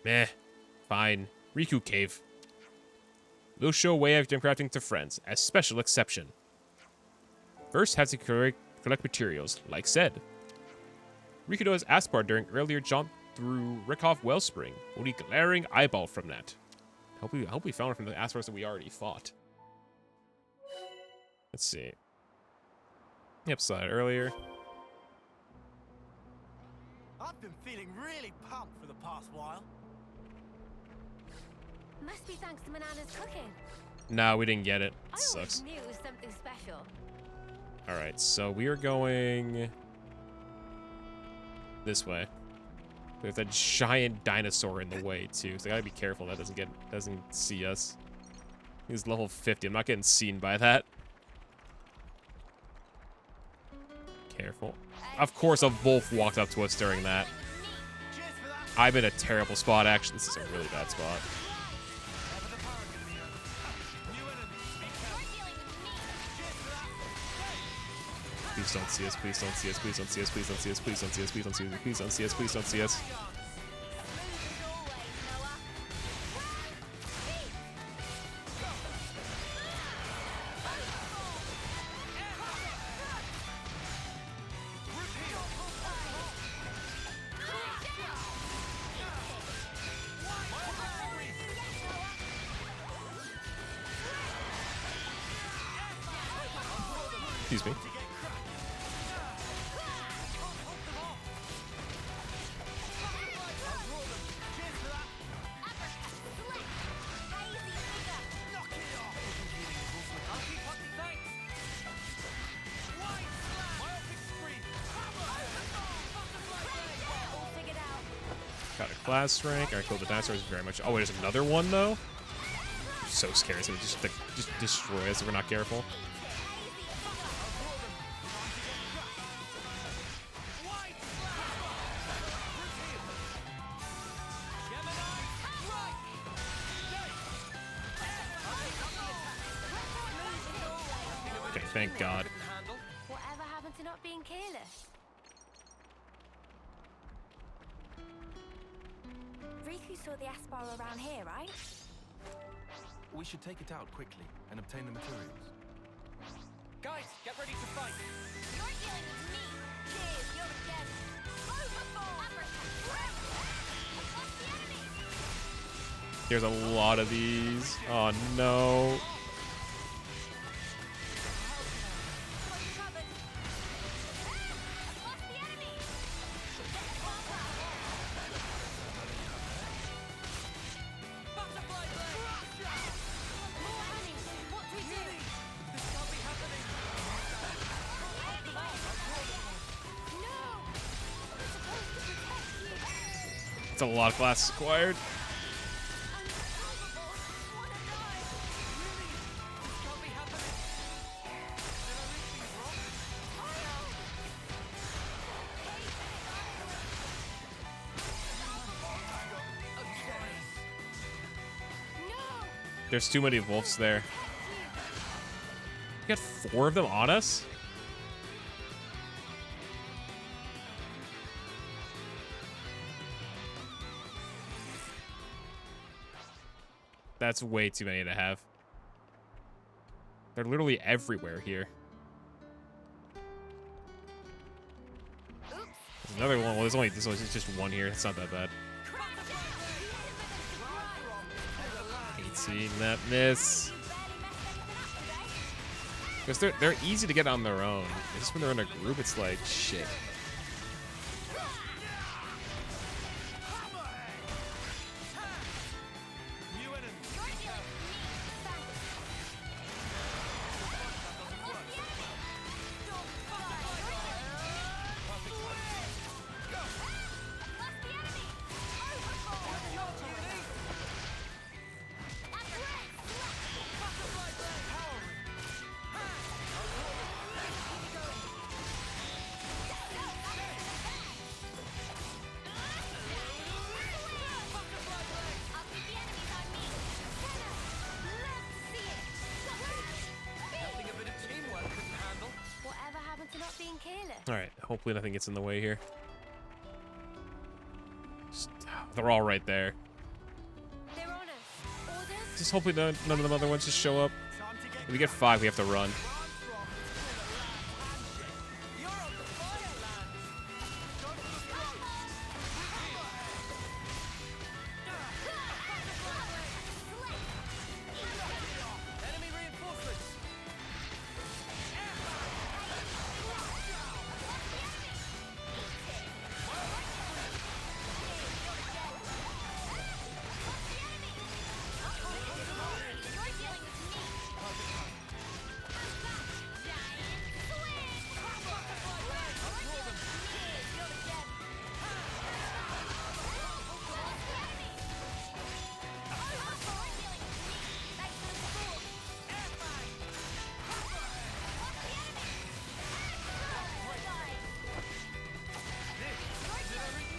Meh. Fine. Riku Cave. We'll show a way of gem crafting to friends, as special exception. First, have to collect materials, like said. Riku knows Aspar during earlier jaunt through Rikov Wellspring. Only glaring eyeball from that. I hope we found it from the Aspars that we already fought. Let's see. Yep, saw it earlier. I've been feeling really pumped for the past while. Must be thanks to Manana's cooking. No, we didn't get it. I Sucks. always knew it was something special. Alright, so we are going this way. There's a giant dinosaur in the way too, so I gotta be careful that doesn't see us. He's level 50. I'm not getting seen by that. Careful. Of course a wolf walked up to us during that. I'm in a terrible spot, actually. This is a really bad spot. Please don't see us, please don't see us, please don't see us, please don't see us, please don't see us, please don't see us, please don't see us, please don't see us. Excuse me. Got a class rank. I killed the dinosaurs very much. Oh, wait, there's another one though. I'm so scared. It's gonna just destroy us if we're not careful. Okay, thank God. Whatever happened to not being careless? Riku saw the Aspar around here, right? We should take it out quickly and obtain the materials. Guys, get ready to fight. You're dealing with me. Cheers, you're the gem. There's a lot of these. Oh no. It's a lot of classes acquired. There's too many wolves there. You got 4 of them on us? That's way too many to have. They're literally everywhere here. There's another one. Well, there's only just one here. It's not that bad. 18, that miss. Because they're easy to get on their own. It's just when they're in a group, it's like shit. Alright, hopefully nothing gets in the way here. They're all right there. Just hopefully none of the other ones just show up. If we get 5, we have to run.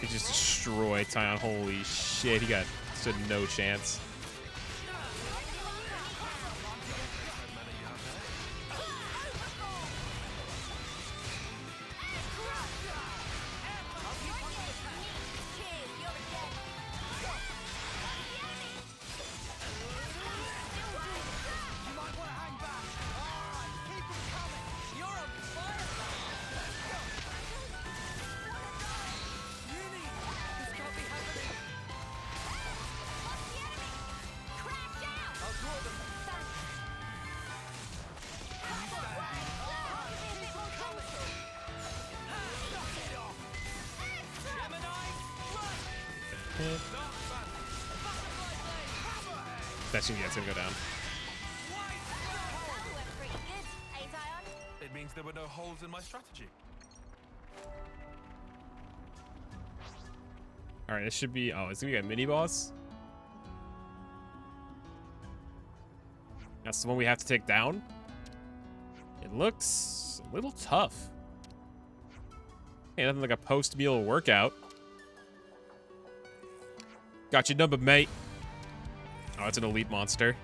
He just destroyed Tyon. Holy shit, he got stood no chance. That's gonna go down. It means there were no holes in my strategy. Alright, this should be... Oh, it's gonna be a mini-boss? That's the one we have to take down? It looks a little tough. Hey, nothing like a post-meal workout. Got you numbered, mate. Oh, it's an elite monster.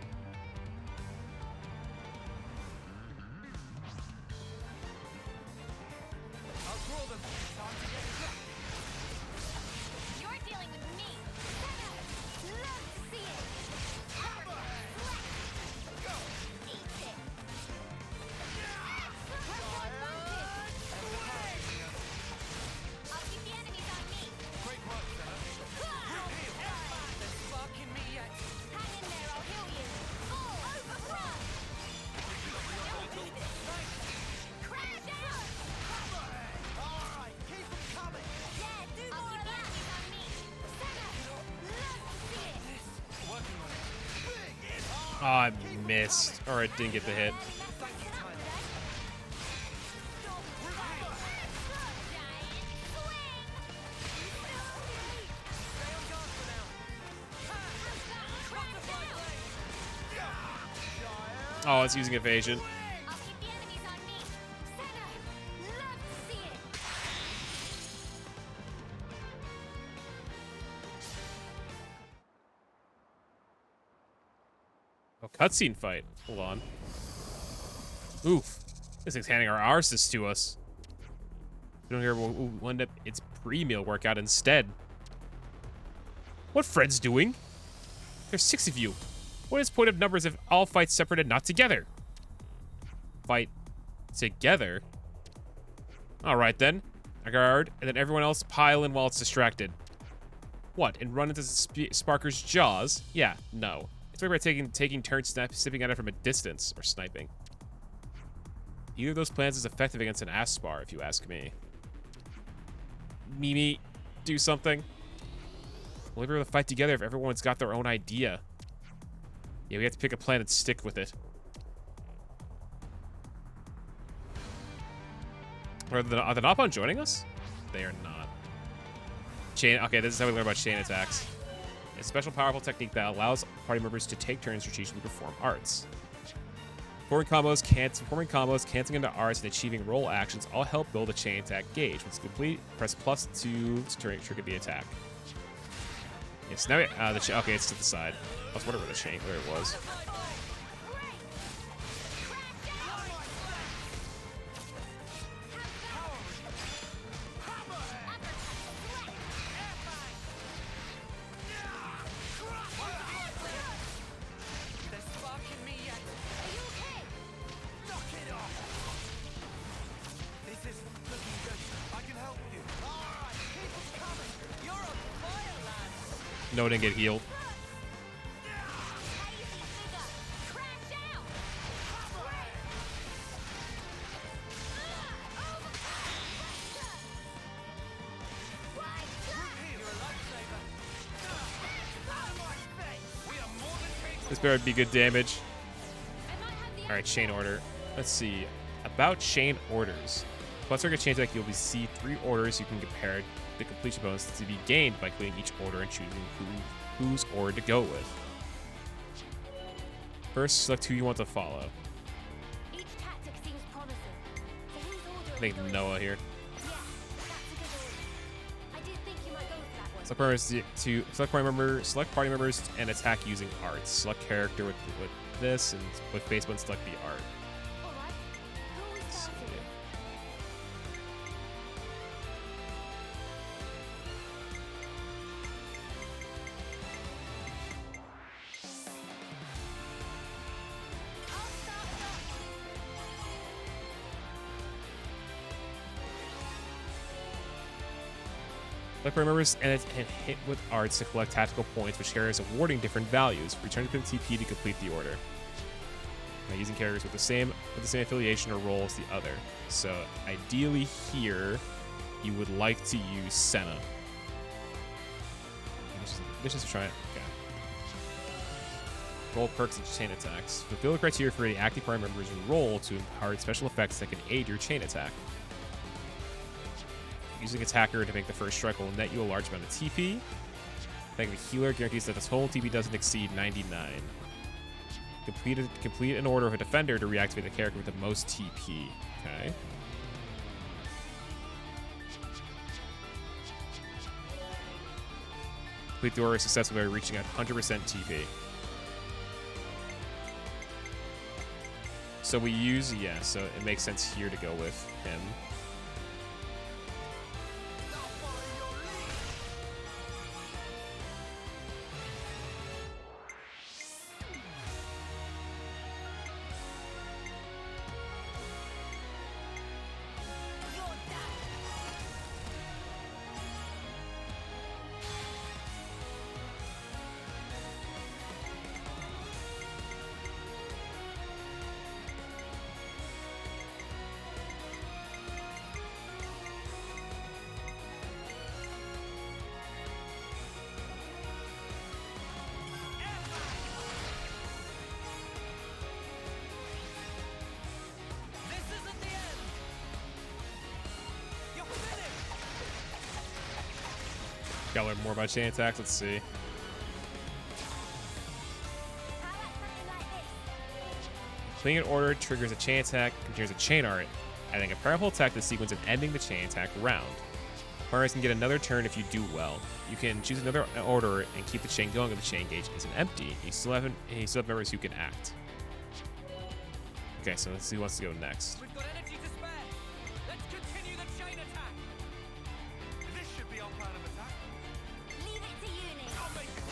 Oh, I missed. Or I didn't get the hit. Oh, it's using evasion. Oh, cutscene fight. Hold on. Oof. This thing's handing our arses to us. We don't hear we'll end up its pre-meal workout instead. What Fred's doing? There's 6 of you. What is point of numbers if all fight separate and not together? Fight together? Alright then. I guard, and then everyone else pile in while it's distracted. What, and run into Sparker's jaws? Yeah, no. It's like we're taking turns snipping at it from a distance, or sniping. Either of those plans is effective against an Aspar, if you ask me. Mimi, do something. We'll never be able to fight together if everyone's got their own idea. Yeah, we have to pick a plan and stick with it. Are the Nopon joining us? They are not. Chain. Okay, this is how we learn about chain attacks. A special powerful technique that allows party members to take turns strategically perform arts. Performing combos, canceling into arts, and achieving roll actions all help build a chain attack gauge. Once complete, press +2 to trigger the attack. Yes, now okay, it's to the side. I was wondering where the chain, where it was. No, didn't get healed. This better be good damage. Alright, chain order. Let's see. About chain orders. Plus target chain attack, you'll see 3 orders you can compare the completion bonus to be gained by completing each order and choosing whose order to go with. First, select who you want to follow. Each tactic seems promising. So whose order I think Noah here. Yeah, that's a good order. I did think you might go for that one. Select party members and attack using arts. Select character with this, and with face button select the art. Alright. Who are we starting with? Select party members and hit with arts to collect tactical points, which carries awarding different values. Return to the TP to complete the order. Now, using characters with the same affiliation or role as the other. So ideally here, you would like to use Senna. This is trying. Okay. Roll perks and chain attacks. Fulfill the criteria for any active party members' role to impart special effects that can aid your chain attack. Using attacker to make the first strike will net you a large amount of TP. Thanking the healer guarantees that the total TP doesn't exceed 99. Complete an order of a defender to reactivate the character with the most TP. Okay. Complete the order successfully by reaching 100% TP. So we use, yeah, so it makes sense here to go with him. Gotta learn more about chain attacks. Let's see. Playing an order triggers a chain attack, triggers a chain art, adding a powerful attack to the sequence and ending the chain attack round. Players can get another turn if you do well. You can choose another order and keep the chain going if the chain gauge isn't empty. You still have members who can act. Okay, so let's see who wants to go next. We've got energy to spare. Let's continue the chain attack. This should be our plan of attack. Leave it to Uni. I'll make it.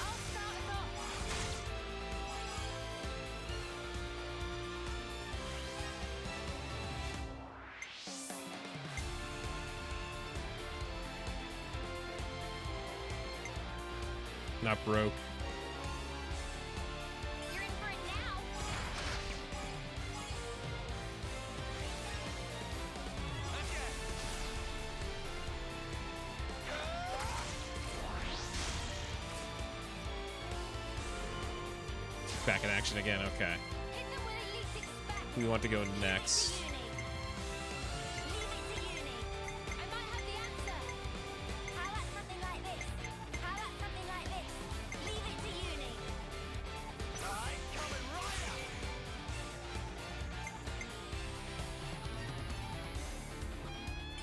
I'll start us off. Not broke. You're in for it now. Back in action again. Okay. Hit them where they least expect. Who we want to go next? Leave it to Uni. I might have the answer. How about something like this? How about something like this? Leave it to Uni. I'm coming right up.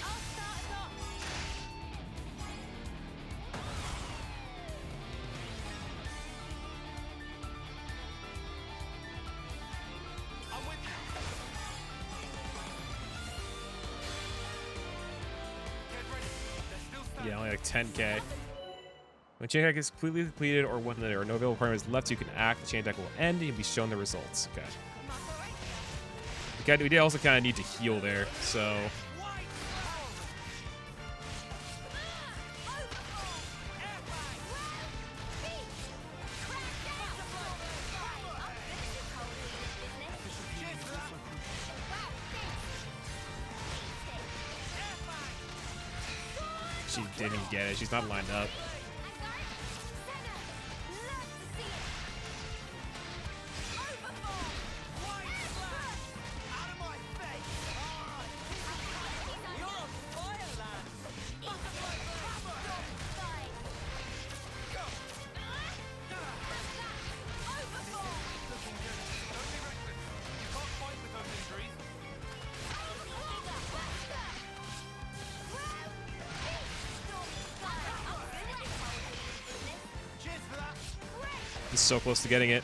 I'll start us off. I'm with you. Get ready. They're still standing. Yeah, only like 10k. When chain attack is completely completed or when there are no available primers left, you can act. The chain attack will end and you'll be shown the results. Okay. We did also kind of need to heal there, so. She didn't get it. She's not lined up. He's so close to getting it.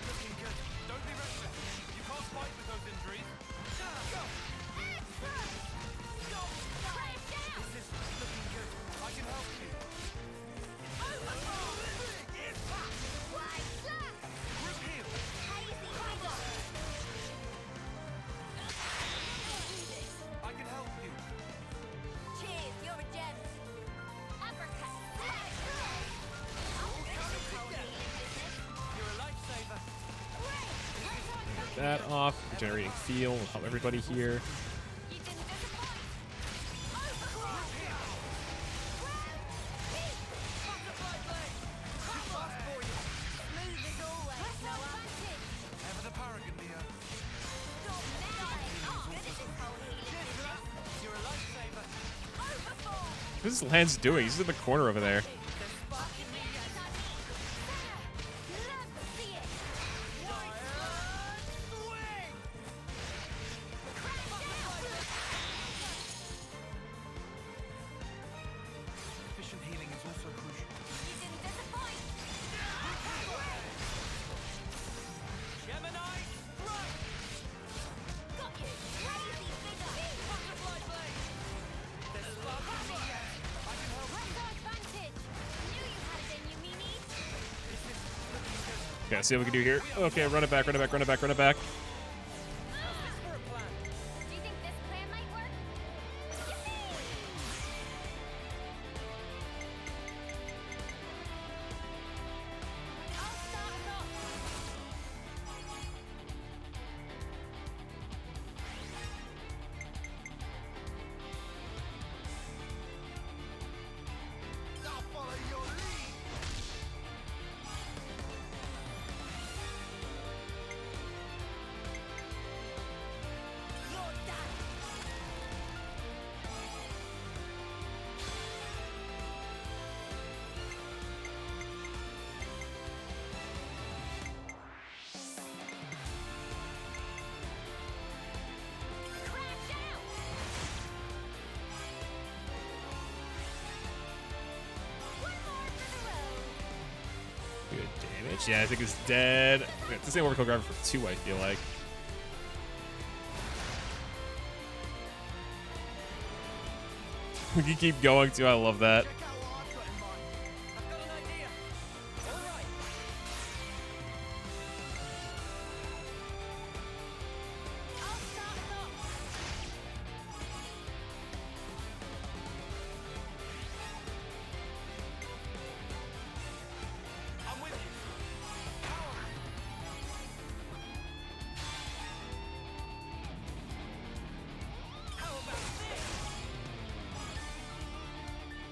Cheers, you're a gem. Uppercut. That off. Generating feel will help everybody here. What is Lance doing? He's in the corner over there. Efficient healing is also crucial. Gemini, right! Got you. Crazy figure. Butterfly blade! There's a spark in me yet. I can help Where's you. our advantage? Knew you had it in you, Mimi. This is looking good. Okay, let's see what we can do here. Okay, run it back, run it back, run it back, run it back. For a plan. Do you think this plan might work? Yippee! I'll start us off. I'll follow your lead. yeah, I think it's dead. It's the same Oracle Grabber for 2, I feel like. We can keep going too. I love that.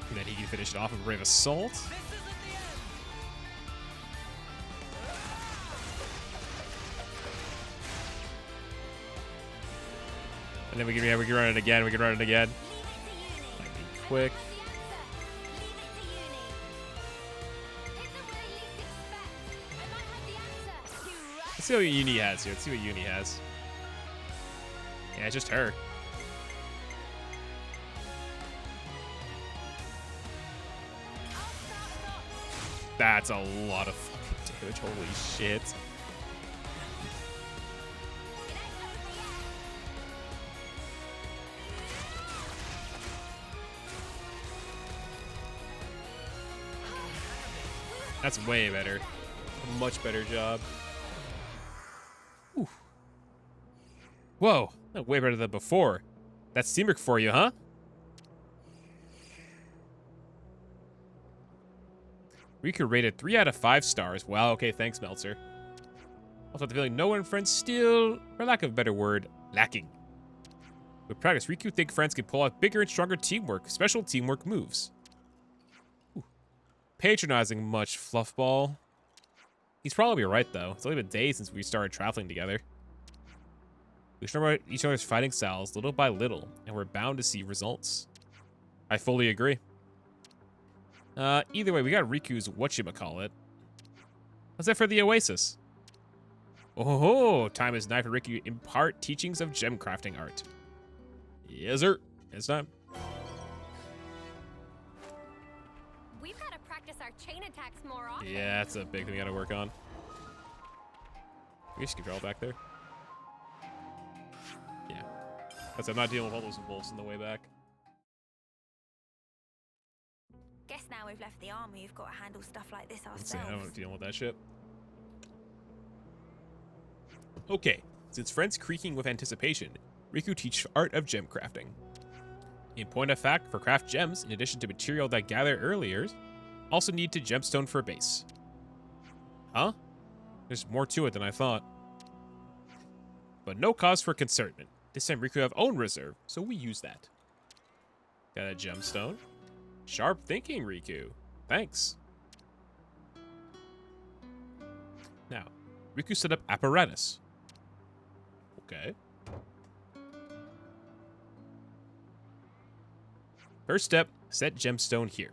And then he can finish it off with Brave Assault. And then we can run it again. We can run it again. Lightning quick. Let's see what Uni has here. Let's see what Uni has. Yeah, it's just her. That's a lot of fucking damage. Holy shit. That's way better. A much better job. Whew. Whoa. Way better than before. That's teamwork for you, huh? Riku rated 3 out of 5 stars. Wow, okay, thanks, Meltzer. Also, the feeling no one friends still, for lack of a better word, lacking. With practice, Riku think friends can pull out bigger and stronger teamwork, special teamwork moves. Ooh. Patronizing much, Fluffball. He's probably right, though. It's only been days since we started traveling together. We learn about each other's fighting styles little by little, and we're bound to see results. I fully agree. Either way, we got Riku's whatchamacallit. What's that for the Oasis? Oh, time is nigh for Riku to impart teachings of gem crafting art. Yes, sir. It's time. We've got to practice our chain attacks more often. Yeah, that's a big thing we got to work on. We just control back there. Yeah. I'm not dealing with all those wolves on the way back. Guess now we've left the army, we've got to handle stuff like this ourselves. I don't want to deal with that shit. Okay, since friends creaking with anticipation, Riku teach art of gem crafting. In point of fact, for craft gems, in addition to material that gathered earlier, also need to gemstone for base. Huh? There's more to it than I thought. But no cause for concernment. This time Riku have own reserve, so we use that. Got a gemstone. Sharp thinking, Riku. Thanks. Now, Riku set up apparatus. Okay. First step, set gemstone here.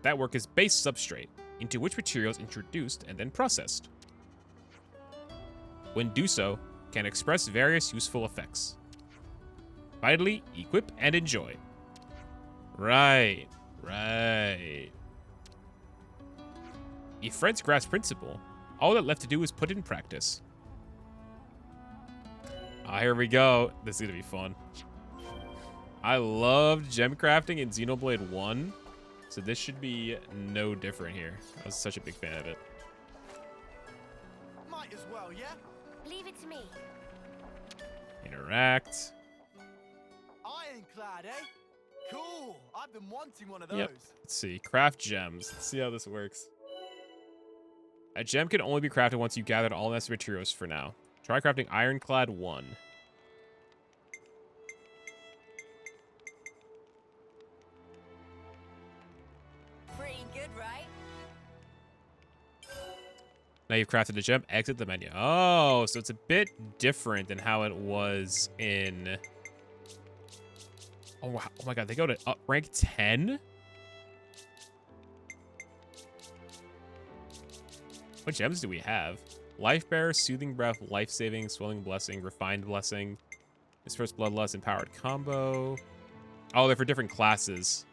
That work is base substrate, into which materials introduced and then processed. When do so, can express various useful effects. Finally, equip and enjoy. Right. If friends grasp principle, all that left to do is put in practice. Ah, here we go. This is gonna be fun. I loved gem crafting in Xenoblade 1, so this should be no different here. I was such a big fan of it. Might as well, yeah? Leave it to me. Interact. Ironclad, eh? Cool. I've been wanting one of those. Yep. Let's see. Craft gems. Let's see how this works. A gem can only be crafted once you've gathered all necessary materials for now. Try crafting Ironclad 1. Pretty good, right? Now you've crafted a gem, exit the menu. Oh, so it's a bit different than how it was in... Oh, wow. Oh my god, they go to up rank 10? What gems do we have? Life Bearer, Soothing Breath, Life Saving, Swelling Blessing, Refined Blessing. This first Bloodlust, Empowered Combo. Oh, they're for different classes.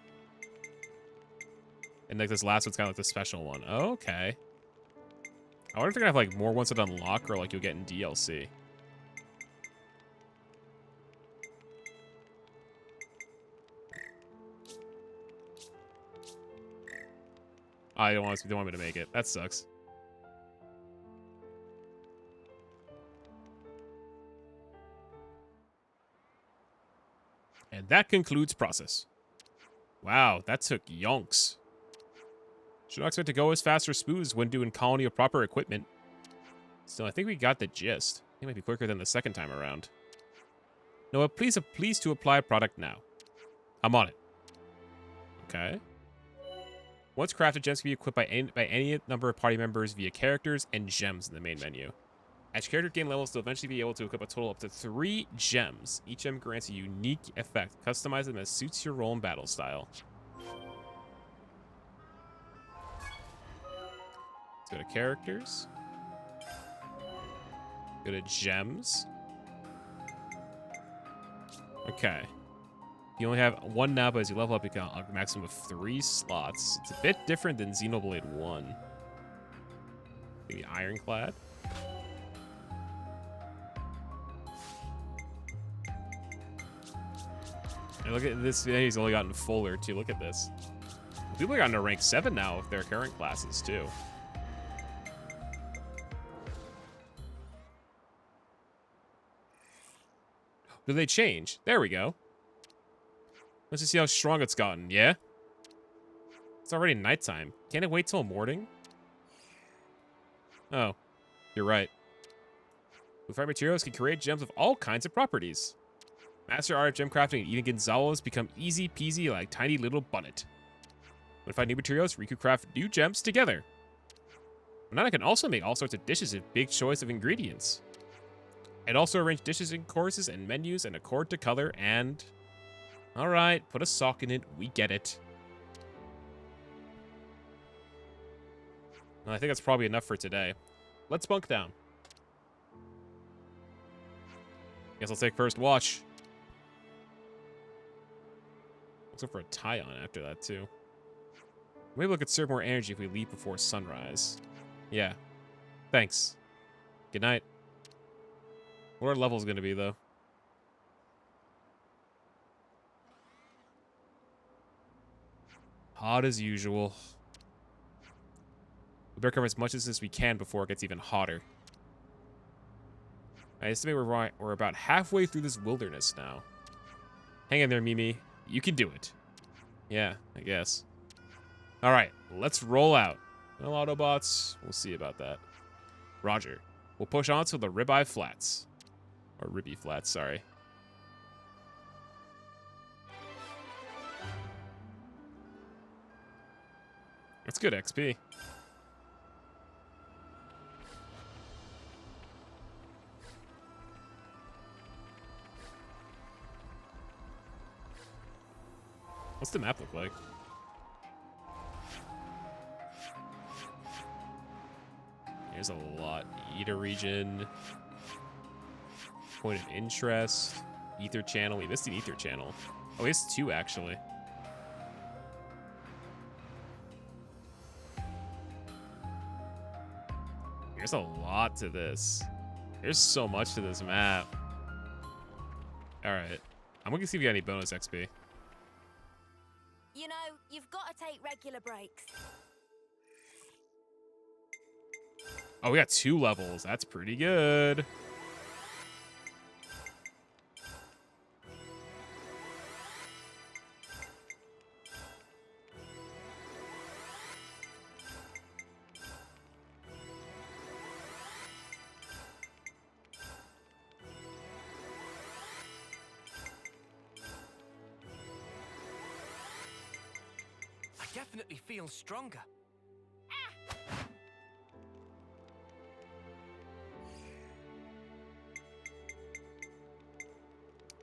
And like this last one's kind of like the special one. Oh, okay. I wonder if they're gonna have like more ones that unlock or like you'll get in DLC. Oh, they don't want me to make it. That sucks. And that concludes process. Wow, that took yonks. Should not expect to go as fast or smooth as when doing colony of proper equipment. Still, I think we got the gist. It might be quicker than the second time around. Noah, please to apply product now. I'm on it. Okay. Once crafted, gems can be equipped by any number of party members via characters and gems in the main menu. As your character gain levels, they'll eventually be able to equip a total of up to 3 gems. Each gem grants a unique effect. Customize them as suits your role and battle style. Let's go to characters. Go to gems. Okay. You only have 1 now, but as you level up, you can unlock a maximum of 3 slots. It's a bit different than Xenoblade 1. Maybe Ironclad. And look at this, he's only gotten fuller too. Look at this. People are gotten to rank 7 now with their current classes too. Do they change? There we go. Let's just see how strong it's gotten, yeah? It's already nighttime. Can't it wait till morning? Oh, you're right. With fire materials can create gems of all kinds of properties. Master art of gem crafting and even Gonzalez become easy peasy like tiny little bunnet. When find new materials, we could craft new gems together. Banana can also make all sorts of dishes with big choice of ingredients. And also arrange dishes in courses and menus and accord to color and... Alright, put a sock in it, we get it. Well, I think that's probably enough for today. Let's bunk down. Guess I'll take first watch. Let's go for a tie on after that, too. Maybe we could conserve more energy if we leave before sunrise. Yeah. Thanks. Good night. What are levels going to be, though? Hot as usual. We better cover as much as we can before it gets even hotter. I estimate we're about halfway through this wilderness now. Hang in there, Mimi. You can do it. Yeah, I guess. Alright, let's roll out. No Autobots. We'll see about that. Roger. We'll push on to the Ribeye Flats. Or Ribby Flats, sorry. That's good XP. What's the map look like? There's a lot. Ether region. Point of interest. Ether channel. We missed an ether channel. Oh, it's 2 actually. There's a lot to this. There's so much to this map. Alright. I'm gonna see if we got any bonus XP. You know, you've got to take regular breaks. Oh, we got 2 levels. That's pretty good. Definitely feel stronger.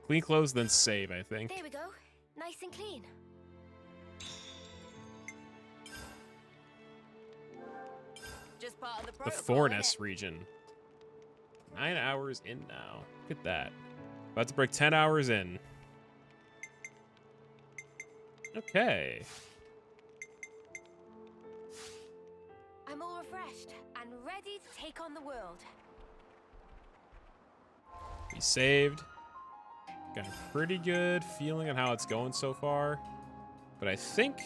Clean clothes, then save, I think. There we go. Nice and clean. Just part of the The protocol, Fornis region. 9 hours in now. Look at that. About to break 10 hours in. Okay. I'm all refreshed and ready to take on the world. We saved. Got a pretty good feeling on how it's going so far. But I think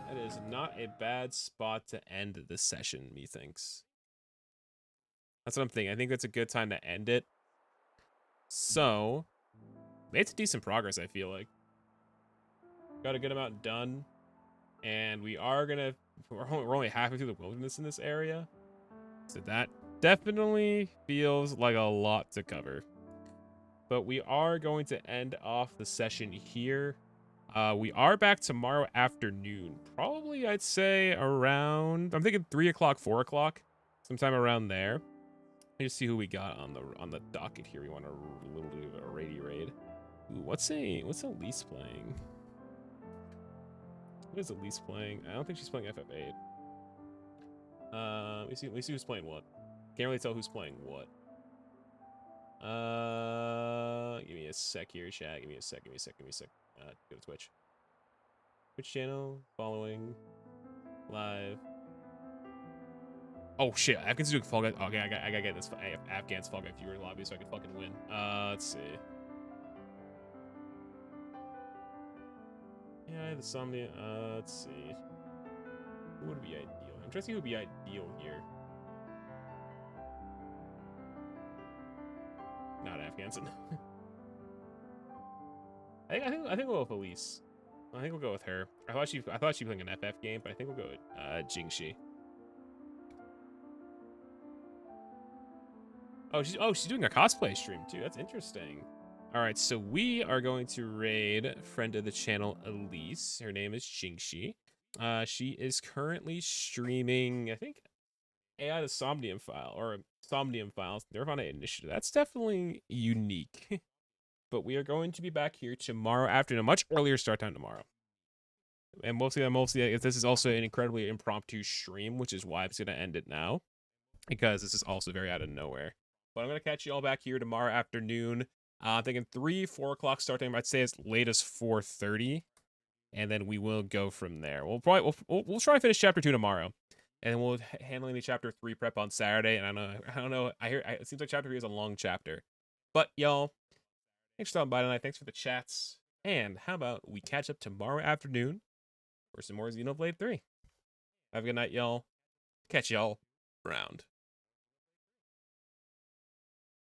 that is not a bad spot to end this session, methinks. That's what I'm thinking. I think that's a good time to end it. So, made some decent progress, I feel like. Got a good amount done. And we are gonna... We're only halfway through the wilderness in this area. So that definitely feels like a lot to cover. But we are going to end off the session here. We are back tomorrow afternoon. Probably, I'd say, around... I'm thinking 3 o'clock, 4 o'clock. Sometime around there. Let's see who we got on the docket here. We want a little bit of a raid. Ooh, what's Elise playing? What is Elise playing? I don't think she's playing FF8. Let me see who's playing what. Can't really tell who's playing what. Give me a sec here, chat. Give me a sec. Go to Twitch. Twitch channel, following, live. Oh shit, Afghan's doing Fall Guys. Okay, I gotta get this Afghan's Fall Guy viewer lobby so I can fucking win. Let's see. Yeah, the Somnia. Let's see. Who would be ideal? I'm trying to see who would be ideal here. Not Afghanson. I think we'll go with Elise. I think we'll go with her. I thought she was playing an FF game, but I think we'll go with Jingxi. Oh, she's doing a cosplay stream too. That's interesting. All right, so we are going to raid friend of the channel Elise. Her name is Jingxi. She is currently streaming, I think, AI the Somnium File or Somnium Files. They're on an initiative. That's definitely unique. But we are going to be back here tomorrow afternoon, a much earlier start time tomorrow. And mostly, this is also an incredibly impromptu stream, which is why I'm just going to end it now. Because this is also very out of nowhere. But I'm going to catch you all back here tomorrow afternoon. I'm thinking 3, 4 o'clock start time. I'd say as late as 4:30. And then we will go from there. We'll try and finish chapter 2 tomorrow. And then we'll handle the chapter 3 prep on Saturday. And I don't know. It seems like chapter 3 is a long chapter. But y'all, thanks for stopping by tonight. Thanks for the chats. And how about we catch up tomorrow afternoon for some more Xenoblade 3. Have a good night, y'all. Catch y'all around.